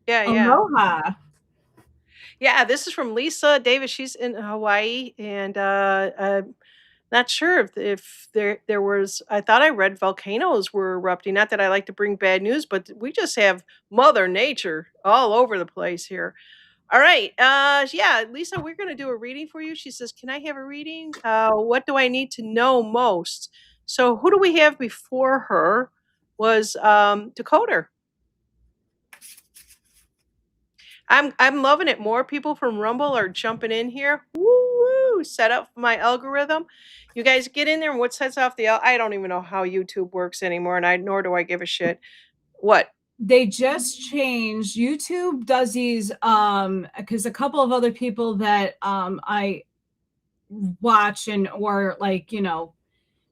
Yeah, yeah. Aloha. Yeah, this is from Lisa Davis. She's in Hawaii, and I'm not sure if there was. I thought I read volcanoes were erupting. Not that I like to bring bad news, but we just have Mother Nature all over the place here. All right, yeah, Lisa, we're gonna do a reading for you. She says, "Can I have a reading? What do I need to know most?" So, who do we have before her? Was Dakota. I'm loving it. More people from Rumble are jumping in here. Woo! Set up my algorithm. You guys get in there and what sets off the I don't even know how YouTube works anymore, and I nor do I give a shit. What? They just changed. YouTube does these because a couple of other people that I watch and or like,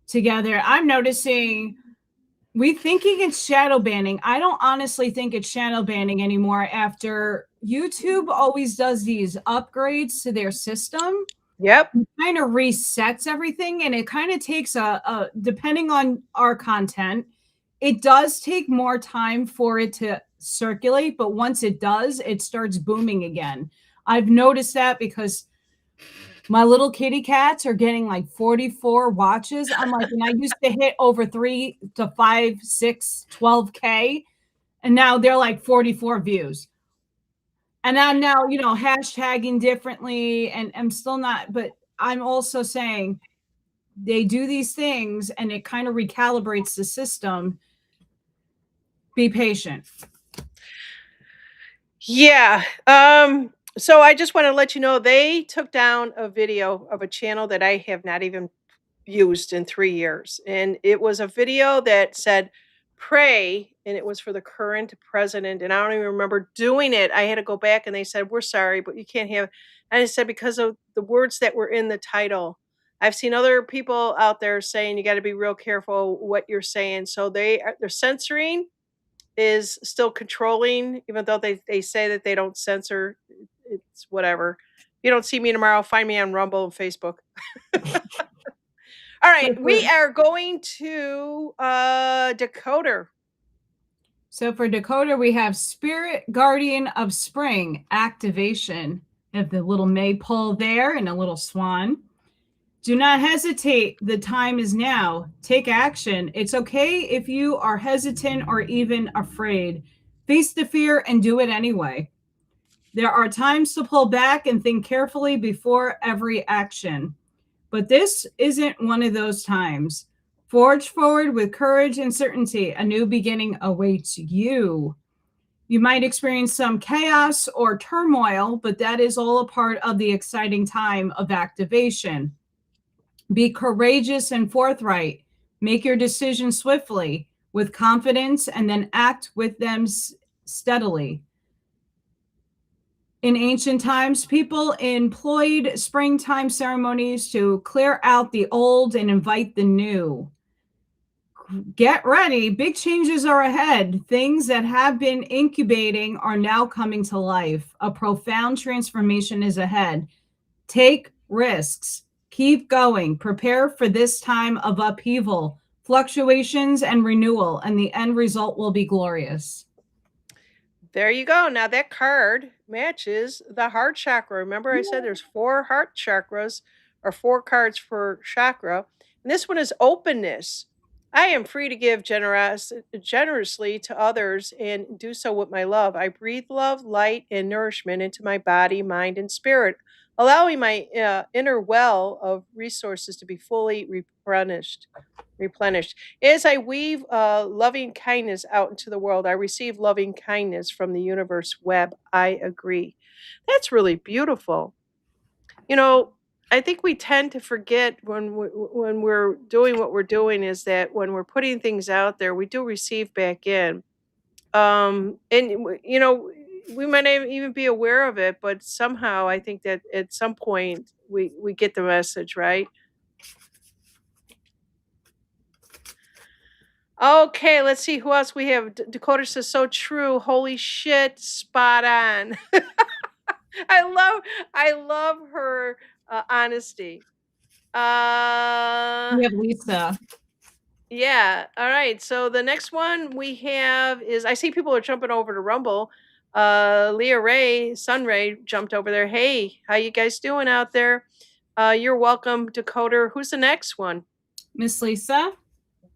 together, I'm noticing we thinking it's shadow banning. I don't honestly think it's shadow banning anymore after YouTube always does these upgrades to their system. Yep. It kind of resets everything and it kind of takes a depending on our content, it does take more time for it to circulate, but once it does, it starts booming again. I've noticed that because my little kitty cats are getting like 44 watches. I'm like, and I used to hit over 3 to 5, 6, 12K, and now they're like 44 views. And I'm now, hashtagging differently, and I'm still not, but I'm also saying they do these things and it kind of recalibrates the system. Be patient. Yeah. So I just want to let you know they took down a video of a channel that I have not even used in 3 years. And it was a video that said, "Pray," and it was for the current president, and I don't even remember doing it. I had to go back and they said, "We're sorry, but you can't have," and I said, "Because of the words that were in the title." I've seen other people out there saying you gotta be real careful what you're saying, so they're censoring is still controlling, even though they say that they don't censor. It's whatever. If you don't see me tomorrow, find me on Rumble and Facebook. All right, So we for, are going to Dakota. so for Dakota, we have Spirit Guardian of Spring activation. We have the little maypole there and a little swan. Do not hesitate. The time is now. Take action. It's okay if you are hesitant or even afraid. Face the fear and do it anyway. There are times to pull back and think carefully before every action. But this isn't one of those times. Forge forward with courage and certainty. A new beginning awaits you. You might experience some chaos or turmoil, but that is all a part of the exciting time of activation. Be courageous and forthright. Make your decisions swiftly with confidence and then act with them steadily. In ancient times, people employed springtime ceremonies to clear out the old and invite the new. Get ready. Big changes are ahead. Things that have been incubating are now coming to life. A profound transformation is ahead. Take risks. Keep going. Prepare for this time of upheaval, fluctuations, and renewal, and the end result will be glorious. There you go. Now that card matches the heart chakra. Remember, I said there's 4 heart chakras or 4 cards for chakra. And this one is openness. I am free to give generously to others and do so with my love. I breathe love, light, and nourishment into my body, mind, and spirit, allowing my inner well of resources to be fully replenished. As I weave loving kindness out into the world, I receive loving kindness from the universe web. I agree. That's really beautiful. You know, I think we tend to forget when we're doing what we're doing is that when we're putting things out there, we do receive back in. And we might not even be aware of it, but somehow I think that at some point we get the message, right? Okay, let's see who else we have. Dakota says so true. Holy shit, spot on. I love I love her honesty. We have Lisa. Yeah. All right. So the next one we have is I see people are jumping over to Rumble. Leah Ray, Sunray jumped over there. Hey, how you guys doing out there? You're welcome, Dakota. Who's the next one? Miss Lisa.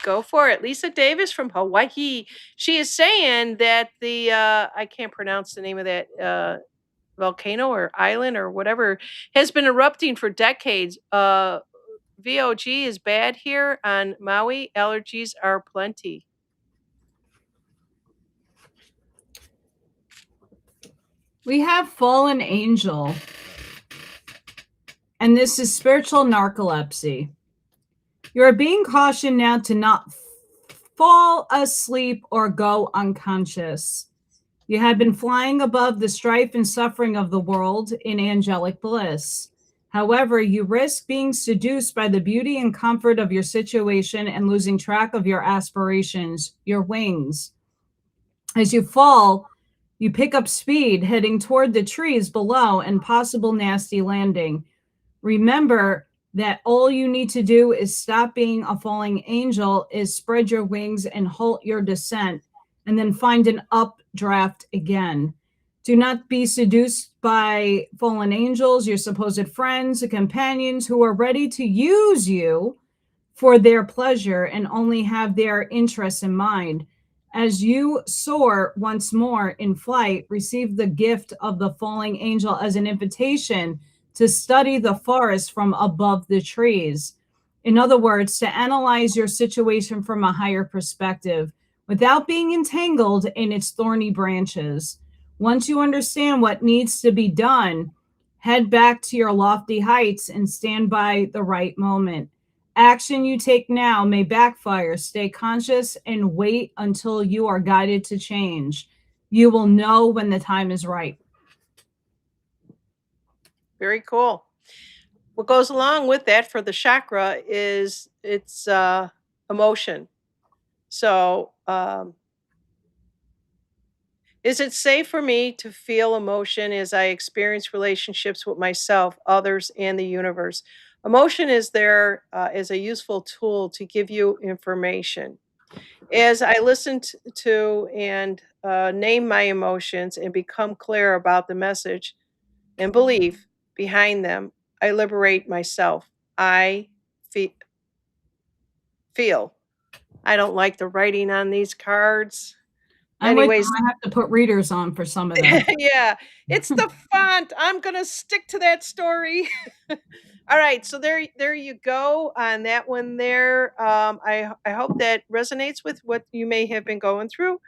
Go for it. Lisa Davis from Hawaii. She is saying that the I can't pronounce the name of that volcano or island or whatever has been erupting for decades. VOG is bad here on Maui. Allergies are plenty. We have Fallen Angel. And this is spiritual narcolepsy. You are being cautioned now to not fall asleep or go unconscious. You have been flying above the strife and suffering of the world in angelic bliss. However, you risk being seduced by the beauty and comfort of your situation and losing track of your aspirations, your wings. As you fall, you pick up speed, heading toward the trees below and possible nasty landing. Remember that all you need to do is stop being a falling angel, is spread your wings and halt your descent, and then find an updraft again. Do not be seduced by fallen angels, your supposed friends, companions who are ready to use you for their pleasure and only have their interests in mind. As you soar once more in flight, receive the gift of the falling angel as an invitation to study the forest from above the trees. In other words, to analyze your situation from a higher perspective without being entangled in its thorny branches. Once you understand what needs to be done, head back to your lofty heights and stand by the right moment. Action you take now may backfire. Stay conscious and wait until you are guided to change. You will know when the time is right. Very cool. What goes along with that for the chakra is its emotion. So, is it safe for me to feel emotion as I experience relationships with myself, others, and the universe? Emotion is there as a useful tool to give you information. As I listen to and name my emotions and become clear about the message and belief behind them, I liberate myself. I fe- feel. I don't like the writing on these cards. I'm with you. Anyways, I have to put readers on for some of them. yeah, it's the font. I'm gonna stick to that story. All right, so there you go on that one there. I hope that resonates with what you may have been going through,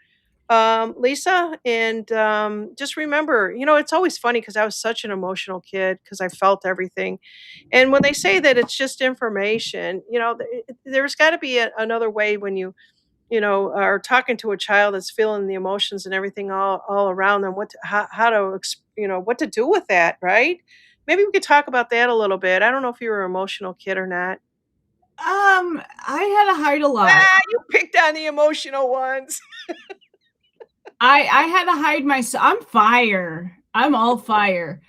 Lisa. And just remember, it's always funny because I was such an emotional kid because I felt everything. And when they say that it's just information, there's got to be another way when are talking to a child that's feeling the emotions and everything all around them, how to, what to do with that, right? Maybe we could talk about that a little bit. I don't know if you were an emotional kid or not. I had to hide a lot. You picked on the emotional ones. I had to hide myself. I'm fire. I'm all fire.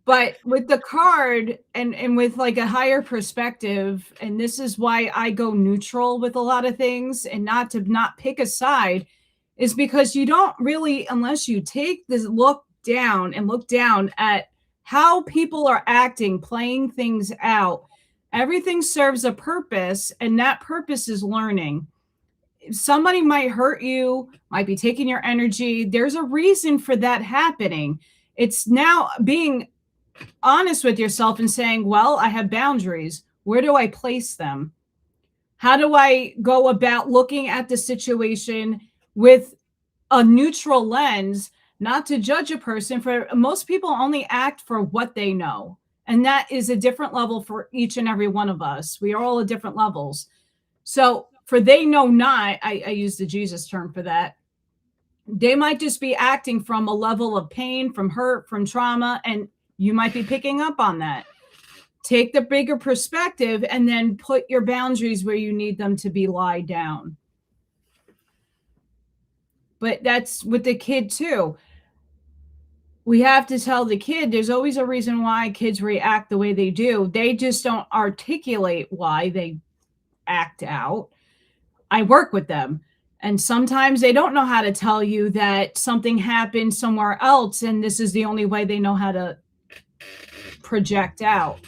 But with the card and with like a higher perspective, and this is why I go neutral with a lot of things and not pick a side, is because you don't really, unless you take this look down and look down at how people are acting, playing things out, everything serves a purpose, and that purpose is learning. Somebody might hurt you, might be taking your energy. There's a reason for that happening. It's now being honest with yourself and saying, well, I have boundaries. Where do I place them? How do I go about looking at the situation with a neutral lens, not to judge a person? For most people only act for what they know. And that is a different level for each and every one of us. We are all at different levels. So for they know not, I use the Jesus term for that. They might just be acting from a level of pain, from hurt, from trauma, and you might be picking up on that. Take the bigger perspective and then put your boundaries where you need them to be lie down. But that's with the kid too. We have to tell the kid there's always a reason why kids react the way they do. They just don't articulate why they act out. I work with them, and sometimes they don't know how to tell you that something happened somewhere else and this is the only way they know how to project out.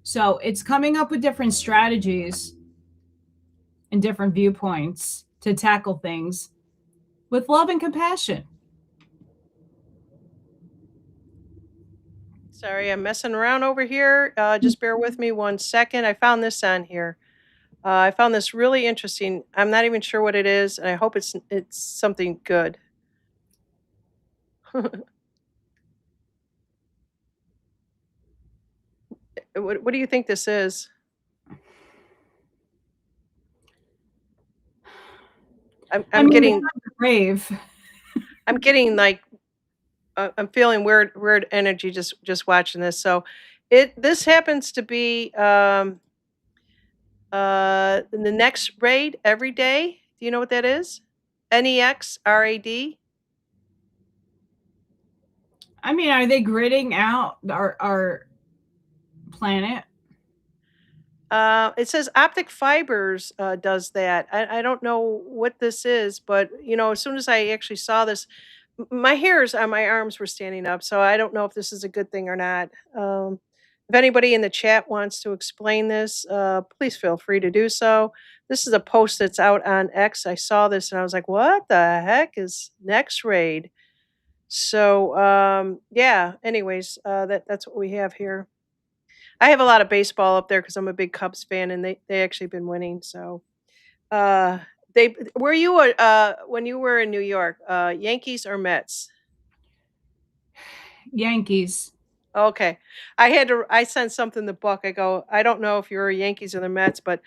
So it's coming up with different strategies and different viewpoints to tackle things with love and compassion. Sorry, I'm messing around over here. Just bear with me 1 second. I found this on here. I found this really interesting. I'm not even sure what it is, and I hope it's something good. What do you think this is? I'm getting brave. I'm getting like I'm feeling weird energy just watching this. So this happens to be in the next raid every day. Do you know what that is? NEXRAD. I mean, are they gridding out our planet? It says optic fibers does that. I don't know what this is, but as soon as I actually saw this, my hairs on my arms were standing up. So I don't know if this is a good thing or not. If anybody in the chat wants to explain this, please feel free to do so. This is a post that's out on X. I saw this and I was like, "What the heck is Next Raid?" So yeah. Anyways, that's what we have here. I have a lot of baseball up there because I'm a big Cubs fan, and they actually been winning. So, uh, they were you when you were in New York, Yankees or Mets? Yankees. Okay, I sent something in the book. I go, I don't know if you're a Yankees or the Mets, but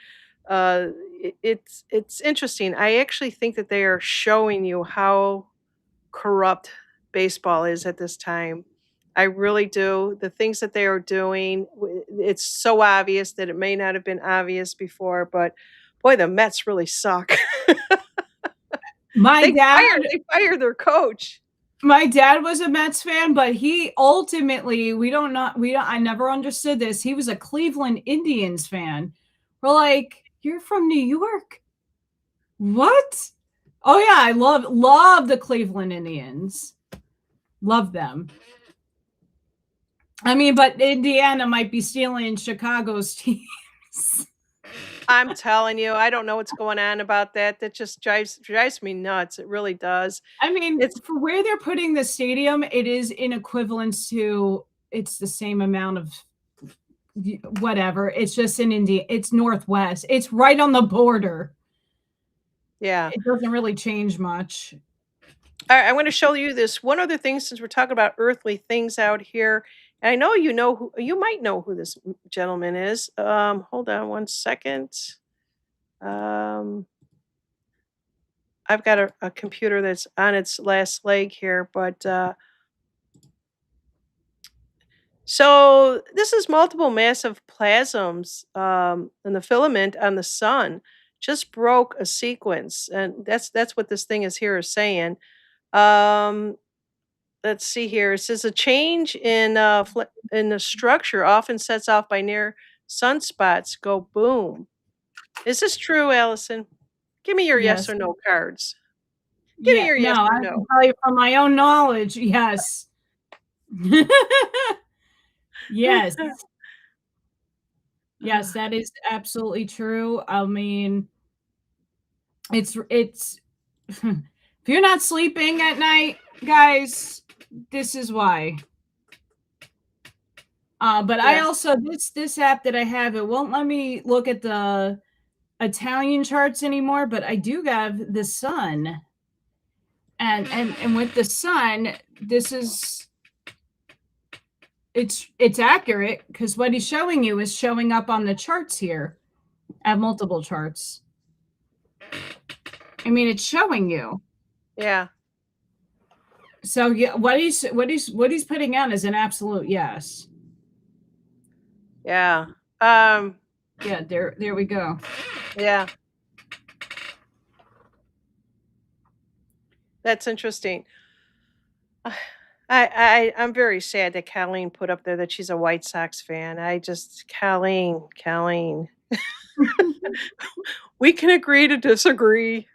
it's interesting. I actually think that they are showing you how corrupt baseball is at this time. I really do. The things that they are doing, it's so obvious that it may not have been obvious before, but boy, the Mets really suck. My dad They fired their coach. My dad was a Mets fan, but he ultimately I never understood this. He was a Cleveland Indians fan. We're like, you're from New York. What? Oh yeah, I love the Cleveland Indians. Love them. I mean, but Indiana might be stealing Chicago's teams. I'm telling you, I don't know what's going on about that. That just drives me nuts. It really does. I mean, for where they're putting the stadium, it is in equivalence to it's the same amount of whatever. It's just in India. It's Northwest. It's right on the border. Yeah. It doesn't really change much. All right, I'm going to show you this one other thing since we're talking about earthly things out here. And I know you might know who this gentleman is. Hold on 1 second. I've got a computer that's on its last leg here, but so this is multiple massive plasms, and the filament on the sun just broke a sequence, and that's what this thing is here is saying. Um, let's see here. It says a change in the structure often sets off by near sunspots go boom. Is this true, Allison? Give me your yes or no cards. Give me your yes or I no. can tell you from my own knowledge, yes. Yes. Yes, that is absolutely true. I mean, it's if you're not sleeping at night, guys, this is why. But I also this app that I have, it won't let me look at the Italian charts anymore, but I do have the sun. And with the sun, this is it's accurate because what he's showing you is showing up on the charts here. I have multiple charts. I mean, it's showing you. Yeah. So yeah, what he's putting out is an absolute yes. Yeah. Yeah, there we go. Yeah. That's interesting. I'm very sad that Colleen put up there that she's a White Sox fan. I just Colleen. We can agree to disagree.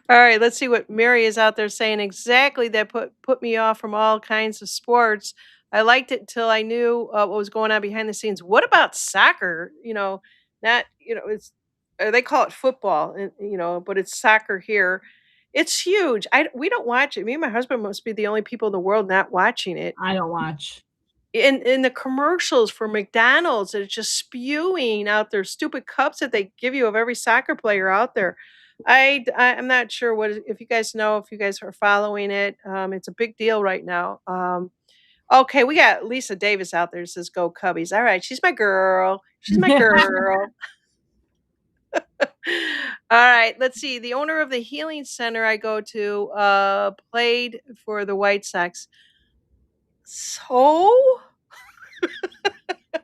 All right, let's see what Mary is out there saying. Exactly, that put me off from all kinds of sports. I liked it until I knew what was going on behind the scenes. What about soccer? Not it's they call it football, but it's soccer here. It's huge. We don't watch it. Me and my husband must be the only people in the world not watching it. I don't watch. In the commercials for McDonald's, it's just spewing out their stupid cups that they give you of every soccer player out there. I'm not sure what if you guys know if you guys are following it. It's a big deal right now. Okay, we got Lisa Davis out there. That says "Go Cubbies." All right, she's my girl. She's my girl. All right, let's see. The owner of the healing center I go to played for the White Sox. So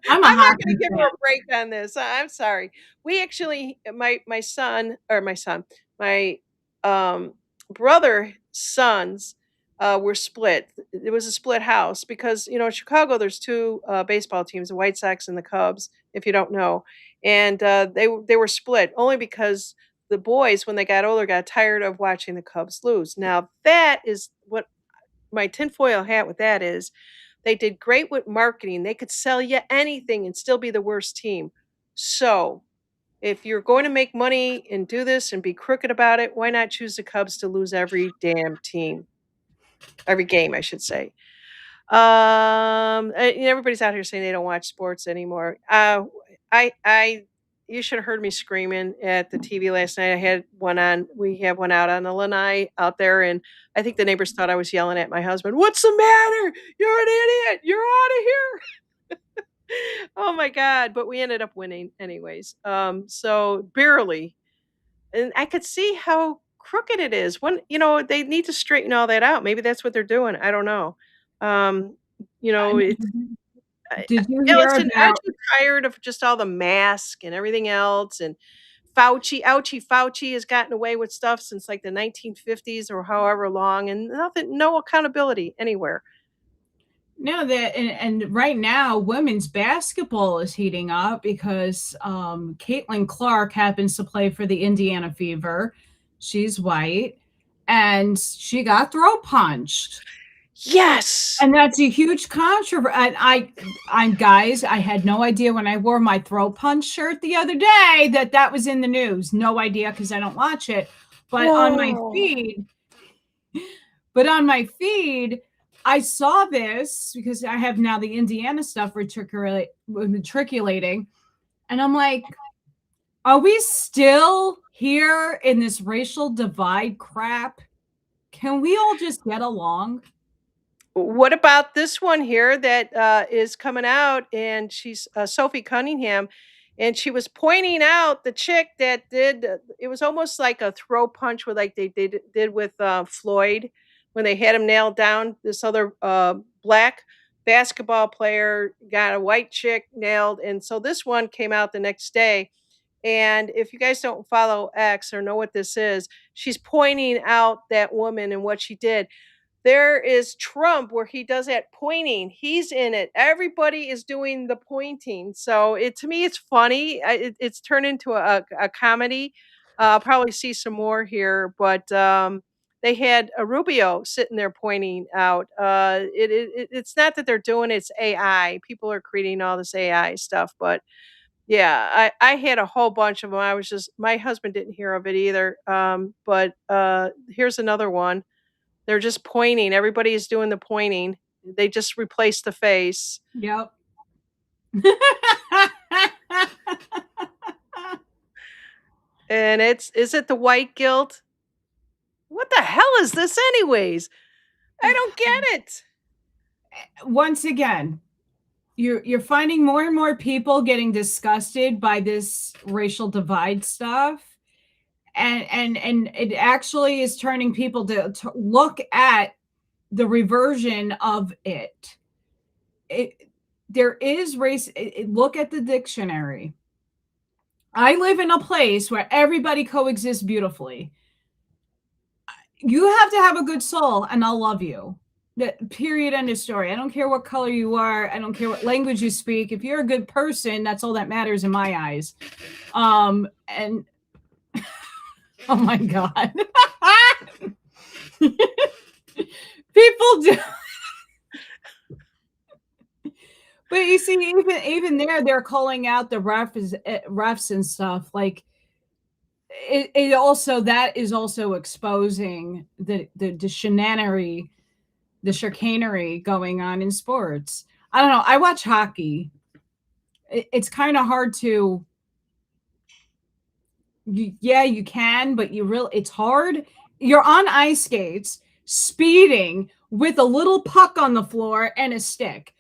I'm a I'm not gonna hockey give her fan. a break on this. I'm sorry. We actually my son or my son, my, um, brother sons, were split. It was a split house because, in Chicago, there's 2, baseball teams, the White Sox and the Cubs, if you don't know, and, they were split only because the boys, when they got older, got tired of watching the Cubs lose. Now that is what my tinfoil hat with that is they did great with marketing. They could sell you anything and still be the worst team. So, if you're going to make money and do this and be crooked about it, why not choose the Cubs to lose every damn team? Every game, I should say. Everybody's out here saying they don't watch sports anymore. I you should have heard me screaming at the TV last night. I had one on. We have one out on the lanai out there, and I think the neighbors thought I was yelling at my husband. What's the matter? You're an idiot. You're out of here. Oh my god! But we ended up winning anyways. So barely, and I could see how crooked it is. They need to straighten all that out. Maybe that's what they're doing. I don't know. Um, I it's mean, did you hear Allison, aren't about you tired of just all the mask and everything else? And Fauci has gotten away with stuff since like the 1950s or however long, and no accountability anywhere. no that and right now women's basketball is heating up because Caitlin Clark happens to play for the Indiana Fever. She's white and she got throat punched. Yes. And that's a huge controversy. And I'm guys, I had no idea when I wore my throat punch shirt the other day that was in the news. No idea because I don't watch it. But on my Whoa. feed, but on my feed, I saw this because I have now the Indiana stuff matriculating, and I'm like, are we still here in this racial divide crap? Can we all just get along? What about this one here that is coming out? And she's Sophie Cunningham, and she was pointing out the chick that did. It was almost like a throw punch, with like they did with Floyd when they had him nailed down. This other black basketball player got a white chick nailed, and so this one came out the next day. And if you guys don't follow X or know what this is, she's pointing out that woman and what she did. There is Trump where he does that pointing. He's in it. Everybody is doing the pointing. So to me, it's funny. It's turned into a comedy. I'll probably see some more here, but they had a Rubio sitting there pointing out. It's not that they're doing it's AI. People are creating all this AI stuff, but yeah, I had a whole bunch of them. My husband didn't hear of it either. But here's another one. They're just pointing. Everybody is doing the pointing. They just replaced the face. Yep. And is it the white guilt? What the hell is this anyways? I don't get it. Once again, you're finding more and more people getting disgusted by this racial divide stuff, and it actually is turning people to look at the reversion of it. There is race. Look at the dictionary. I live in a place where everybody coexists beautifully. You have to have a good soul, and I'll love you. Period. End of story. I don't care what color you are. I don't care what language you speak. If you're a good person, that's all that matters in my eyes. And oh my God. People do. But you see, even there, they're calling out the refs and stuff. Like it also, that is also exposing the shenanery, the chicanery going on in sports. I don't know. I watch hockey. It's kind of hard to. Yeah, you can, but it's hard. You're on ice skates, speeding with a little puck on the floor and a stick.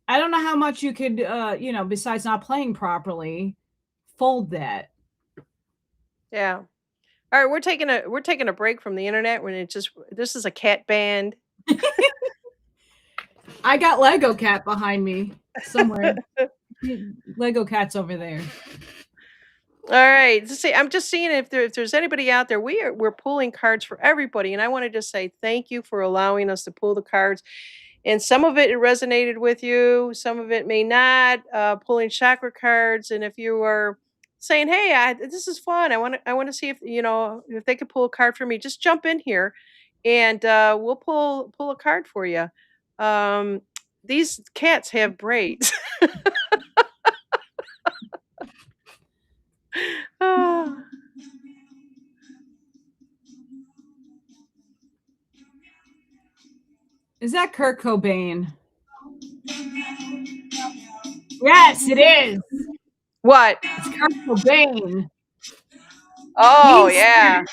I don't know how much you could, besides not playing properly, fold that. Yeah. All right, we're taking a break from the internet when this is a cat band. I got Lego cat behind me somewhere. Lego cat's over there. All right. See, I'm just seeing if there's anybody out there. We're pulling cards for everybody, and I wanted to say thank you for allowing us to pull the cards. And some of it resonated with you, some of it may not. Pulling chakra cards, and if you are saying, "Hey, this is fun. I want to see if they could pull a card for me," just jump in here, and we'll pull a card for you. Um, these cats have braids. Oh. Is that Kurt Cobain? Yes, it is. What? It's Kurt Cobain. Oh, yeah.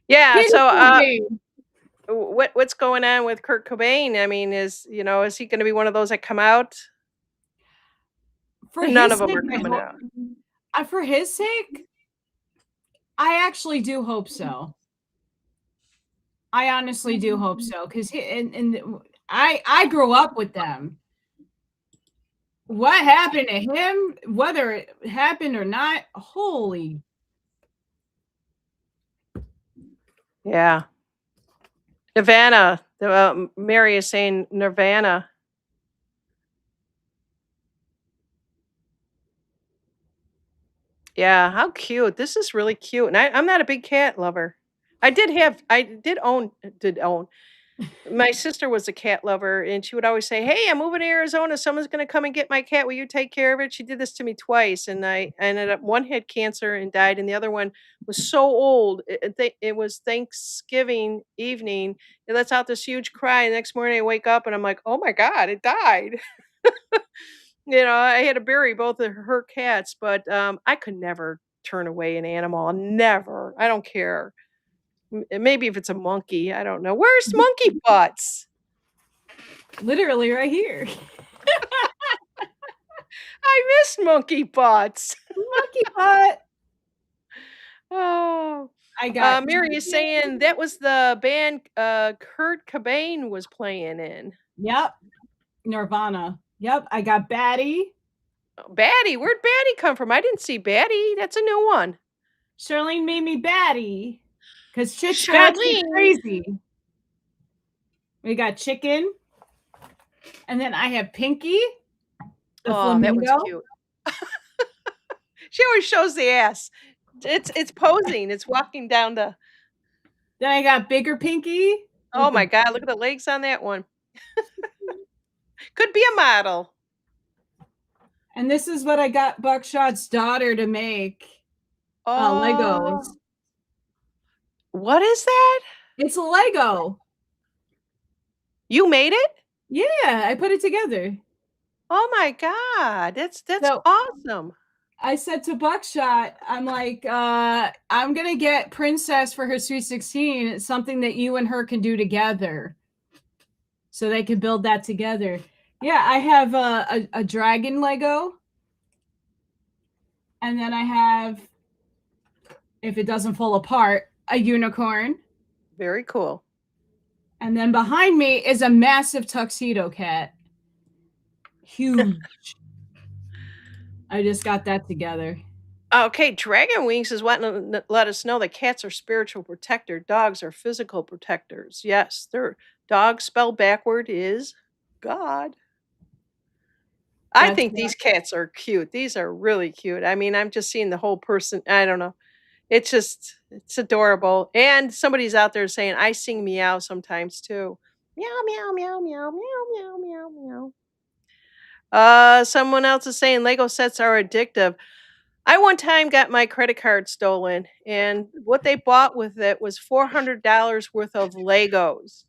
Yeah, so what's going on with Kurt Cobain? I mean, is he going to be one of those that come out? For None his of them sake, are coming out. For his sake, I actually do hope so. I honestly do hope so, because I grew up with them. What happened to him, whether it happened or not, holy. Yeah. Nirvana. Mary is saying Nirvana. Yeah, how cute. This is really cute. And I'm not a big cat lover. I did own. My sister was a cat lover, and she would always say, "Hey, I'm moving to Arizona. Someone's going to come and get my cat. Will you take care of it?" She did this to me twice, and I ended up, one had cancer and died, and the other one was so old. It was Thanksgiving evening. It lets out this huge cry. And the next morning, I wake up and I'm like, "Oh my God, it died." I had to bury both of her cats, but I could never turn away an animal. Never. I don't care. Maybe if it's a monkey, I don't know. Where's monkey butts? Literally right here. I miss monkey butts. Monkey butt. Oh. I got Mary is saying that was the band Kurt Cobain was playing in. Yep. Nirvana. Yep. I got Batty. Batty. Where'd Batty come from? I didn't see Batty. That's a new one. Charlene made me Batty. Because shit's batty crazy. We got Chicken. And then I have Pinky. The flamingo. That one's cute. She always shows the ass. It's posing. It's walking down the. Then I got Bigger Pinky. Oh my God! Look at the legs on that one. Could be a model. And this is what I got Buckshot's daughter to make. Legos. What is that? It's a Lego. You made it? Yeah, I put it together. Oh my God, that's awesome. I said to Buckshot, I'm like, I'm gonna get Princess for her Sweet 16. It's something that you and her can do together. so they could build that together. Yeah, I have a dragon Lego, and then I have, if it doesn't fall apart, a unicorn. Very cool. And then behind me is a massive tuxedo cat. Huge. I just got that together. Okay, Dragon Wings is wanting to let us know that cats are spiritual protector, dogs are physical protectors. Yes, their dog spelled backward is God. I That's think these cats are cute. These are really cute. I mean, I'm just seeing the whole person. I don't know. It's adorable. And somebody's out there saying, I sing meow sometimes too. Meow, meow, meow, meow, meow, meow, meow, meow. Someone else is saying Lego sets are addictive. I one time got my credit card stolen, and what they bought with it was $400 worth of Legos.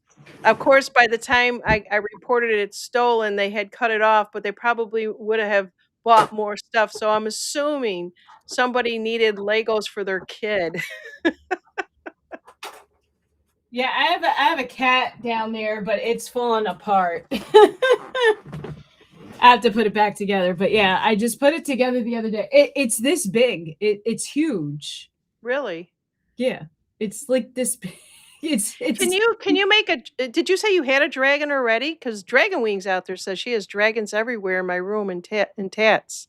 Of course, by the time I reported it stolen, they had cut it off, but they probably would have bought more stuff. So I'm assuming somebody needed Legos for their kid. Yeah, I have a cat down there, but it's falling apart. I have to put it back together. But yeah, I just put it together the other day. It's this big. It's huge. Really? Yeah, it's like this big. Can you make did you say you had a dragon already? Because Dragon Wings out there says she has dragons everywhere in my room and tats.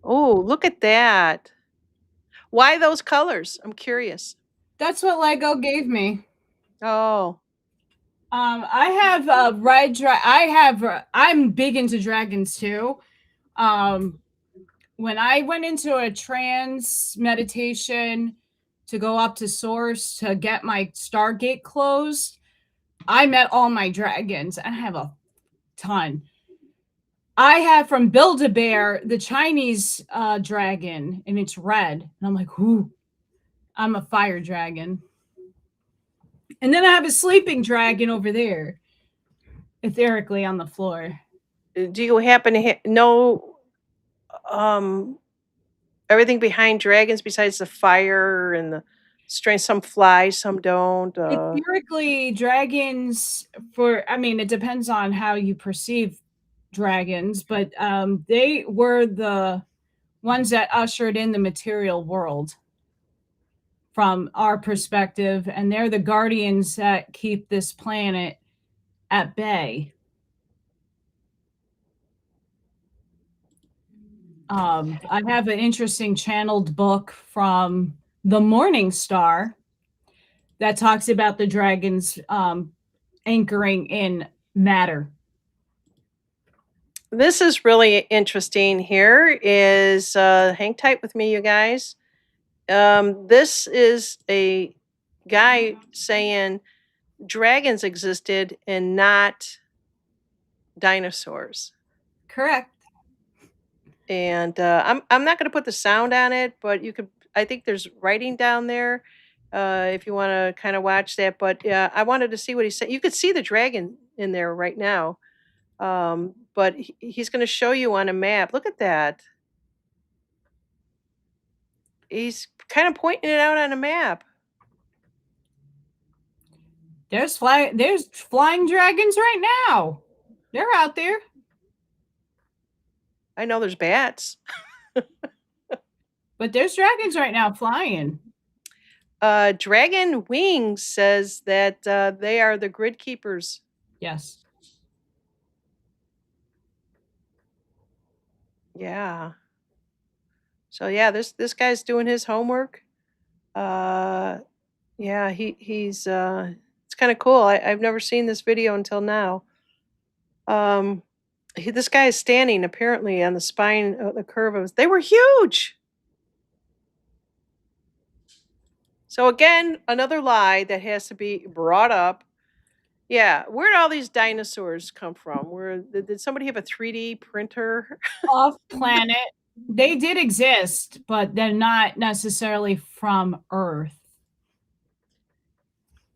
Oh, look at that. Why those colors? I'm curious. That's what Lego gave me. Oh, I have red I have I'm big into dragons too. Um, when I went into a trance meditation to go up to source to get my Stargate closed, I met all my dragons. I have a ton. I have from Build-A-Bear the Chinese dragon, and it's red. And I'm like, ooh, I'm a fire dragon. And then I have a sleeping dragon over there, etherically on the floor. do you happen to know um everything behind dragons besides the fire and the strength? Some fly, some don't. Etherically, dragons, for, I mean, it depends on how you perceive dragons, but they were the ones that ushered in the material world from our perspective, and they're the guardians that keep this planet at bay. I have an interesting channeled book from the Morning Star that talks about the dragons anchoring in matter. This is really interesting here is hang tight with me, you guys. This is a guy saying dragons existed and not dinosaurs. Correct. And I'm not going to put the sound on it, but you could. I think there's writing down there if you want to kind of watch that. But yeah, I wanted to see what he said. You could see the dragon in there right now, but he's going to show you on a map. Look at that. He's kind of pointing it out on a map. There's flying dragons right now. They're out there. I know there's bats. But there's dragons right now flying. Dragon Wings says that they are the grid keepers. Yes. Yeah. So yeah, this guy's doing his homework. Yeah, he's it's kind of cool. I've never seen this video until now. Um, this guy is standing apparently on the spine, the curve of. They were huge. So again, another lie that has to be brought up. Yeah, where'd all these dinosaurs come from? Where did somebody have a 3D printer? Off planet. They did exist, but they're not necessarily from Earth.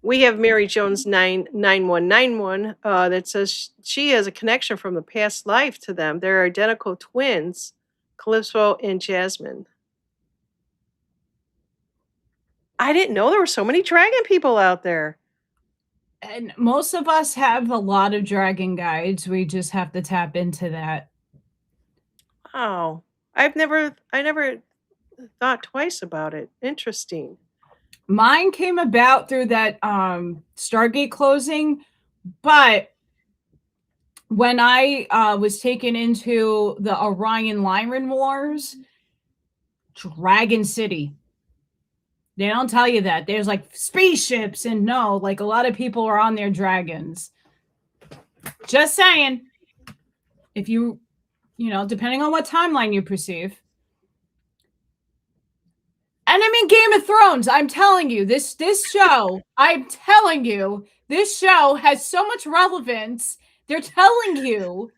We have Mary Jones 99191 that says she has a connection from the past life to them. They're identical twins, Calypso and Jasmine. I didn't know there were so many dragon people out there. And most of us have a lot of dragon guides. We just have to tap into that. Oh, I never thought twice about it. Interesting. Mine came about through that Stargate closing, but when I was taken into the Orion Lyran Wars, Dragon City. They don't tell you that. There's like spaceships, and no, like a lot of people are on their dragons. Just saying. If you, depending on what timeline you perceive. And I mean Game of Thrones, I'm telling you, this show, I'm telling you, this show has so much relevance. They're telling you,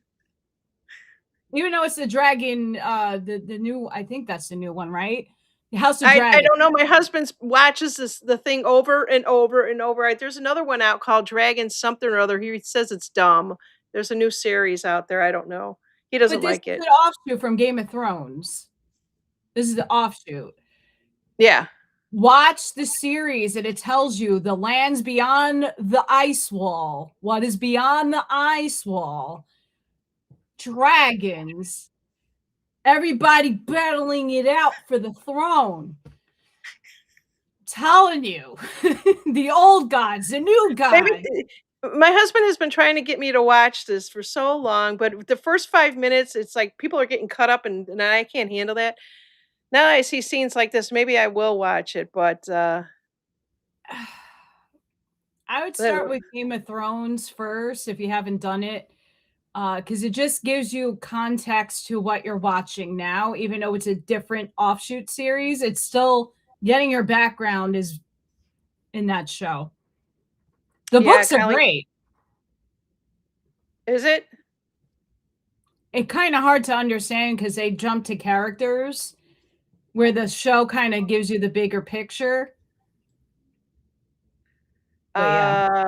even though it's the dragon, the new, I think that's the new one, right? The House of I Dragon. don't know. My husband watches the thing over and over and over. There's another one out called Dragon something or other. He says it's dumb. There's a new series out there. I don't know. He But doesn't this like is it. an offshoot from Game of Thrones. This is the offshoot. Yeah. Watch the series and it tells you the lands beyond the ice wall. What is beyond the ice wall? Dragons. Everybody battling it out for the throne. Telling you. The old gods, the new gods. Maybe my husband has been trying to get me to watch this for so long, but the first 5 minutes, it's like people are getting cut up, and I can't handle that. Now I see scenes like this, maybe I will watch it, but I would start with Game of Thrones first if you haven't done it, because it just gives you context to what you're watching now. Even though it's a different offshoot series, it's still getting your background is in that show. The yeah, books are great. Is it? It's kind of hard to understand because they jump to characters where the show kind of gives you the bigger picture. But yeah.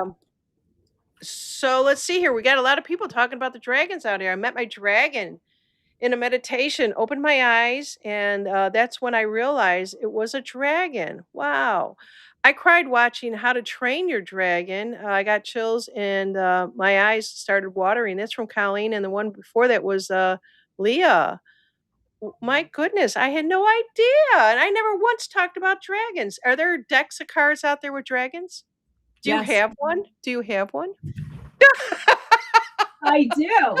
So let's see here. We got a lot of people talking about the dragons out here. I met my dragon in a meditation, opened my eyes, and that's when I realized it was a dragon. Wow. I cried watching How to Train Your Dragon. I got chills and my eyes started watering. That's from Colleen, and the one before that was Leah. My goodness, I had no idea. And I never once talked about dragons. Are there decks of cards out there with dragons? Do you Yes. have one? Do you have one? I do.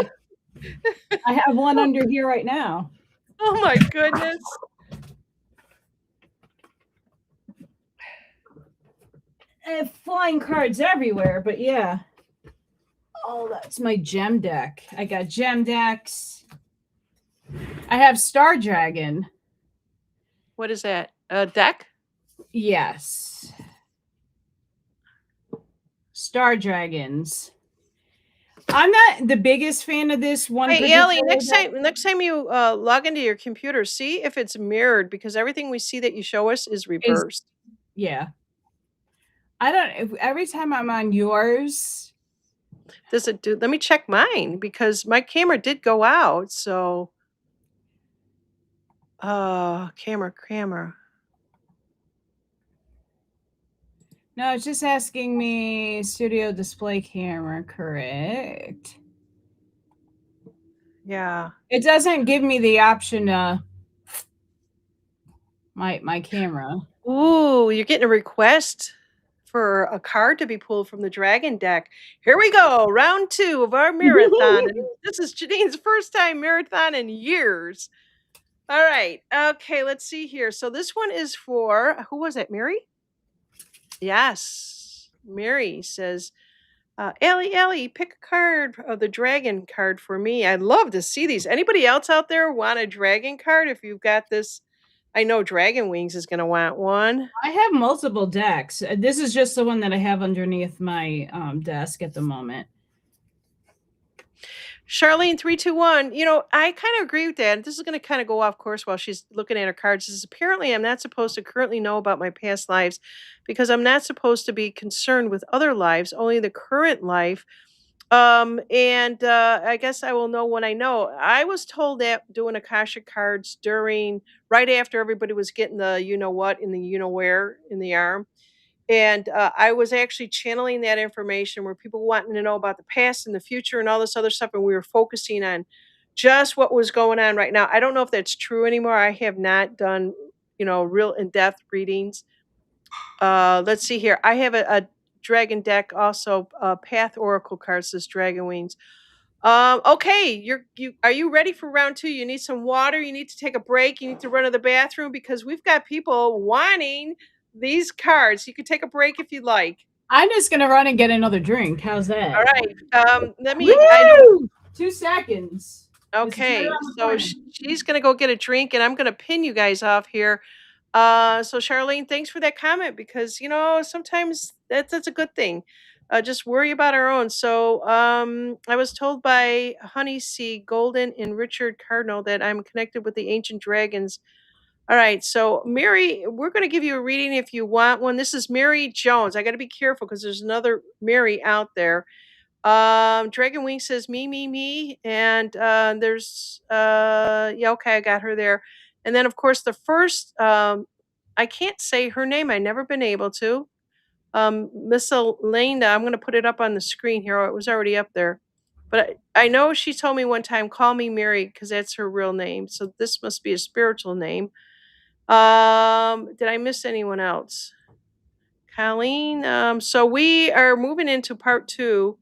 I have one under here right now. Oh my goodness. Flying cards everywhere, but yeah. Oh, that's my gem deck. I got gem decks. I have Star Dragon. What is that? A deck? Yes. Star Dragons. I'm not the biggest fan of this one. Hey, Ellie, next time you log into your computer, see if it's mirrored because everything we see that you show us is reversed. Yeah. I don't. Every time I'm on yours, does it do? Let me check mine because my camera did go out. So, camera. No, it's just asking me studio display camera, correct? Yeah. It doesn't give me the option my camera. Ooh, you're getting a request for a card to be pulled from the dragon deck. Here we go, round 2 of our marathon. And this is Janine's first time marathon in years. All right. Okay, let's see here. So this one is for who was it? Mary? Yes. Mary says, Ellie, pick a card of the dragon card for me. I'd love to see these. Anybody else out there want a dragon card? If you've got this, I know Dragon Wings is going to want one. I have multiple decks. This is just the one that I have underneath my desk at the moment. Charlene 321, I kind of agree with that. This is going to kind of go off course while she's looking at her cards. This is apparently I'm not supposed to currently know about my past lives because I'm not supposed to be concerned with other lives, only the current life. And I guess I will know when I know. I was told that doing Akashic cards right after everybody was getting the you know what in the you know where in the arm. And I was actually channeling that information where people wanting to know about the past and the future and all this other stuff, and we were focusing on just what was going on right now. I don't know if that's true anymore. I have not done, real in-depth readings. Let's see here. I have a dragon deck also, Path Oracle cards, says Dragon Wings. Okay, are you ready for round 2? You need some water, you need to take a break, you need to run to the bathroom because we've got people wanting these cards. You can take a break if you like. I'm just gonna run and get another drink. How's that? All right. Let me. Woo! I know. 2 seconds. Okay, so she's gonna go get a drink, and I'm gonna pin you guys off here. So Charlene, thanks for that comment because sometimes that's a good thing. Just worry about our own. So I was told by Honey C. Golden and Richard Cardinal that I'm connected with the ancient dragons. All right, so Mary, we're going to give you a reading if you want one. This is Mary Jones. I got to be careful because there's another Mary out there. Dragon Wing says me, and there's yeah, okay, I got her there. And then of course the first I can't say her name. I've never been able to. Miss Elena, I'm going to put it up on the screen here. It was already up there. But I know she told me one time, call me Mary, because that's her real name. So this must be a spiritual name. Did I miss anyone else? Colleen. So we are moving into part 2.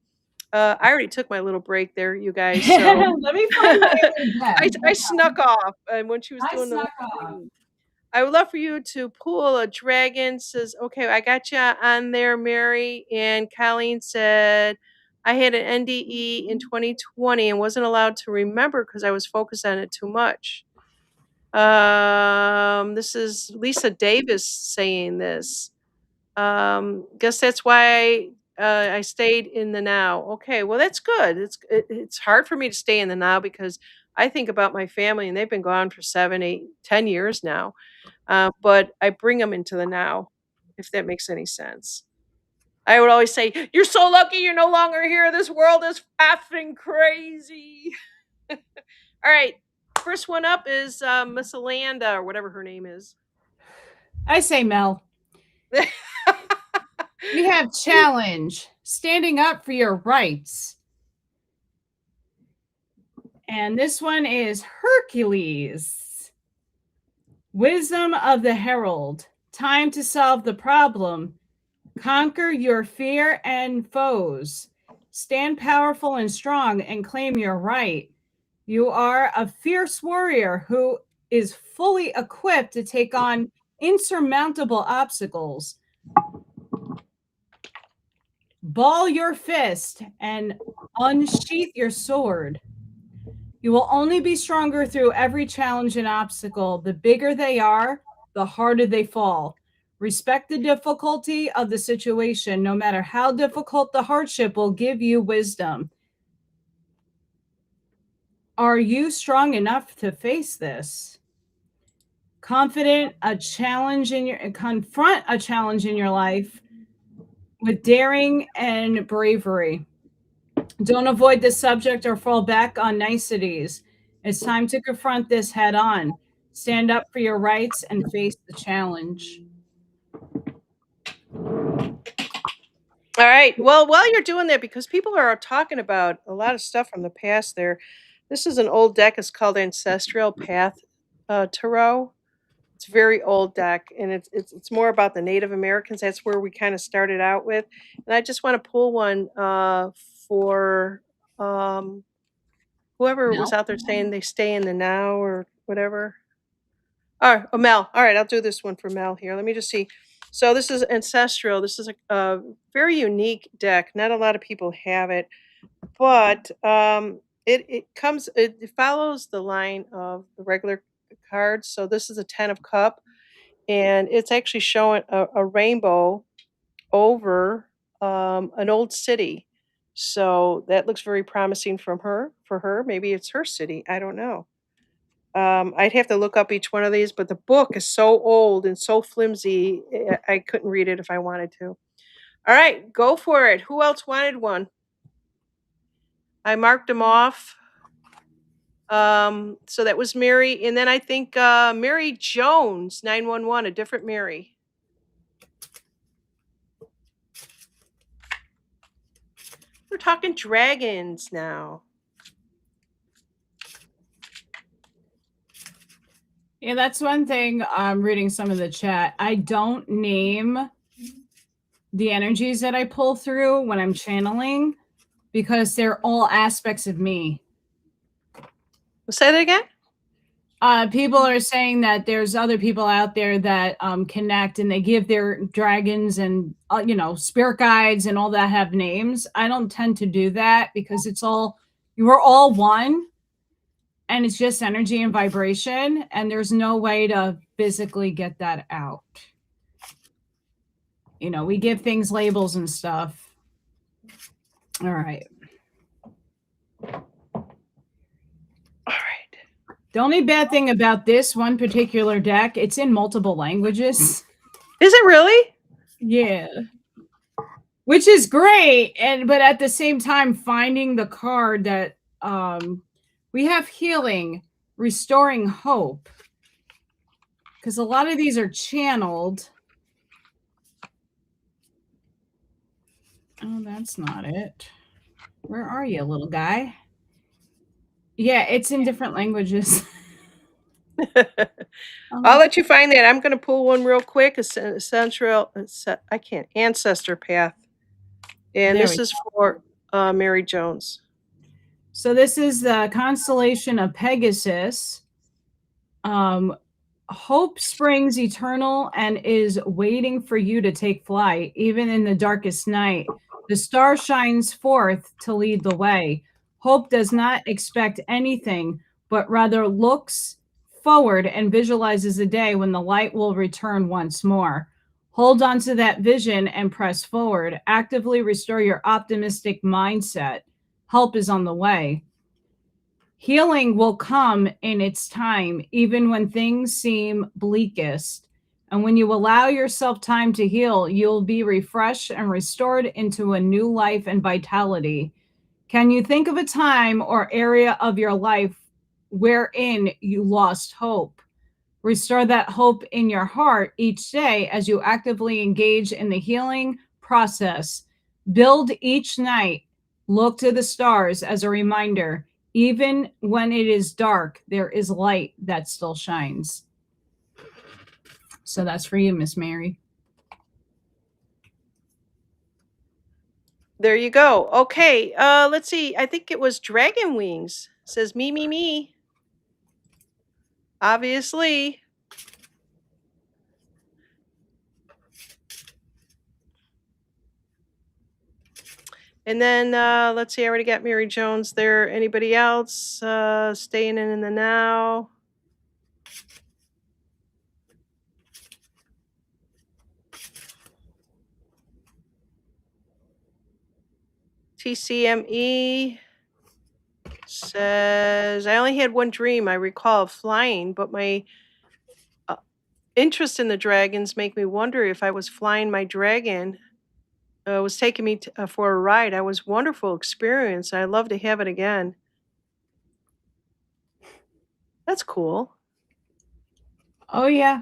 I already took my little break there, you guys. So Let me find my other deck. I snuck off, and when she was I doing the snuck off. reading. I would love for you to pull a dragon. Says, okay, I got you on there, Mary. And Colleen said, I had an NDE in 2020 and wasn't allowed to remember because I was focused on it too much. This is Lisa Davis saying this. Guess that's why I stayed in the now. Okay, well that's good. It's hard for me to stay in the now because I think about my family and they've been gone for 7, 8, 10 years now. But I bring them into the now, if that makes any sense. I would always say, "You're so lucky you're no longer here. This world is effing crazy." All right, first one up is Miss Alanda or whatever her name is. I say Mel. We have challenge, standing up for your rights. And this one is Hercules. Wisdom of the Herald. Time to solve the problem. Conquer your fear and foes. Stand powerful and strong and claim your right. You are a fierce warrior who is fully equipped to take on insurmountable obstacles. Ball your fist and unsheath your sword. You will only be stronger through every challenge and obstacle. The bigger they are, the harder they fall. Respect the difficulty of the situation. No matter how difficult the hardship will give you wisdom. Are you strong enough to face this? Confront a challenge in your life with daring and bravery. Don't avoid the subject or fall back on niceties. It's time to confront this head on. Stand up for your rights and face the challenge. All right. Well, while you're doing that, because people are talking about a lot of stuff from the past there, this is an old deck. It's called Ancestral Path Tarot. It's a very old deck, and it's more about the Native Americans. That's where we kind of started out with. And I just want to pull one for whoever was out there saying they stay in the now or whatever. Oh, Mel. All right, I'll do this one for Mel here. Let me just see. So this is Ancestral. This is a very unique deck. Not a lot of people have it, but it follows the line of the regular cards. So this is a 10 of cup, and it's actually showing a rainbow over an old city. So that looks very promising for her. Maybe it's her city. I don't know. I'd have to look up each one of these, but the book is so old and so flimsy, I couldn't read it if I wanted to. All right, go for it. Who else wanted one? I marked them off. So that was Mary, and then I think Mary Jones, 911, a different Mary. talking dragons now. Yeah, that's one thing. I'm reading some of the chat. I don't name the energies that I pull through when I'm channeling because they're all aspects of me. Say that again? People are saying that there's other people out there that connect and they give their dragons and spirit guides and all that have names. I don't tend to do that because we're all one, and it's just energy and vibration, and there's no way to physically get that out. We give things labels and stuff. All right. All right. The only bad thing about this one particular deck, it's in multiple languages. Is it really? Yeah. Which is great, but at the same time, finding the card that we have healing, restoring hope, because a lot of these are channeled. Oh, that's not it. Where are you, little guy? Yeah, it's in different languages. I'll let you find that. I'm going to pull one real quick. Ancestor path, and There this is for Mary Jones. So this is the constellation of Pegasus. Hope springs eternal and is waiting for you to take flight, even in the darkest night. The star shines forth to lead the way. Hope does not expect anything, but rather looks forward and visualizes a day when the light will return once more. Hold on to that vision and press forward. Actively restore your optimistic mindset. Help is on the way. Healing will come in its time, even when things seem bleakest. And when you allow yourself time to heal, you'll be refreshed and restored into a new life and vitality. Can you think of a time or area of your life wherein you lost hope? Restore that hope in your heart each day as you actively engage in the healing process. Build each night. Look to the stars as a reminder. Even when it is dark, there is light that still shines. So that's for you, Miss Mary. There you go. Okay, let's see. I think it was Dragon Wings. It says me, me, me. Obviously. And then let's see. I already got Mary Jones there. Anybody else staying in the now? TCME says, I only had one dream I recall of flying, but my interest in the dragons make me wonder if I was flying my dragon. Was taking me for a ride. I was wonderful experience. I'd love to have it again. That's cool. Oh yeah,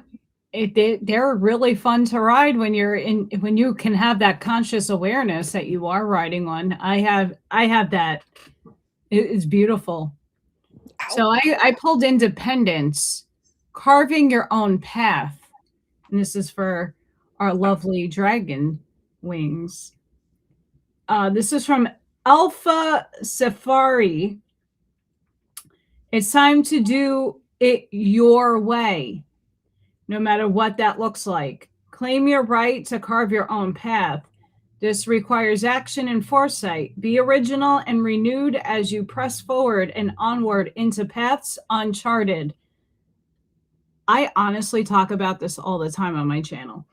they're really fun to ride when you can have that conscious awareness that you are riding one. I have that. It's beautiful. Ow. So I pulled Independence, carving your own path, and this is for our lovely dragon wings. This is from Alpha Safari. It's time to do it your way, no matter what that looks like. Claim your right to carve your own path. This requires action and foresight. Be original and renewed as you press forward and onward into paths uncharted. I honestly talk about this all the time on my channel.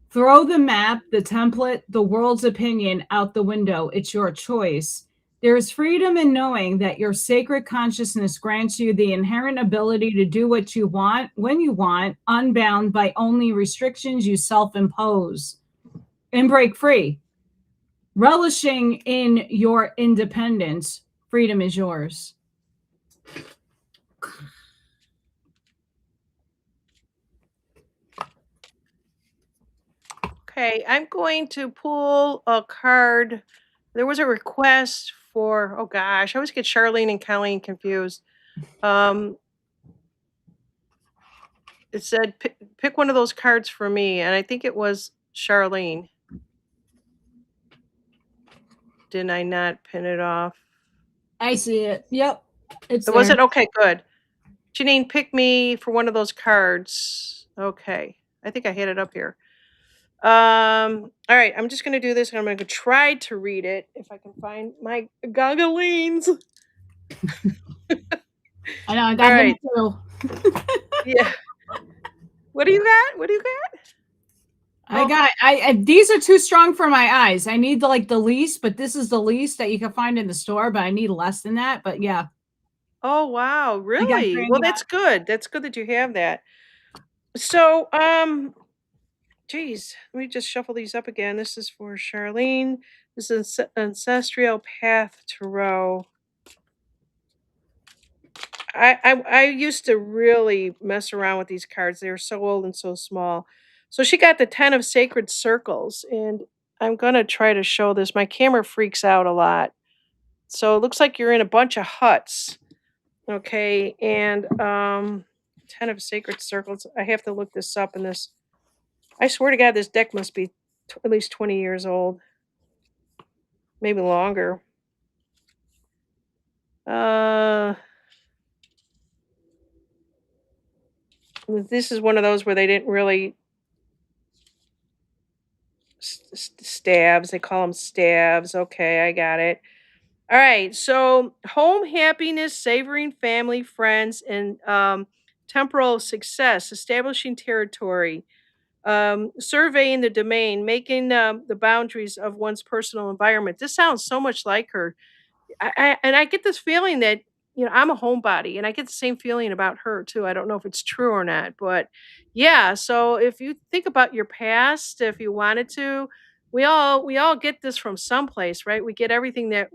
Throw the map, the template, the world's opinion out the window. It's your choice. There is freedom in knowing that your sacred consciousness grants you the inherent ability to do what you want, when you want, unbound by only restrictions you self-impose. And break free. Relishing in your independence, freedom is yours. Okay, I'm going to pull a card There was a request for, oh gosh, I always get Charlene and Colleen confused. Um, it said pick one of those cards for me, and I think it was Charlene. Didn't I not pin it off? I see it. Yep. It's Was there. it? Okay, good. Janine, pick me for one of those cards. Okay. I think I had it up here. All right, I'm just gonna do this and I'm gonna try to read it if I can find my goggles. I know, I All got them right. too. Yeah. What do you got? What do you got? These are too strong for my eyes. I need the least, but this is the least that you can find in the store, but I need less than that. But yeah, Oh wow, I got really? Well, granny that's good. That's good that you have that. So, geez, let me just shuffle these up again. This is for Charlene. This is Ancestral Path Tarot. I used to really mess around with these cards. They were so old and so small. So she got the 10 of Sacred Circles, and I'm gonna try to show this. My camera freaks out a lot. So it looks like you're in a bunch of huts. Okay, and 10 of Sacred Circles. I have to look this up in this. I swear to God, this deck must be at least 20 years old. Maybe longer. This is one of those where they didn't really stabs. They call them stabs. Okay, I got it. All right. So, home happiness, savoring family, friends, and temporal success, establishing territory, surveying the domain, making the boundaries of one's personal environment. This sounds so much like her. And I get this feeling that, I'm a homebody, and I get the same feeling about her too. I don't know if it's true or not, but yeah. So if you think about your past, if you wanted to, we all get this from someplace, right? We get everything that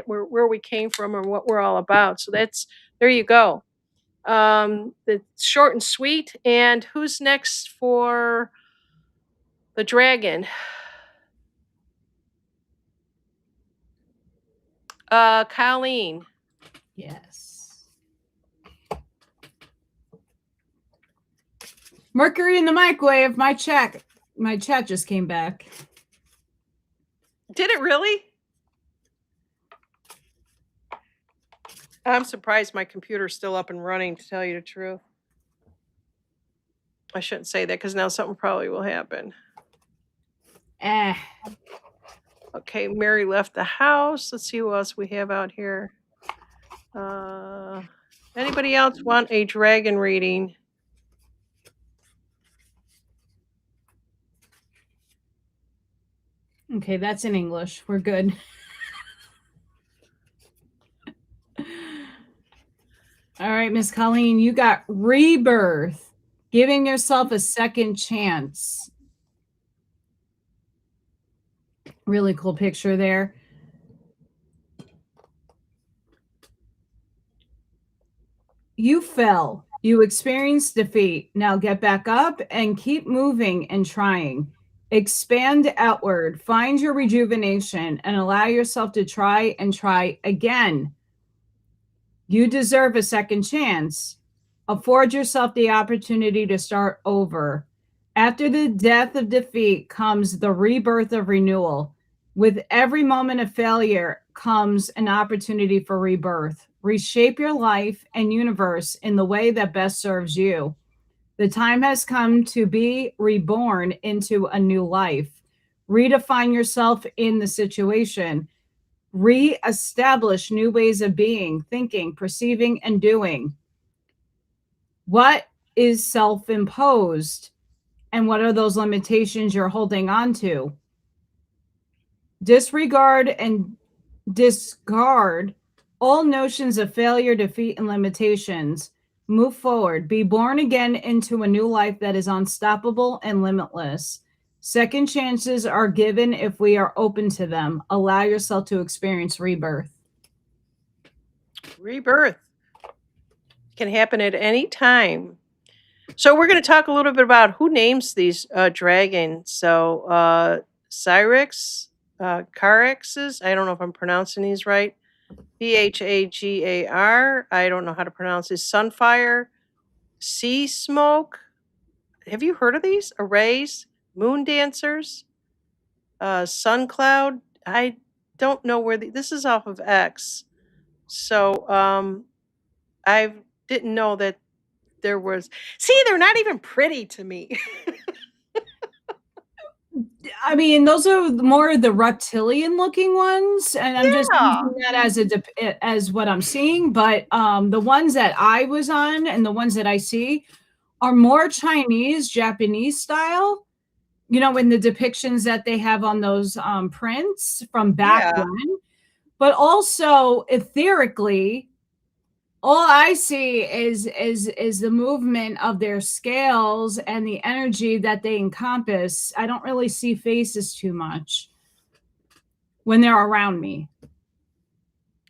we're where we came from or what we're all about. So that's there you go. The short and sweet. And who's next for the dragon? Colleen. Yes. Mercury in the microwave. My chat just came back. Did it really? I'm surprised my computer's still up and running, to tell you the truth. I shouldn't say that because now something probably will happen. Okay, Mary left the house. Let's see who else we have out here. Anybody else want a dragon reading? Okay, that's in English. We're good. All right, Miss Colleen, you got rebirth, giving yourself a second chance. Really cool picture there. You fell. You experienced defeat. Now get back up and keep moving and trying. Expand outward. Find your rejuvenation and allow yourself to try and try again. You deserve a second chance. Afford yourself the opportunity to start over. After the death of defeat comes the rebirth of renewal. With every moment of failure comes an opportunity for rebirth. Reshape your life and universe in the way that best serves you. The time has come to be reborn into a new life. Redefine yourself in the situation. Re-establish new ways of being, thinking, perceiving, and doing. What is self-imposed, and what are those limitations you're holding on to? Disregard and discard all notions of failure, defeat, and limitations. Move forward. Be born again into a new life that is unstoppable and limitless. Second chances are given if we are open to them. Allow yourself to experience rebirth. Rebirth can happen at any time. So we're going to talk a little bit about who names these dragons. So Cyrix, Caraxes. I don't know if I'm pronouncing these right. Bhagar. I don't know how to pronounce this. Sunfire, Sea Smoke. Have you heard of these? Arrays, Moon Dancers, Sun Cloud. I don't know where this is off of X. So I didn't know that there was. See, they're not even pretty to me. I mean, those are more the reptilian looking ones, and I'm just Yeah. using that as as what I'm seeing. But the ones that I was on and the ones that I see are more Chinese, Japanese style. You know, in the depictions that they have on those prints from back Yeah. when, but also etherically, all I see is the movement of their scales and the energy that they encompass. I don't really see faces too much when they're around me.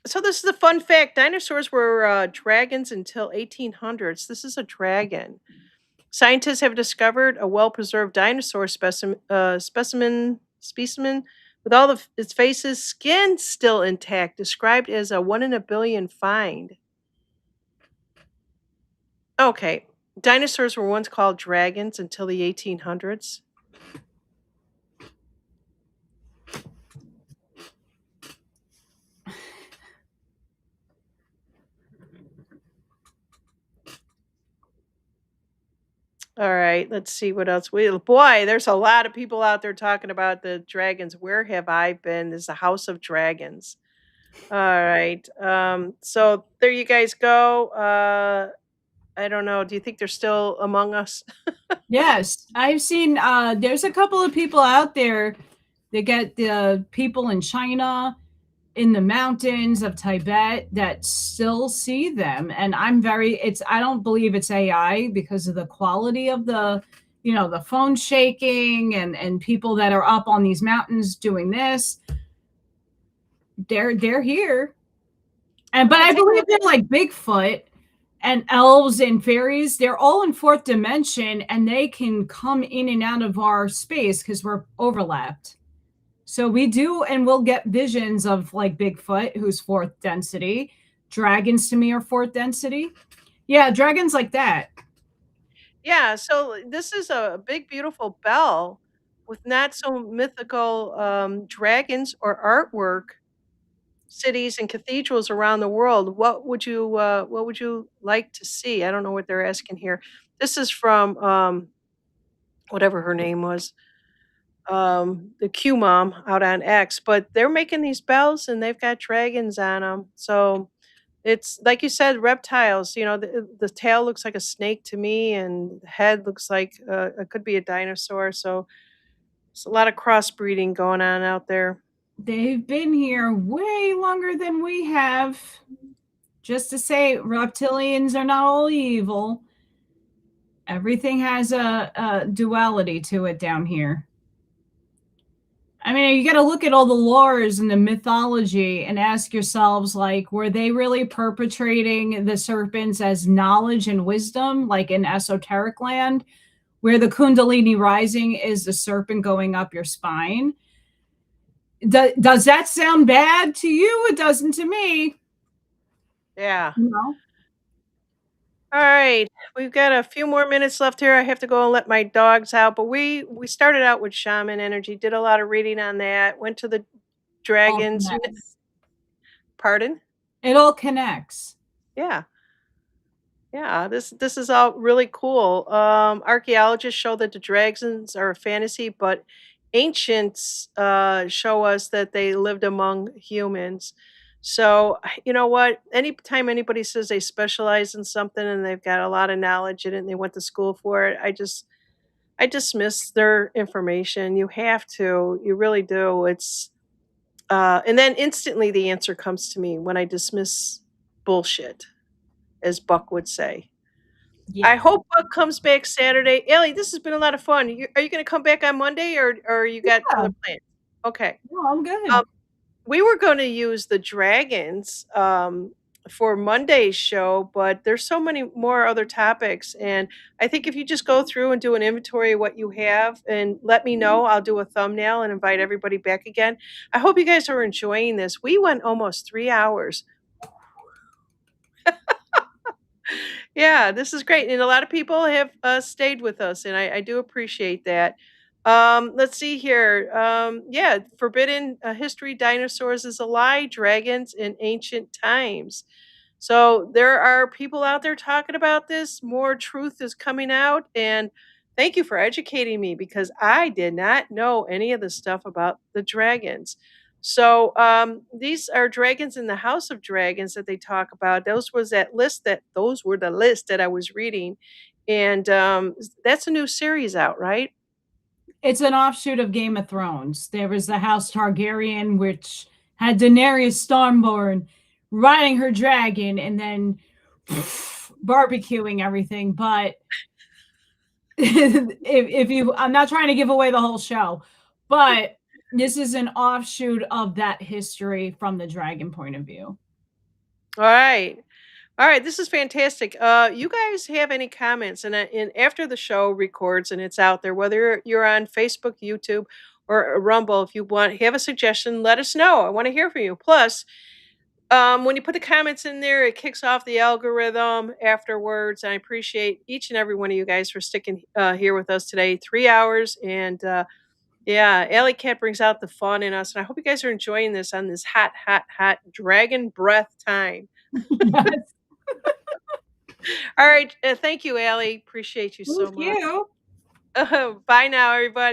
So this is a fun fact. Dinosaurs were dragons until 1800s. This is a dragon. Scientists have discovered a well-preserved dinosaur specimen with all of its face's skin still intact, described as a 1 in a billion find. Okay, dinosaurs were once called dragons until the 1800s. All right, let's see what else. Boy, there's a lot of people out there talking about the dragons. Where have I been? This is the House of Dragons. All right. So there you guys go. I don't know. Do you think they're still among us? Yes, I've seen there's a couple of people out there that get the people in China in the mountains of Tibet that still see them. And I'm very it's I don't believe it's AI because of the quality of the the phone shaking and people that are up on these mountains doing this. They're here. And but Yeah, I take a believe look they're at. like Bigfoot and elves and fairies. They're all in fourth dimension and they can come in and out of our space because we're overlapped. So we do, and we'll get visions of like Bigfoot, who's fourth density. Dragons to me are fourth density. Yeah, dragons like that. Yeah, so this is a big, beautiful bell with not so mythical dragons or artwork, cities and cathedrals around the world. What would you like to see? I don't know what they're asking here. This is from whatever her name was, the Q mom out on X, but they're making these bells and they've got dragons on them. So it's like you said, reptiles. You know, the tail looks like a snake to me, and the head looks like it could be a dinosaur. So there's a lot of crossbreeding going on out there. They've been here way longer than we have. Just to say, reptilians are not all evil. Everything has a duality to it down here. I mean, you got to look at all the lores and the mythology and ask yourselves, like, were they really perpetrating the serpents as knowledge and wisdom, like in esoteric land, where the Kundalini rising is the serpent going up your spine? Does that sound bad to you? It doesn't to me. Yeah. You know? All right, we've got a few more minutes left here. I have to go and let my dogs out, but we started out with shaman energy, did a lot of reading on that, went to the All dragons. connects. Pardon? It all connects. Yeah. Yeah, this is all really cool. Archaeologists show that the dragons are a fantasy, but ancients show us that they lived among humans. So, you know what? Anytime anybody says they specialize in something and they've got a lot of knowledge in it and they went to school for it, I dismiss their information. You have to, you really do. And then instantly the answer comes to me when I dismiss bullshit, as Buck would say. I Yes. hope Buck comes back Saturday. Ellie, this has been a lot of fun. Are you gonna come back on Monday or you got Yeah. other plans? Okay. No, I'm Um, good. we were gonna use the dragons for Monday's show, but there's so many more other topics. And I think if you just go through and do an inventory of what you have and let me know, I'll do a thumbnail and invite everybody back again. I hope you guys are enjoying this. We went almost 3 hours. Yeah, this is great, and a lot of people have, stayed with us, and I do appreciate that. Let's see here, yeah, forbidden, history, dinosaurs is a lie, dragons in ancient times. So there are people out there talking about this. More truth is coming out. And thank you for educating me because I did not know any of the stuff about the dragons. So these are dragons in the House of Dragons that they talk about. Those were the list that I was reading. And that's a new series out, right? It's an offshoot of Game of Thrones. There was the House Targaryen, which had Daenerys Stormborn riding her dragon and then barbecuing everything. But if you, I'm not trying to give away the whole show, but this is an offshoot of that history from the dragon point of view. All right. All right, this is fantastic. You guys have any comments? And after the show records and it's out there, whether you're on Facebook, YouTube, or Rumble, if you have a suggestion, let us know. I want to hear from you. Plus, when you put the comments in there, it kicks off the algorithm afterwards. And I appreciate each and every one of you guys for sticking here with us today. 3 hours. And yeah, Alley Cat brings out the fun in us. And I hope you guys are enjoying this on this hot, hot, hot dragon breath time. Yes. All right. Thank you, Allie. Appreciate you so Thank much. you. Bye now, everybody.